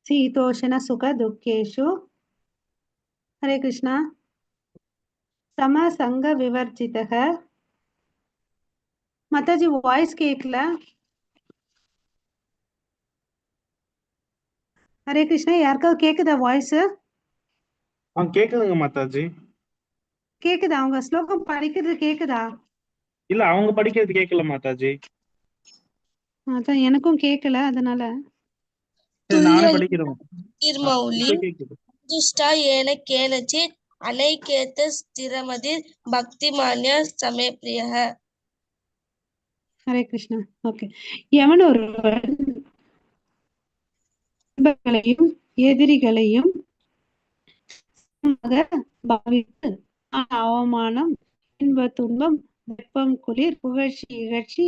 சீதோஷண சுக துக்கேஷு. ஹரே கிருஷ்ணா. சம சங்க விவர்ஜிதக. மாதாஜி வாய்ஸ் கேட்கல. ஹரே கிருஷ்ணா. யாருக்காவது கேக்குதா வாய்ஸ்? கேக்குதுங்க மாதாஜி. கேக்குதா? அவங்க ஸ்லோகம் படிக்கிறது கேக்குதா? இல்ல அவங்க படிக்கிறது கேட்கல மாதாஜி. அதான் எனக்கும் கேட்கல, அதனால சரி நானே तुल्य படிக்கிறேன். निर्मौली இப்ப கேக்குது. दुष्टा येन केनचित् अनैकेत स्थिरमति भक्तिमान्य समे प्रियः. ஹரே கிருஷ்ணா. ஓகே. எவன் ஒருவன் நண்பர்களையும் எதிரிகளையும் பாவித்து அவமானம், இன்ப துன்பம், வெப்பம் குளிர், புகழ்ச்சி இகழ்ச்சி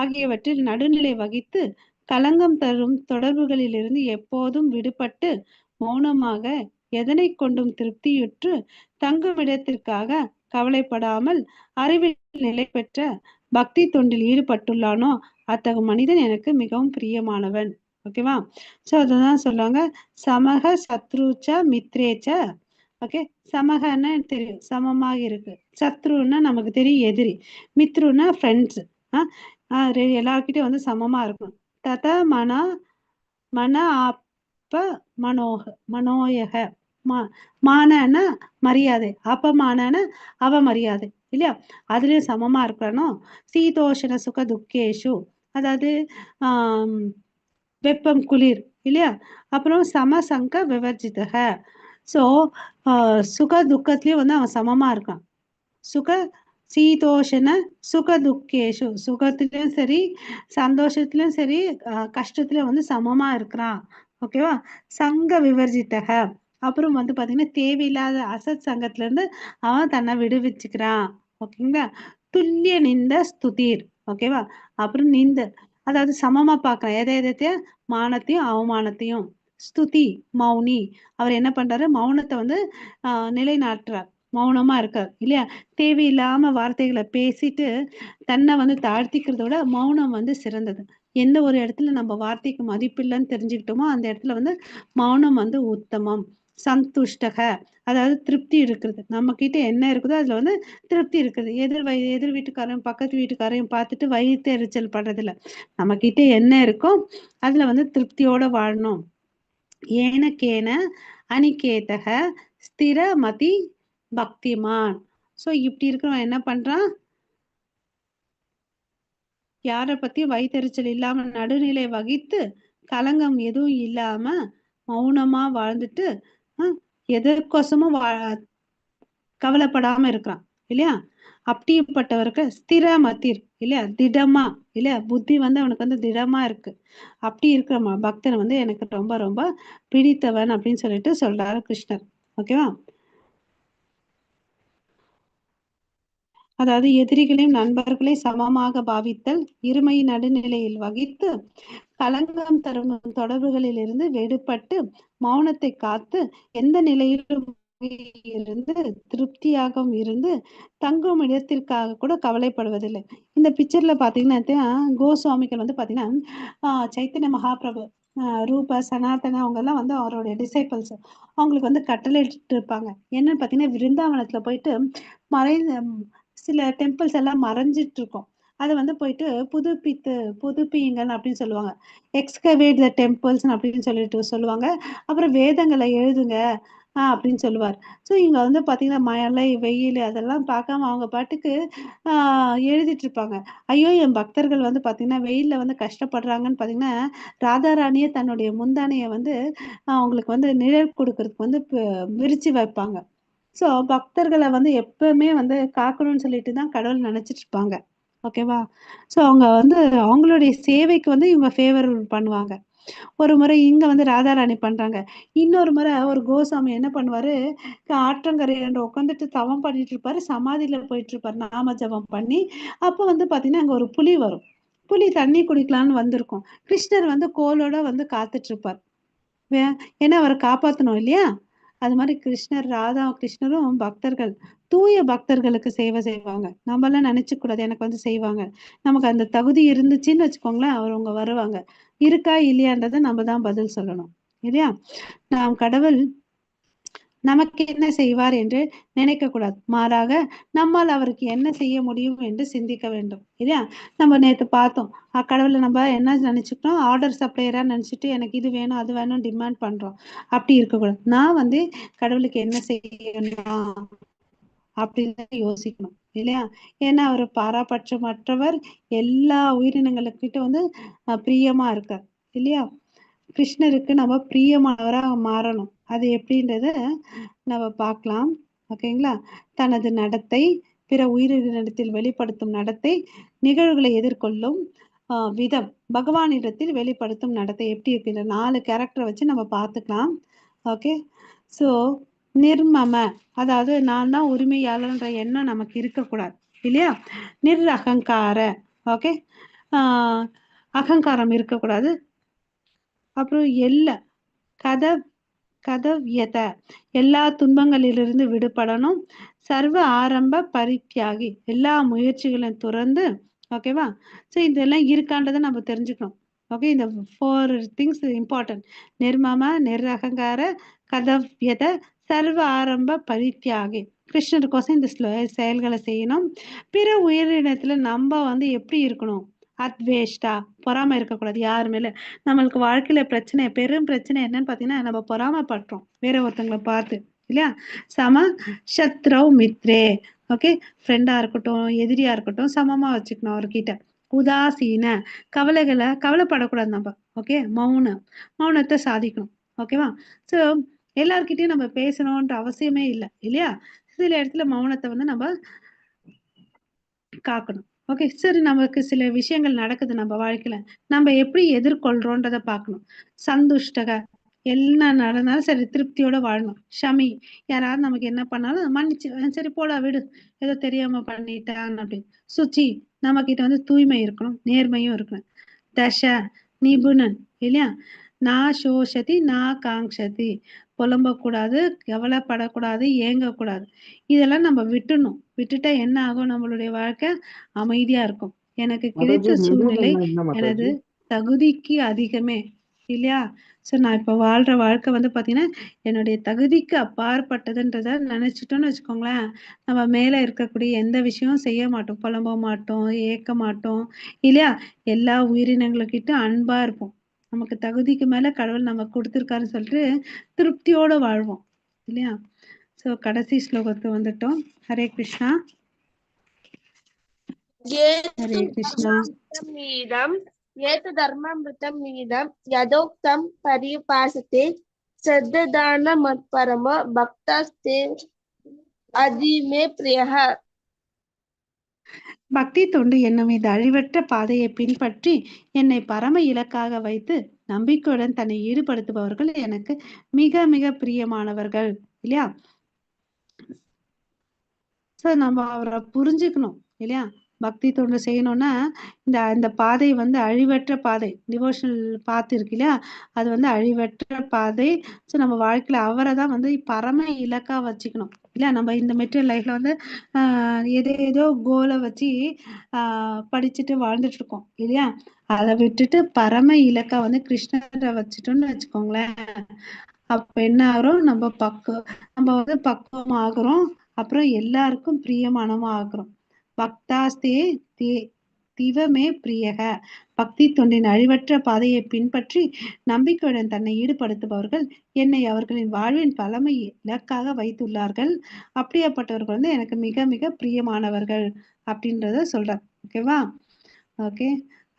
ஆகியவற்றில் நடுநிலை வகித்து களங்கம் தரும் தொடர்புகளிலிருந்து எப்போதும் விடுபட்டு மௌனமாக எதனை கொண்டும் திருப்தியுற்று தங்குமிடத்திற்காக கவலைப்படாமல் அறிவில் நிலை பெற்ற பக்தி தொண்டில் ஈடுபட்டுள்ளானோ அத்தகைய மனிதன் எனக்கு மிகவும் பிரியமானவன். ஓகேவா? சோ அதுதான் சொல்றாங்க, சமக சத்ருச்ச மித்ரேச்ச. ஓகே, சமகன்னா தெரியும், சமமாக இருக்கு. சத்ருன்னா நமக்கு தெரியும் எதிரி, மித்ருன்னா ஃப்ரெண்ட்ஸ். எல்லார்கிட்டயும் வந்து சமமா இருக்கும். தத மன மன ஆப்ப மனோயக மானன மரியாதை, அப்பமான அவமரியாதை இல்லையா, அதுலயும் சமமா இருக்கணும். சீதோஷண சுக துக்கேஷு, அதாவது வெப்பம் குளிர் இல்லையா. அப்புறம் சமசங்க விவர்ஜிதக, ஸோ சுக துக்கத்துலயும் வந்து அவன் சமமா இருக்கான். சுக சீதோஷண சுக துக்கேஷு, சுகத்திலயும் சரி சந்தோஷத்துலயும் சரி கஷ்டத்துலயும் வந்து சமமா இருக்கிறான். ஓகேவா. சங்க விவர்ஜித்தக, அப்புறம் வந்து பாத்தீங்கன்னா தேவையில்லாத அசத் சங்கத்துல இருந்து அவன் தன்னை விடுவிச்சுக்கிறான். ஓகேங்களா. துல்லிய நிந்த ஸ்துதிர். ஓகேவா. அப்புறம் நிந்த, அதாவது சமமா பார்க்கலாம் எதை எதையும், மானத்தையும் அவமானத்தையும். ஸ்துதி மௌனி, அவர் என்ன பண்றாரு, மௌனத்தை வந்து நிலைநாட்டுறார், மௌனமா இருக்கார் இல்லையா. தேவையில்லாம வார்த்தைகளை பேசிட்டு தன்னை வந்து தாழ்த்திக்கிறத விட மௌனம் வந்து சிறந்தது. எந்த ஒரு இடத்துல நம்ம வார்த்தைக்கு மதிப்பில்லைன்னு தெரிஞ்சுக்கிட்டோமோ அந்த இடத்துல வந்து மௌனம் வந்து உத்தமம். சந்துஷ்டக, அதாவது திருப்தி இருக்கிறது, நம்ம கிட்ட என்ன இருக்குதோ அதுல வந்து திருப்தி இருக்குது. எதிர் வீட்டுக்காரையும் பக்கத்து வீட்டுக்காரையும் பார்த்துட்டு வயிற்று எரிச்சல் படுறது இல்ல, நம்ம கிட்ட என்ன இருக்கோ அதுல வந்து திருப்தியோட வாழணும். ஏனக்கேன அனிகேதக ஸ்திரமதி பக்திமான். சோ இப்படி இருக்கிறவன் என்ன பண்றான், யாரை பத்தியும் வயிற்றெரிச்சல் இல்லாம நடுநிலை வகித்து கலங்கம் எதுவும் இல்லாம மௌனமா வாழ்ந்துட்டு எதற்கோசமும் கவலைப்படாம இருக்கிறான் இல்லையா. அப்படிப்பட்டவருக்கு ஸ்திர மத்திர் இல்லையா, திடமா இல்லையா, புத்தி வந்து அவனுக்கு வந்து திடமா இருக்கு. அப்படி இருக்கிற பக்தன் வந்து எனக்கு ரொம்ப ரொம்ப பிடித்தவன் அப்படின்னு சொல்லிட்டு சொல்றாரு கிருஷ்ணர். ஓகேவா. அதாவது எதிரிகளையும் நண்பர்களை சமமாக பாவித்தல், இருமை நடுநிலையில் வகித்து களங்கம் தரும் தொடர்புகளில் இருந்து விடுபட்டு மௌனத்தை காத்து எந்த நிலையிலும் இருந்து திருப்தியாகவும் இருந்து தங்கும் இடத்திற்காக கூட கவலைப்படுவதில்லை. இந்த பிக்சர்ல பாத்தீங்கன்னா கோஸ்வாமிகள் வந்து பாத்தீங்கன்னா சைத்தன்ய மகாபிரபு, ரூபா, சனாதன அவங்க எல்லாம் வந்து அவருடைய டிசைபிள்ஸ். அவங்களுக்கு வந்து கட்டளை இருப்பாங்க. என்னன்னு பாத்தீங்கன்னா விருந்தாவனத்துல போயிட்டு சில டெம்பிள்ஸ் எல்லாம் மறைஞ்சிட்டு இருக்கும், அதை வந்து போயிட்டு புதுப்பியுங்கள் அப்படின்னு சொல்லுவாங்க. எக்ஸ்கவேட் த டெம்பிள்ஸ் அப்படின்னு சொல்லிட்டு சொல்லுவாங்க. அப்புறம் வேதங்களை எழுதுங்க அப்படின்னு சொல்லுவார். ஸோ இங்க வந்து பாத்தீங்கன்னா மழை வெயில் அதெல்லாம் பார்க்காம அவங்க பாட்டுக்கு எழுதிட்டு இருப்பாங்க. ஐயோ என் பக்தர்கள் வந்து பாத்தீங்கன்னா வெயில்ல வந்து கஷ்டப்படுறாங்கன்னு பாத்தீங்கன்னா ராதாராணியே தன்னுடைய முந்தானைய வந்து அவங்களுக்கு வந்து நிழல் கொடுக்கறதுக்கு வந்து விரிச்சு வைப்பாங்க. ஸோ பக்தர்களை வந்து எப்பவுமே வந்து காக்கணும்னு சொல்லிட்டு தான் கடவுள் நினைச்சிட்டு இருப்பாங்க. ஓகேவா. ஸோ அவங்க வந்து அவங்களுடைய சேவைக்கு வந்து இவங்க ஃபேவர் பண்ணுவாங்க. ஒரு முறை இங்க வந்து ராதாராணி பண்றாங்க. இன்னொரு முறை ஒரு கோசாமி என்ன பண்ணுவாரு, ஆற்றங்கரையில உட்காந்துட்டு தவம் பண்ணிட்டு இருப்பாரு, சமாதியில போயிட்டு இருப்பாரு நாம ஜபம் பண்ணி. அப்போ வந்து பாத்தீங்கன்னா அங்க ஒரு புலி வரும். புலி தண்ணி குடிக்கலான்னு வந்திருக்கும். கிருஷ்ணர் வந்து கோலோட வந்து காத்துட்டு இருப்பார், ஏன்னா அவரை காப்பாத்தணும் இல்லையா. அது மாதிரி கிருஷ்ணர், ராதா கிருஷ்ணரும் பக்தர்கள், தூய பக்தர்களுக்கு சேவை செய்வாங்க. நம்ம எல்லாம் நினைச்சுக்க கூடாது எனக்கு வந்து செய்வாங்க, நமக்கு அந்த தகுதி இருந்துச்சுன்னு வச்சுக்கோங்களேன் அவங்க வருவாங்க. இருக்கா இல்லையான்றதை நம்ம தான் பதில் சொல்லணும் இல்லையா. நாம் கடவுள் நமக்கு என்ன செய்வார் என்று நினைக்க கூடாது, மாறாக நம்மால் அவருக்கு என்ன செய்ய முடியும் என்று சிந்திக்க வேண்டும் இல்லையா. நம்ம நேற்று பார்த்தோம், கடவுளை நம்ம என்ன நினைச்சுக்கிட்டோம், ஆர்டர் சப்ளையரா நினைச்சிட்டு எனக்கு இது வேணும் அது வேணும் டிமாண்ட் பண்றோம். அப்படி இருக்கக்கூடாது. நான் வந்து கடவுளுக்கு என்ன செய்யணும் அப்படின்னு யோசிக்கணும் இல்லையா? ஏன்னா அவர் பாராபட்சமற்றவர், எல்லா உயிரினங்களுக்கிட்ட வந்து பிரியமா இருக்கார் இல்லையா? கிருஷ்ணருக்கு நம்ம பிரியமானவராக மாறணும். அது எப்படின்றத நம்ம பார்க்கலாம். ஓகேங்களா? தனது நடத்தை, பிற உயிரினத்தில் வெளிப்படுத்தும் நடத்தை, நிகழ்வுகளை எதிர்கொள்ளும் விதம், பகவானிடத்தில் வெளிப்படுத்தும் நடத்தை எப்படி இருக்கு, இந்த 4 கேரக்டரை வச்சு நம்ம பார்த்துக்கலாம். ஓகே, ஸோ நிர்மம, அதாவது நான் தான் உரிமையாளர்ன்ற எண்ணம் நமக்கு இருக்கக்கூடாது இல்லையா? அகங்கார, ஓகே, அகங்காரம் இருக்கக்கூடாது. அப்புறம் கதவ்யத, எல்லா துன்பங்களிலிருந்து விடுபடணும். சர்வ ஆரம்ப பரித்தியாகி, எல்லா முயற்சிகளையும் துறந்து, ஓகேவா? ஸோ இதெல்லாம் இருக்கான்றதை நம்ம தெரிஞ்சுக்கணும். ஓகே, இந்த 4 திங்ஸ் இம்பார்ட்டன்ட். நிர்மம, நிரகங்கார, கதவ்யத, சர்வ ஆரம்ப பரித்தியாகி. கிருஷ்ணருக்கோசம் இந்த செயல்களை செய்யணும். பிற உயிரினத்துல நம்ம வந்து எப்படி இருக்கணும்? அத்வேஷ்டா, பொறாம இருக்கக்கூடாது யாரு மேல. நம்மளுக்கு வாழ்க்கையில பிரச்சனை, பெரும் பிரச்சனை என்னன்னு பாத்தீங்கன்னா, நம்ம பொறாமப்படுறோம் வேற ஒருத்தங்களை பார்த்து இல்லையா? சம சத்ரவ் மித்ரே, ஓகே, ஃப்ரெண்டா இருக்கட்டும் எதிரியா இருக்கட்டும் சமமா வச்சுக்கணும் அவர்கிட்ட. உதாசீன, கவலைப்படக்கூடாது நம்ம. ஓகே, மௌனத்தை சாதிக்கணும். ஓகேவா? ஸோ எல்லார்கிட்டையும் நம்ம பேசணும்ன்ற அவசியமே இல்லை இல்லையா? சில இடத்துல மௌனத்தை வந்து நம்ம காக்கணும். ஓகே, சரி, நமக்கு சில விஷயங்கள் நடக்குது நம்ம வாழ்க்கையில, நம்ம எப்படி எதிர்கொள்றோன்றத பார்க்கணும். சந்துஷ்டக, என்ன நடந்தாலும் சரி திருப்தியோட வாழணும். ஷமி, யாராவது நமக்கு என்ன பண்ணாலும் மன்னிச்சு சரி போடா விடு, ஏதோ தெரியாம பண்ணிட்டான் அப்படின்னு. சுச்சி, நம்ம கிட்ட வந்து தூய்மை இருக்கணும், நேர்மையும் இருக்கணும். தச, நிபுணன் இல்லையா? நான் சோஷதி நான் காங்ஷதி, புலம்பக்கூடாது, கவலைப்படக்கூடாது, ஏங்கக்கூடாது. இதெல்லாம் நம்ம விட்டுட்டா என்ன ஆகும்? நம்மளுடைய வாழ்க்கை அமைதியா இருக்கும். எனக்கு கிடைத்த சூழ்நிலை எனது தகுதிக்கு அதிகமே இல்லையா? ஸோ நான் இப்போ வாழ்ற வாழ்க்கை வந்து பார்த்தீங்கன்னா என்னுடைய தகுதிக்கு அப்பாற்பட்டதுன்றத நினைச்சிட்டோன்னு வச்சுக்கோங்களேன், நம்ம மேலே இருக்கக்கூடிய எந்த விஷயமும் செய்ய மாட்டோம், புலம்ப மாட்டோம், ஏற்க மாட்டோம் இல்லையா? எல்லா உயிரினங்களுக்கிட்ட அன்பா இருப்போம். நமக்கு தகுதிக்கு மேல கடவுள் நமக்கு கொடுத்துருக்காருன்னு சொல்லிட்டு திருப்தியோட வாழ்வோம் இல்லையா? ஸோ கடைசி ஸ்லோகத்துக்கு வந்துட்டோம். ஹரே கிருஷ்ணா. ஹரே கிருஷ்ணா. ஏததர்மாமிருதம் நீதம் யதோக்தம் பரிபாசதே சத்ததான மத்பரம பக்தாஸ்தே அதிமே பிரியஹ. பக்தி தொண்டு என்னும் இந்த அழிவற்ற பாதையை பின்பற்றி என்னை பரம இலக்காக வைத்து நம்பிக்கையுடன் தன்னை ஈடுபடுத்துபவர்கள் எனக்கு மிக மிக பிரியமானவர்கள் இல்லையா? ஸோ நம்ம அவரை புரிஞ்சுக்கணும் இல்லையா? பக்தி தொண்டு செய்யணும்னா இந்த பாதை வந்து அழிவற்ற பாதை, டிவோஷனல் பாத்து இருக்கு இல்லையா? அது வந்து அழிவற்ற பாதை. ஸோ நம்ம வாழ்க்கையில அவரை தான் வந்து பரம இலக்கா வச்சுக்கணும் இல்லையா? நம்ம இந்த மெட்டீரியல் லைஃப்ல வந்து ஏதோ கோலை வச்சு படிச்சுட்டு வாழ்ந்துட்டு இருக்கோம் இல்லையா? அதை விட்டுட்டு பரம இலக்கா வந்து கிருஷ்ணரை வச்சுட்டோம்னு வச்சுக்கோங்களேன், அப்ப என்ன ஆகுறோம்? நம்ம வந்து பக்குவம் ஆகுறோம். அப்புறம் எல்லாருக்கும் பிரியமானமா ஆகுறோம். பக்தாஸ்தே திவமே பிரியக, பக்தி தொண்டின் அழிவற்ற பாதையை பின்பற்றி நம்பிக்கையுடன் தன்னை ஈடுபடுத்துபவர்கள் என்னை அவர்களின் வாழ்வின் பழமை இலக்காக வைத்துள்ளார்கள். அப்படியாப்பட்டவர்கள் வந்து எனக்கு மிக மிக பிரியமானவர்கள் அப்படின்றத சொல்றார். ஓகேவா? ஓகே,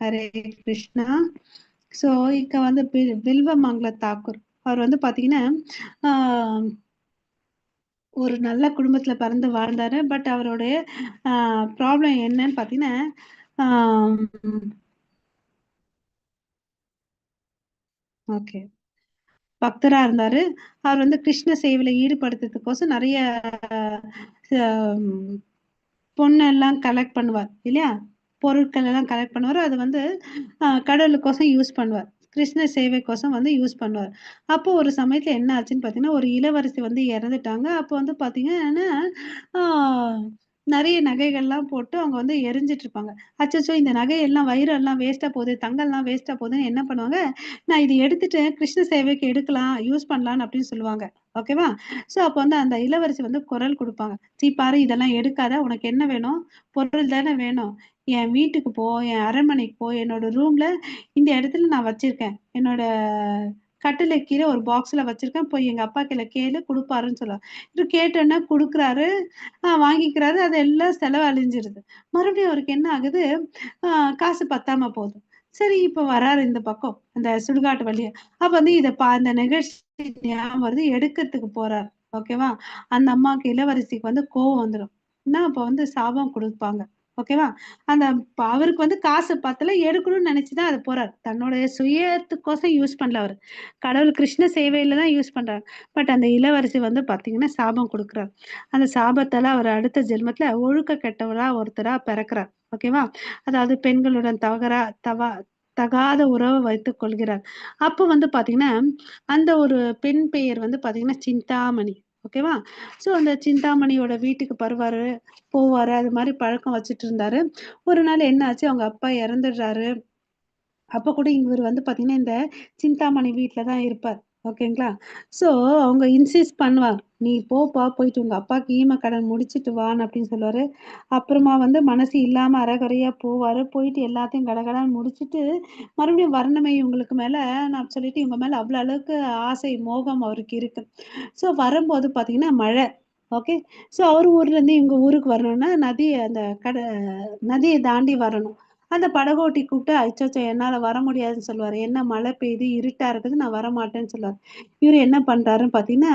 ஹரே கிருஷ்ணா. ஸோ இங்க வந்து வில்வமங்கல தாக்கூர் அவர் வந்து பாத்தீங்கன்னா ஒரு நல்ல குடும்பத்துல பிறந்து வாழ்ந்தாரு. பட் அவருடைய ப்ராப்ளம் என்னன்னு பாத்தீங்கன்னா ஓகே, பக்தரா இருந்தாரு. அவர் வந்து கிருஷ்ண சேவையில ஈடுபடுத்துறதுக்கோசம் நிறைய பொண்ணெல்லாம் கலெக்ட் பண்ணுவார் இல்லையா? பொருட்கள் எல்லாம் கலெக்ட் பண்ணுவார். அது வந்து கடவுளுக்கோசம் யூஸ் பண்ணுவார், கிருஷ்ண சேவைக்கோசம் வந்து யூஸ் பண்ணுவார். அப்போ ஒரு சமயத்துல என்ன ஆச்சுன்னு பாத்தீங்கன்னா, ஒரு இளவரசி வந்து இறந்துட்டாங்க. அப்போ வந்து பாத்தீங்கன்னா நிறைய நகைகள்லாம் போட்டு அவங்க வந்து எரிஞ்சிட்டு இருப்பாங்க. அச்சச்சோ, இந்த நகையெல்லாம் வைரம்லாம் வேஸ்டா போகுது, தங்கம்லாம் வேஸ்டா போகுதுன்னு என்ன பண்ணுவாங்க, நான் இது எடுத்துட்டு கிருஷ்ண சேவைக்கு எடுக்கலாம், யூஸ் பண்ணலான்னு அப்படின்னு சொல்லுவாங்க. ஓகேவா? ஸோ அப்போ வந்து அந்த இளவரசி வந்து குரல் கொடுப்பாங்க, சீ பாரு, இதெல்லாம் எடுக்காத, உனக்கு என்ன வேணும்? பொருள் தானே வேணும், என் வீட்டுக்கு போ, என் அரண்மனைக்கு போ, என்னோட ரூம்ல இந்த இடத்துல நான் வச்சிருக்கேன் என்னோட கட்டில கீழே ஒரு பாக்ஸ்ல வச்சிருக்கேன், போய் எங்க அப்பா கீழே கேளு கொடுப்பாருன்னு சொல்லுவார். இவர் கேட்டோன்னா கொடுக்குறாரு, வாங்கிக்கிறாரு, அது எல்லாம் செலவு அழிஞ்சிருது. மறுபடியும் அவருக்கு என்ன ஆகுது, காசு பத்தாம போகுது. சரி இப்ப வராரு இந்த பக்கம் அந்த சுடுகாட்டு வழியா. அப்ப வந்து அந்த நிகழ்ச்சி ஞாபகம் வருது, எடுக்கிறதுக்கு போறாரு. ஓகேவா? அந்த அம்மாவுக்கு இளவரசிக்கு வந்து கோவம் வந்துடும். அப்ப வந்து சாபம் கொடுப்பாங்க. ஓகேவா? அந்த அவருக்கு வந்து காசு பத்தல, எடுக்கணும்னு நினைச்சுதான் அது போறாரு. தன்னுடைய சுயத்துக்கோசம் யூஸ் பண்ணல அவரு. கடவுள் கிருஷ்ண சேவையில தான் யூஸ் பண்றாரு. பட் அந்த இளவரசி வந்து பாத்தீங்கன்னா சாபம் கொடுக்குறாரு. அந்த சாபத்தால அவர் அடுத்த ஜென்மத்துல ஒழுக்க கெட்டவரா ஒருத்தரா பிறக்கிறார். ஓகேவா? அதாவது பெண்களுடன் தகாத உறவை வைத்துக் கொள்கிறார். அப்ப வந்து பாத்தீங்கன்னா அந்த ஒரு பெண் பெயர் வந்து பாத்தீங்கன்னா சிந்தாமணி. ஓகேவா? சோ அந்த சிந்தாமணியோட வீட்டுக்கு போவாரு. அது மாதிரி பழக்கம் வச்சுட்டு இருந்தாரு. ஒரு நாள் என்ன ஆச்சு, அவங்க அப்பா இறந்துடுறாரு. அப்ப கூட இவர் வந்து பாத்தீங்கன்னா இந்த சிந்தாமணி வீட்டுல தான் இருப்பார். ஓகேங்களா? சோ அவங்க இன்சிஸ்ட் பண்ணுவார், நீ போப்பா, போயிட்டு உங்க அப்பாக்கு ஈம கடன் முடிச்சிட்டு வான்னு அப்படின்னு சொல்லுவாரு. அப்புறமா வந்து மனசு இல்லாம அரைகுறையா போவாரு. போயிட்டு எல்லாத்தையும் கடகடான்னு முடிச்சிட்டு மறுபடியும் வரணுமே இவங்களுக்கு மேல நான் சொல்லிட்டு இவங்க மேல அவ்வளவு அளவுக்கு ஆசை மோகம் அவருக்கு இருக்கு. சோ வரும்போது பாத்தீங்கன்னா மழை. ஓகே. சோ அவர் ஊர்ல இருந்து இவங்க ஊருக்கு வரணும்னா நதியை தாண்டி வரணும். அந்த படகோட்டி கூப்பிட்டு அச்சச்சோ என்னால வர முடியாதுன்னு சொல்லுவாரு. என்ன மழை பெய்யுது, இருட்டா இருக்குது, நான் வரமாட்டேன்னு சொல்லுவாரு. இவரு என்ன பண்றாருன்னு பாத்தீங்கன்னா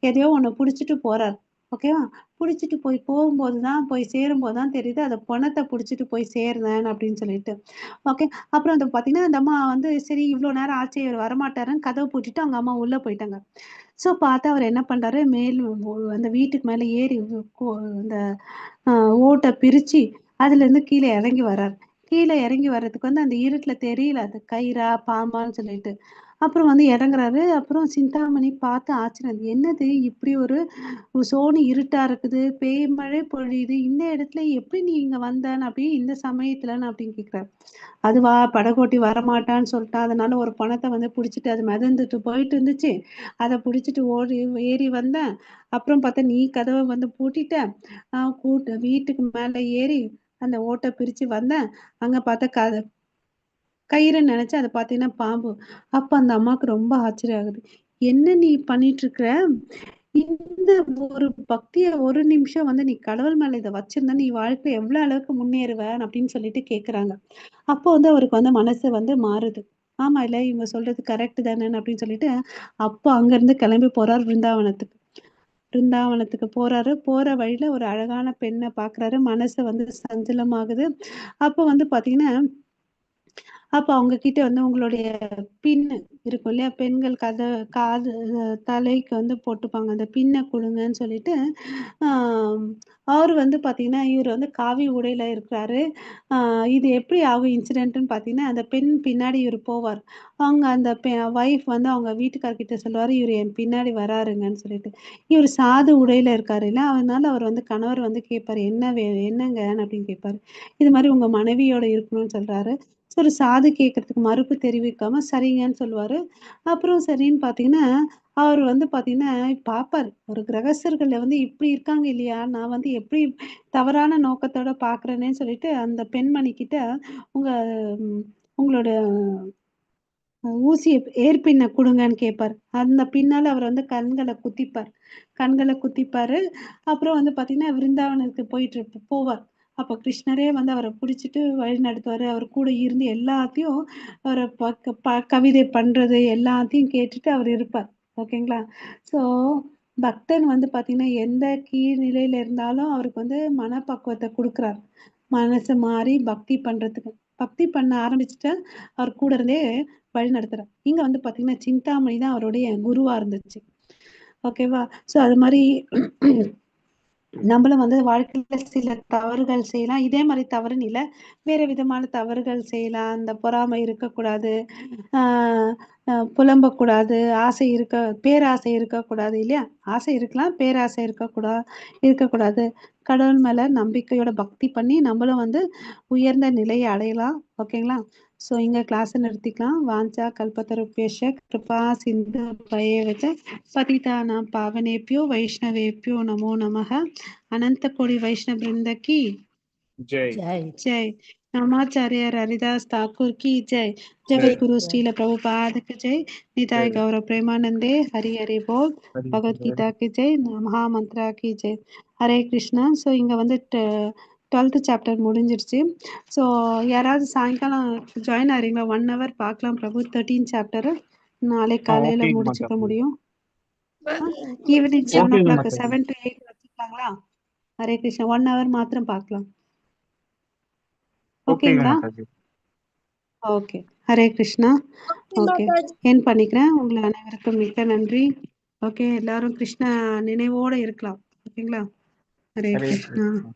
எதையோ ஒண்ணு புடிச்சிட்டு போறாரு. ஓகேவா? புடிச்சிட்டு போய் சேரும்போதுதான் தெரியுது அதை பணத்தை புடிச்சிட்டு போய் சேர்றேன் அப்படின்னு சொல்லிட்டு. ஓகே. அப்புறம் அந்த பாத்தீங்கன்னா அந்த அம்மா வந்து சரி இவ்வளவு நேரம் ஆச்சு இவர் வரமாட்டாருன்னு கதவை பூட்டிட்டு அவங்க அம்மா உள்ள போயிட்டாங்க. சோ பார்த்தா அவர் என்ன பண்றாரு, அந்த வீட்டுக்கு மேல ஏறி அந்த ஓட்டை பிரிச்சு அதுல இருந்து கீழே இறங்கி வர்றாரு. கீழே இறங்கி வர்றதுக்கு வந்து அந்த இருட்டுல தெரியல அது கயிறா பாம்பான்னு சொல்லிட்டு. அப்புறம் வந்து இறங்குறாரு. அப்புறம் சிந்தாமணி பார்த்து ஆச்சரியம், என்னது இப்படி ஒரு சோனி இருட்டா இருக்குது, பேய் மழை பொழியுது, இந்த இடத்துல எப்படி நீ இங்க வந்தன்னு அப்படி இந்த சமயத்துலன்னு அப்படின்னு கேக்குறாரு. அதுவா, படகோட்டி வரமாட்டான்னு சொல்லிட்டான், அதனால ஒரு பணத்தை வந்து புடிச்சிட்டு அது மிதந்துட்டு போயிட்டு இருந்துச்சு, அதை புடிச்சிட்டு ஏறி வந்தேன். அப்புறம் பார்த்தா நீ கதவை வந்து பூட்டிட்ட. வீட்டுக்கு மேல ஏறி அந்த ஓட்டை பிரிச்சு வந்தேன். அங்க பார்த்தா கயிறுன்னு நினைச்சு அதை பார்த்தீங்கன்னா பாம்பு. அப்ப அந்த அம்மாவுக்கு ரொம்ப ஆச்சரியம் ஆகுது. என்ன நீ பண்ணிட்டு இருக்கிற, இந்த ஒரு பக்திய ஒரு நிமிஷம் வந்து நீ கடவுள் மேல இதை வச்சிருந்தா நீ வாழ்க்கை எவ்வளவு அளவுக்கு முன்னேறுவ அப்படின்னு சொல்லிட்டு கேக்குறாங்க. அப்போ வந்து அவருக்கு வந்து மனசு வந்து மாறுது. ஆமா இல்ல இவங்க சொல்றது கரெக்ட் தானே அப்படின்னு சொல்லிட்டு அப்போ அங்க இருந்து கிளம்பி போறார் பிருந்தாவனத்துக்கு. போறாரு. போற வழியில ஒரு அழகான பெண்ணை பாக்குறாரு. மனசு வந்து சஞ்சலமாகுது. அப்ப வந்து பாத்தீங்கன்னா அப்ப அவங்க கிட்ட வந்து உங்களுடைய பின்னு இருக்கும் இல்லையா, பெண்கள் காது தலைக்கு வந்து போட்டுப்பாங்க, அந்த பின்னை கொடுங்கன்னு சொல்லிட்டு அவரு வந்து பாத்தீங்கன்னா இவர் வந்து காவி உடையில இருக்கிறாரு. இது எப்படி ஆகும் இன்சிடென்ட்னு பாத்தீங்கன்னா அந்த பெண் பின்னாடி இவர் போவார். அவங்க அந்த வைஃப் வந்து அவங்க வீட்டுக்காரர்கிட்ட சொல்லுவாரு, இவர் என் பின்னாடி வராருங்கன்னு சொல்லிட்டு. இவர் சாது உடையில இருக்காரு இல்ல, அதனால அவர் வந்து கணவர் வந்து கேட்பாரு, என்னங்க அப்படின்னு கேட்பாரு. இது மாதிரி உங்க மனைவியோட இருக்கணும்னு சொல்றாரு. ஒரு சாது கேட்கறதுக்கு மறுப்பு தெரிவிக்காம சரிங்கன்னு சொல்லுவாரு. அப்புறம் சரின்னு பாத்தீங்கன்னா அவர் வந்து பாத்தீங்கன்னா பாப்பாரு, ஒரு கிரகஸ்தர்கள் வந்து இப்படி இருக்காங்க இல்லையா, நான் வந்து எப்படி தவறான நோக்கத்தோட பாக்குறேனேன்னு சொல்லிட்டு அந்த பெண்மணி கிட்ட உங்க உங்களோட ஊசிய ஏற்பின்ன கொடுங்கன்னு கேட்பாரு. அந்த பின்னால அவர் வந்து கண்களை குத்திப்பாரு. அப்புறம் வந்து பாத்தீங்கன்னா விருந்தாவனத்துக்கு போவார். அப்ப கிருஷ்ணரே வந்து அவரை பிடிச்சிட்டு வழி நடத்துவாரு. அவர் கூட இருந்து எல்லாத்தையும் அவரை கவிதை பண்றது எல்லாத்தையும் கேட்டுட்டு அவர் இருப்பார். ஓகேங்களா? சோ பக்தன் வந்து பாத்தீங்கன்னா எந்த கீழ் நிலையில இருந்தாலும் அவருக்கு வந்து மனப்பக்குவத்தை கொடுக்குறார். மனசு மாறி பக்தி பண்ண ஆரம்பிச்சுட்டா அவர் கூட இருந்தே வழி நடத்துறார். இங்க வந்து பாத்தீங்கன்னா சிந்தாமணி தான் அவருடைய குருவா இருந்துச்சு. ஓகேவா? சோ அது மாதிரி நம்மளும் வந்து வாழ்க்கையில சில தவறுகள் செய்யலாம். இதே மாதிரி தவறுன்னு இல்லை, வேற விதமான தவறுகள் செய்யலாம். அந்த பொறாமை இருக்கக்கூடாது, புலம்பக்கூடாது, பேராசை இருக்கக்கூடாது இல்லையா? ஆசை இருக்கலாம், பேராசை இருக்கக்கூடாது. கடவுள் மேல நம்பிக்கையோட பக்தி பண்ணி நம்மளும் வந்து உயர்ந்த நிலையை அடையலாம். ஓகேங்களா? சோ இங்க கிளாஸ் நிறுத்திக்கலாம். வாஞ்சா கல்பத்தருப்யேஷ கிருபா சிந்து பயவச்ச பதிதானாம் பாவனேபியோ வைஷ்ணவேபியோ நமோ நமः. अनंत कोटि वैष्णव वृंद की जय जय। रामाचार्य हरिदास ठाकुर की जय। जगत गुरु श्रील प्रभुपाद की जय। निताय गौरव प्रेमानंदे हरि हरि बोल। भगवत गीता की जय। महामंत्रा की जय. ஹரே கிருஷ்ணா. ஸோ இங்கே வந்து 12th சாப்டர் முடிஞ்சிருச்சு. ஸோ யாராவது சாயங்காலம் ஜாயின் ஆகிறீங்களா? 1 hour பார்க்கலாம் பிரபு. 13 சாப்டரு நாளை காலையில் ஓகேங்க முடிச்சுக்க மாதாஜி. முடியும். ஈவினிங் 7 ஓகேங்க o'clock Mataji. 7 to 8 வச்சுக்கலாங்களா? Hare Krishna. 1 hour மாத்திரம் பார்க்கலாம். ஓகேங்க ஓகேங்களா? மாதாஜி. ஓகே. ஹரே கிருஷ்ணா. ஓகே, என் பண்ணிக்கிறேன். உங்களை அனைவருக்கும் மிக்க நன்றி. ஓகே, எல்லாரும் கிருஷ்ண நினைவோட இருக்கலாம். ஓகேங்களா? ஹரே ஹரே கிருஷ்ணா. கிருஷ்ணா.